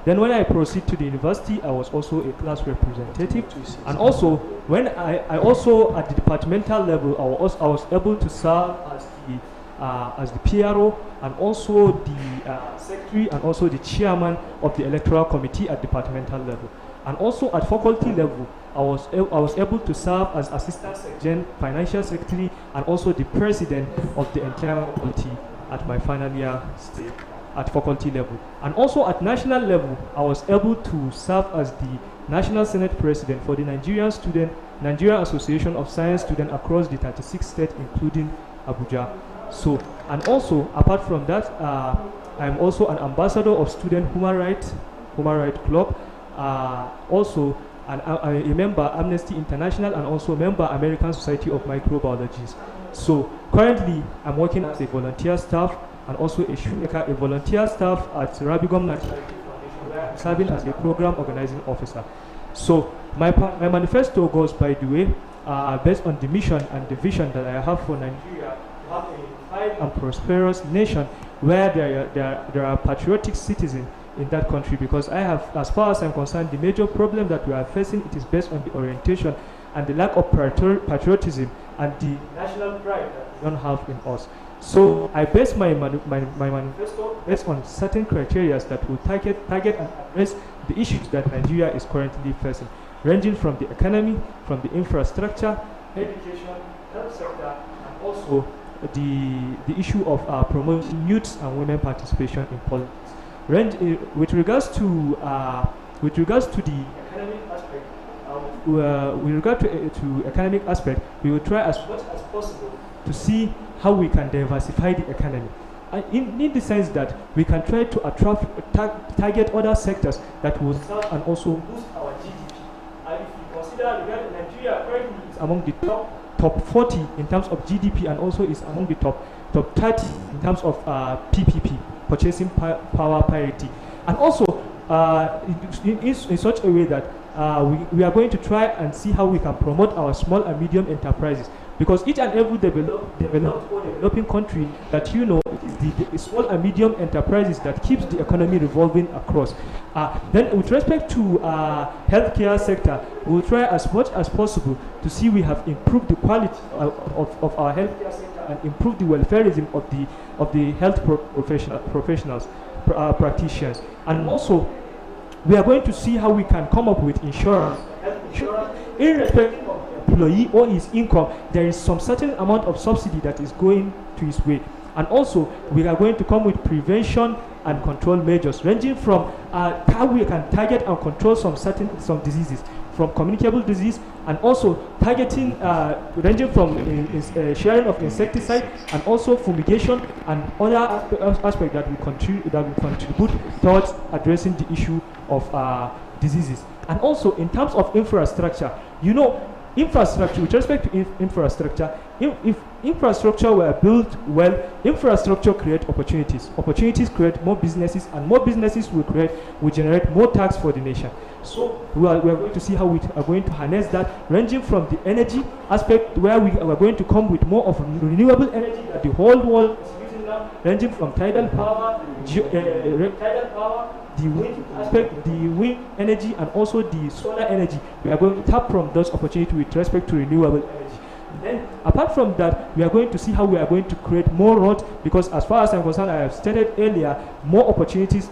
Then when I proceed to the university, I was also a class representative. And also, when I also at the departmental level, I was able to serve as the PRO and also the secretary and also the chairman of the electoral committee at departmental level. And also at faculty level, I was able to serve as assistant secretary, financial secretary, and also the president of the entire faculty at my final year stay at faculty level. And also at national level, I was able to serve as the National Senate President for the Nigerian Association of Science Students across the 36 states, including Abuja. So, and also, apart from that, I'm also an ambassador of Student Human Rights Club, also a member Amnesty International, and also a member American Society of Microbiologists. So, currently, I'm working as a volunteer staff and also a volunteer staff at Rabigum National Foundation, where I'm serving as a program organizing officer. So my manifesto goes, by the way, based on the mission and the vision that I have for Nigeria, to have a unified and prosperous nation where there are patriotic citizens in that country, because I have, as far as I'm concerned, the major problem that we are facing, it is based on the orientation and the lack of patriotism and the national pride that we don't have in us. So I base my manifesto based on certain criteria that will target and address the issues that Nigeria is currently facing, ranging from the economy, from the infrastructure, education, health sector, and also the issue of promoting youth and women participation in politics. With regards to the economic aspect, with regard to economic aspect, we will try as much as possible to see how we can diversify the economy. In the sense that we can try to target other sectors that will serve and also boost our GDP. And if you consider that Nigeria currently is among the top 40 in terms of GDP, and also is among the top 30 in terms of PPP, purchasing power parity. And also in such a way that we are going to try and see how we can promote our small and medium enterprises, because each and every developing country that it is the small and medium enterprises that keeps the economy revolving across. Then with respect to healthcare sector, we will try as much as possible to see we have improved the quality of our healthcare sector and improved the welfareism of the health professionals, practitioners. And also, we are going to see how we can come up with insurance, irrespective of the employee or his income. There is some certain amount of subsidy that is going to his way. And also, we are going to come with prevention and control measures, ranging from how we can target and control some diseases, from communicable disease, and also targeting, ranging from sharing of insecticide, and also fumigation and other aspects that will contribute towards addressing the issue of diseases. And also in terms of infrastructure, infrastructure, with respect to infrastructure, if infrastructure were built well, infrastructure create opportunities. Opportunities create more businesses, and more businesses will generate more tax for the nation. So we are going to see how we are going to harness that, ranging from the energy aspect, where we are going to come with more of renewable energy that the whole world is using now, ranging from tidal power, the wind aspect, the wind energy, and also the solar energy. We are going to tap from those opportunities with respect to renewable energy. Then, apart from that, we are going to see how we are going to create more roads, because as far as I'm concerned, I have stated earlier, more opportunities,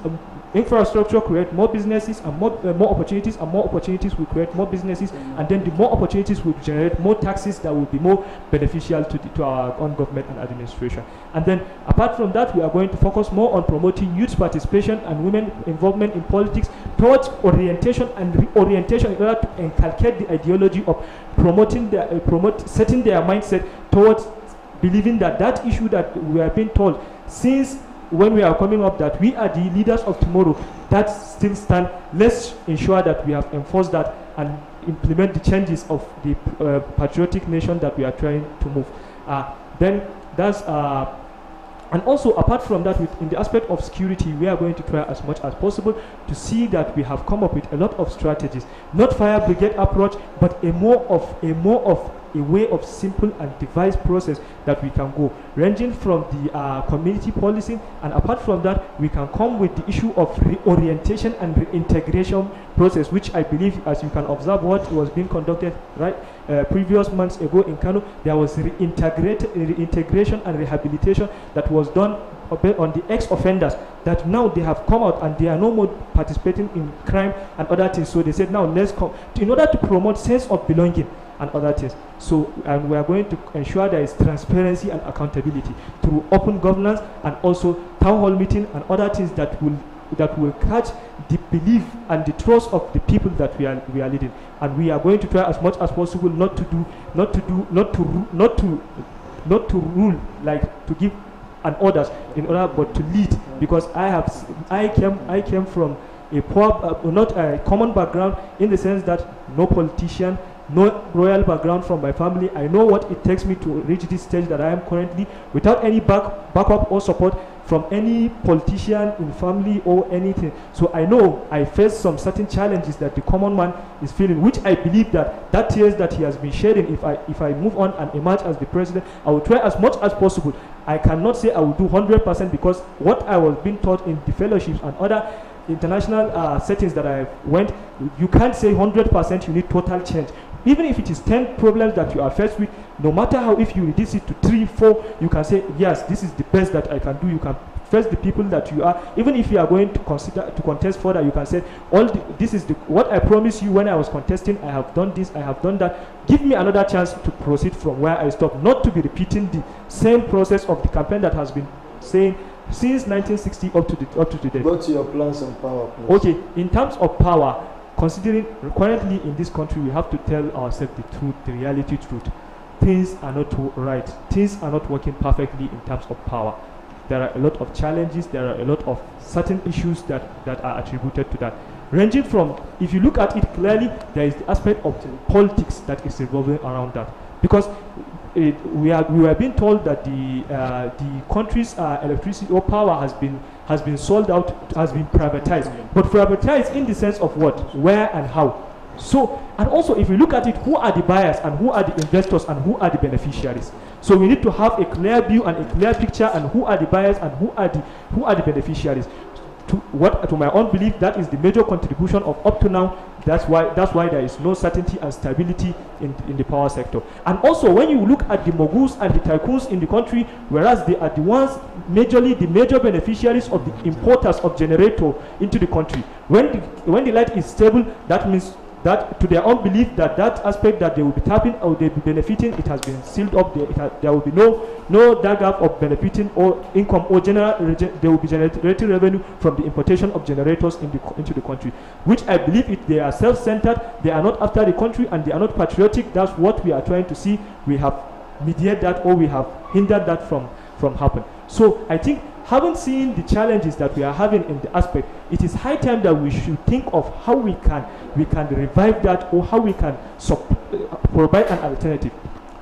infrastructure create more businesses, and more opportunities, and more opportunities will create more businesses, and then the more opportunities will generate more taxes that will be more beneficial to our own government and administration. And then, apart from that, we are going to focus more on promoting youth participation and women involvement in politics towards orientation and reorientation, in order to inculcate the ideology of setting their mindset towards believing that issue that we have been told since when we are coming up, that we are the leaders of tomorrow, that still stand. Let's ensure that we have enforced that and implement the changes of the patriotic nation that we are trying to move. Then that's and also, apart from that, in the aspect of security, we are going to try as much as possible to see that we have come up with a lot of strategies, not fire brigade approach, but a more of a way of simple and devised process that we can go, ranging from the community policing, and apart from that, we can come with the issue of reorientation and reintegration process, which I believe, as you can observe what was being conducted right previous months ago in Kano, there was reintegration and rehabilitation that was done on the ex-offenders, that now they have come out and they are no more participating in crime and other things. So they said, now let's come in order to promote sense of belonging and other things. So, and we are going to ensure there is transparency and accountability through open governance, and also town hall meeting and other things that will catch the belief and the trust of the people that we are leading. And we are going to try as much as possible not to rule, like to give an orders in order, but to lead, because I came from a poor, not a common background, in the sense that no politician, no royal background from my family. I know what it takes me to reach this stage that I am currently, without any backup or support from any politician in family or anything. So I know I face some certain challenges that the common man is feeling, which I believe that tears that he has been shedding, if I move on and emerge as the president, I will try as much as possible. I cannot say I will do 100%, because what I was being taught in the fellowships and other international settings that I went, you can't say 100% you need total change. Even if it is 10 problems that you are faced with, no matter how, if you reduce it to 3, 4, you can say, yes, this is the best that I can do. You can face the people that you are. Even if you are going to consider to contest further, you can say, this is what I promised you when I was contesting. I have done this, I have done that. Give me another chance to proceed from where I stopped, not to be repeating the same process of the campaign that has been saying since 1960 up to today. Go to your plans on power, please. Okay, in terms of power, considering currently in this country, we have to tell ourselves the truth, the reality truth. Things are not right. Things are not working perfectly in terms of power. There are a lot of challenges. There are a lot of certain issues that are attributed to that. Ranging from, if you look at it clearly, there is the aspect of politics that is revolving around that. Because we were being told that the country's electricity or power has been sold out, has been privatized. But privatized in the sense of what, where, and how. So, and also if you look at it, who are the buyers and who are the investors and who are the beneficiaries? So we need to have a clear view and a clear picture, and who are the buyers and who are the beneficiaries. To my own belief, that is the major contribution of up to now. That's why there is no certainty and stability in the power sector. And also, when you look at the moguls and the tycoons in the country, whereas they are the ones majorly the major beneficiaries of the importers of generator into the country. When the light is stable, that means that to their own belief that aspect that they will be tapping or they will be benefiting, it has been sealed up. There will be no that gap of benefiting or income, or they will be generating revenue from the importation of generators into the country, which I believe they are self-centered, they are not after the country, and they are not patriotic. That's what we are trying to see. We have mediated that, or we have hindered that from happening. So I think, having seen the challenges that we are having in the aspect, it is high time that we should think of how we can revive that, or how we can provide an alternative.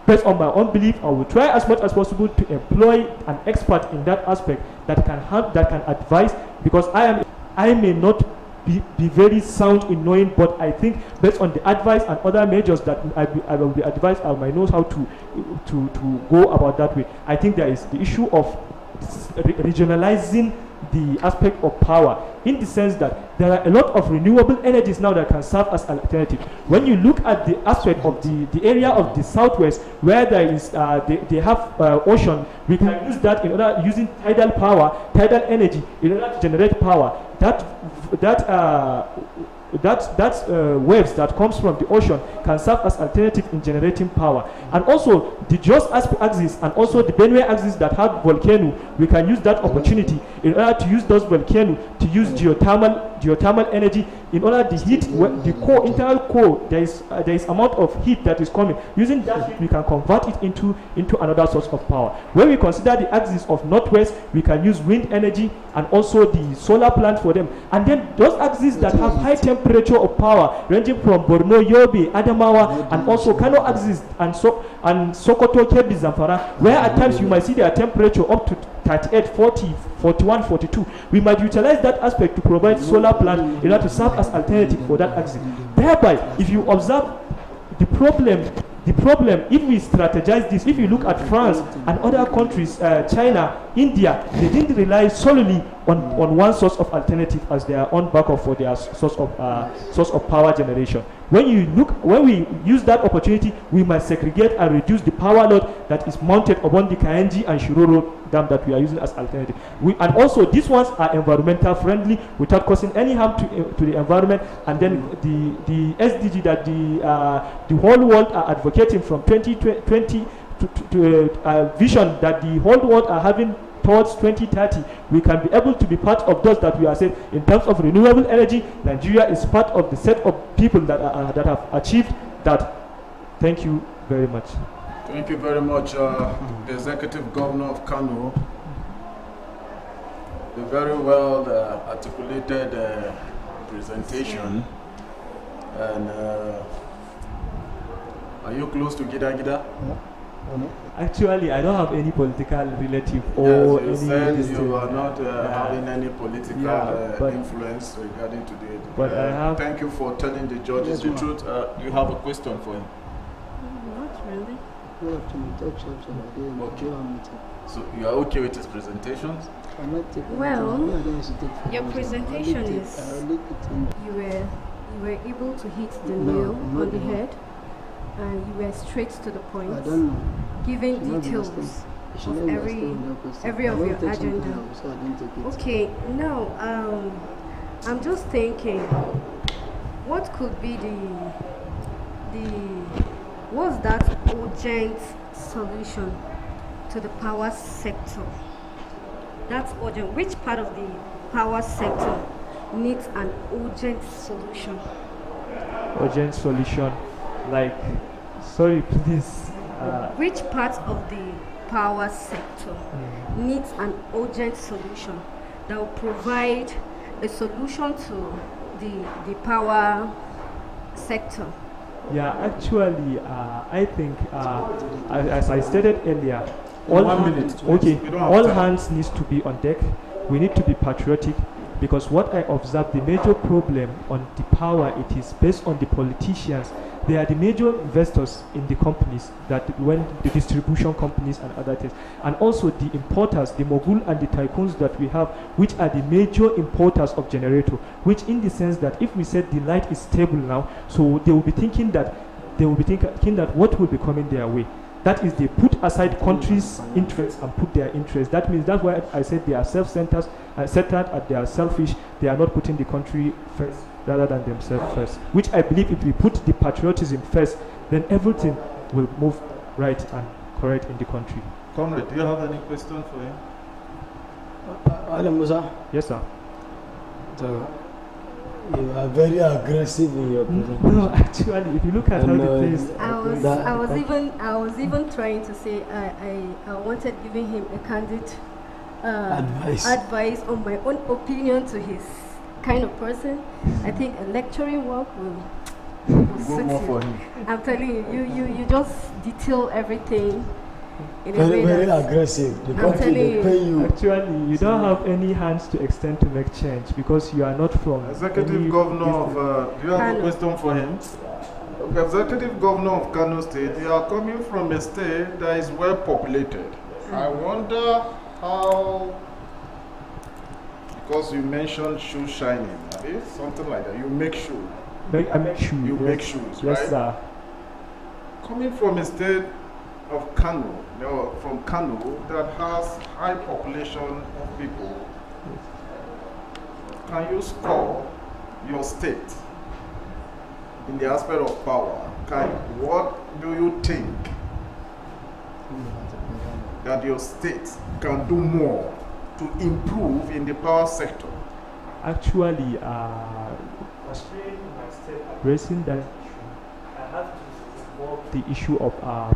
Based on my own belief, I will try as much as possible to employ an expert in that aspect that can help, that can advise, because I may not be very sound in knowing, but I think based on the advice and other measures that I will be advised, I might know how to go about that way. I think there is the issue of regionalizing the aspect of power, in the sense that there are a lot of renewable energies now that can serve as an alternative. When you look at the aspect of the area of the southwest, where there is they have ocean, we can use that in order using tidal power, tidal energy in order to generate power. That waves that comes from the ocean can serve as alternative in generating power. And also the Jos axis and also the Benue axis that have volcano, we can use that opportunity in order to use those volcanoes to use geothermal energy in order to heat the core, internal core. There is amount of heat that is coming. Using that heat, we can convert it into another source of power. When we consider the axis of northwest, we can use wind energy and also the solar plant for them. And then those axes that have high temperature of power, ranging from Borno, Yobe, Adamawa, and also Kano axis and Sokoto, Kebbi, Zamfara, where at times you might see their temperature up to 38, 40, 41, 42. We might utilize that aspect to provide solar plant in order to serve as alternative for that axis. Thereby, if you observe the problem The problem, if we strategize this, if you look at France and other countries, China, India, they didn't rely solely on one source of alternative as their own backup for their source of power generation. When we use that opportunity, we must segregate and reduce the power load that is mounted upon the Kayenji and Shiroro dam that we are using as alternative. And also these ones are environmental friendly without causing any harm to the environment. And then the SDG that the whole world are advocating from 2020 to a vision that the whole world are having towards 2030, we can be able to be part of those that we are saying in terms of renewable energy. Nigeria is part of the set of people that have achieved that. Thank you very much. Thank you very much, the Executive Governor of Kano. A very well articulated presentation. And are you close to Gida Gida? Actually, I don't have any political relative or yes, you any. said you are not having any political influence regarding to the. But I have. Thank you for telling the judges the truth. You have a question for him? Not really. Okay. So you are okay with his presentations? Well, your presentation is you were able to hit the nail on the head. And you were straight to the point, giving details of every of your agenda. Okay, now I'm just thinking, what could be what's that urgent solution to the power sector? That's urgent. Which part of the power sector needs an urgent solution? Urgent solution. Like, sorry, please. Which part of the power sector needs an urgent solution that will provide a solution to the power sector? Yeah, actually, I think, as I stated earlier, all hands needs to be on deck. We need to be patriotic. Because what I observe, the major problem on the power, it is based on the politicians. They are the major investors in the companies, that when the distribution companies and other things. And also the importers, the mogul and the tycoons that we have, which are the major importers of generator, which in the sense that if we said the light is stable now, so they will be thinking that what will be coming their way. That is, they put aside countries' interests and put their interests. That means that's why I said they are self-centered, and they are selfish. They are not putting the country first rather than themselves first. Which I believe if we put the patriotism first, then everything will move right and correct in the country. Comrade, do you have any question for him? Adam Musa? Yes, sir. So, you are very aggressive in your presentation. No, actually, if you look at how the place, I was even trying to say I wanted giving him a candid advice on my own opinion to his kind of person. I think a lecturing work will suit you. For him. I'm telling you, you just detail everything. Very aggressive. The country they pay you. Actually, you don't have any hands to extend to make change because you are not from Executive Governor of. Do you have a question for him? Okay, Executive Governor of Kano State. You are coming from a state that is well populated. I wonder how. Because you mentioned shoe shining, right? Something like that. You make shoes. I make shoes. You make shoes, right? Yes, sir. Coming from a state of Kano, from Kano, that has high population of people, can you score your state in the aspect of power? What do you think that your state can do more to improve in the power sector? Actually, addressing that issue, I have to involve the issue of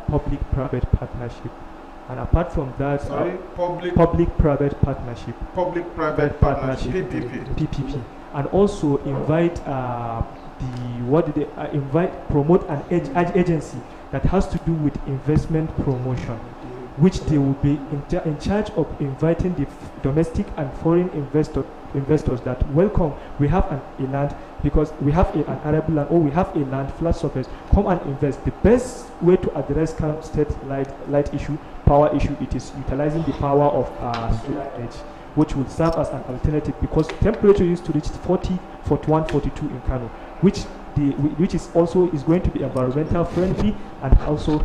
public-private partnership. And apart from that, public-private partnership. Public-private partnership, PPP. And also invite promote an agency that has to do with investment promotion. which they will be in charge of inviting the domestic and foreign investors that welcome. We have a land, because we have an arable land, or we have a land, flat surface, come and invest. The best way to address Kano State light issue, power issue, it is utilizing the power of solar energy, which will serve as an alternative, because temperature used to reach 40, 41, 42 in Kano, which is also is going to be environmental friendly and also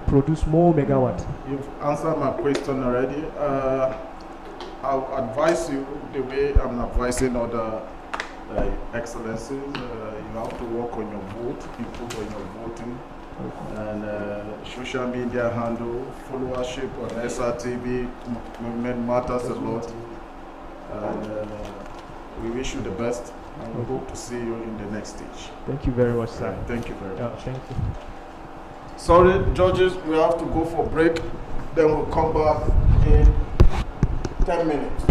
produce more megawatts. You've answered my question already. I'll advise you the way I'm advising other excellencies. You have to work on your vote, improve on your voting, and social media handle, followership on Srtv movement matters a lot. And we wish you the best, and we hope to see you in the next stage. Thank you very much, sir. Thank you very much. Thank you. Sorry, judges, we have to go for break. Then we'll come back in 10 minutes.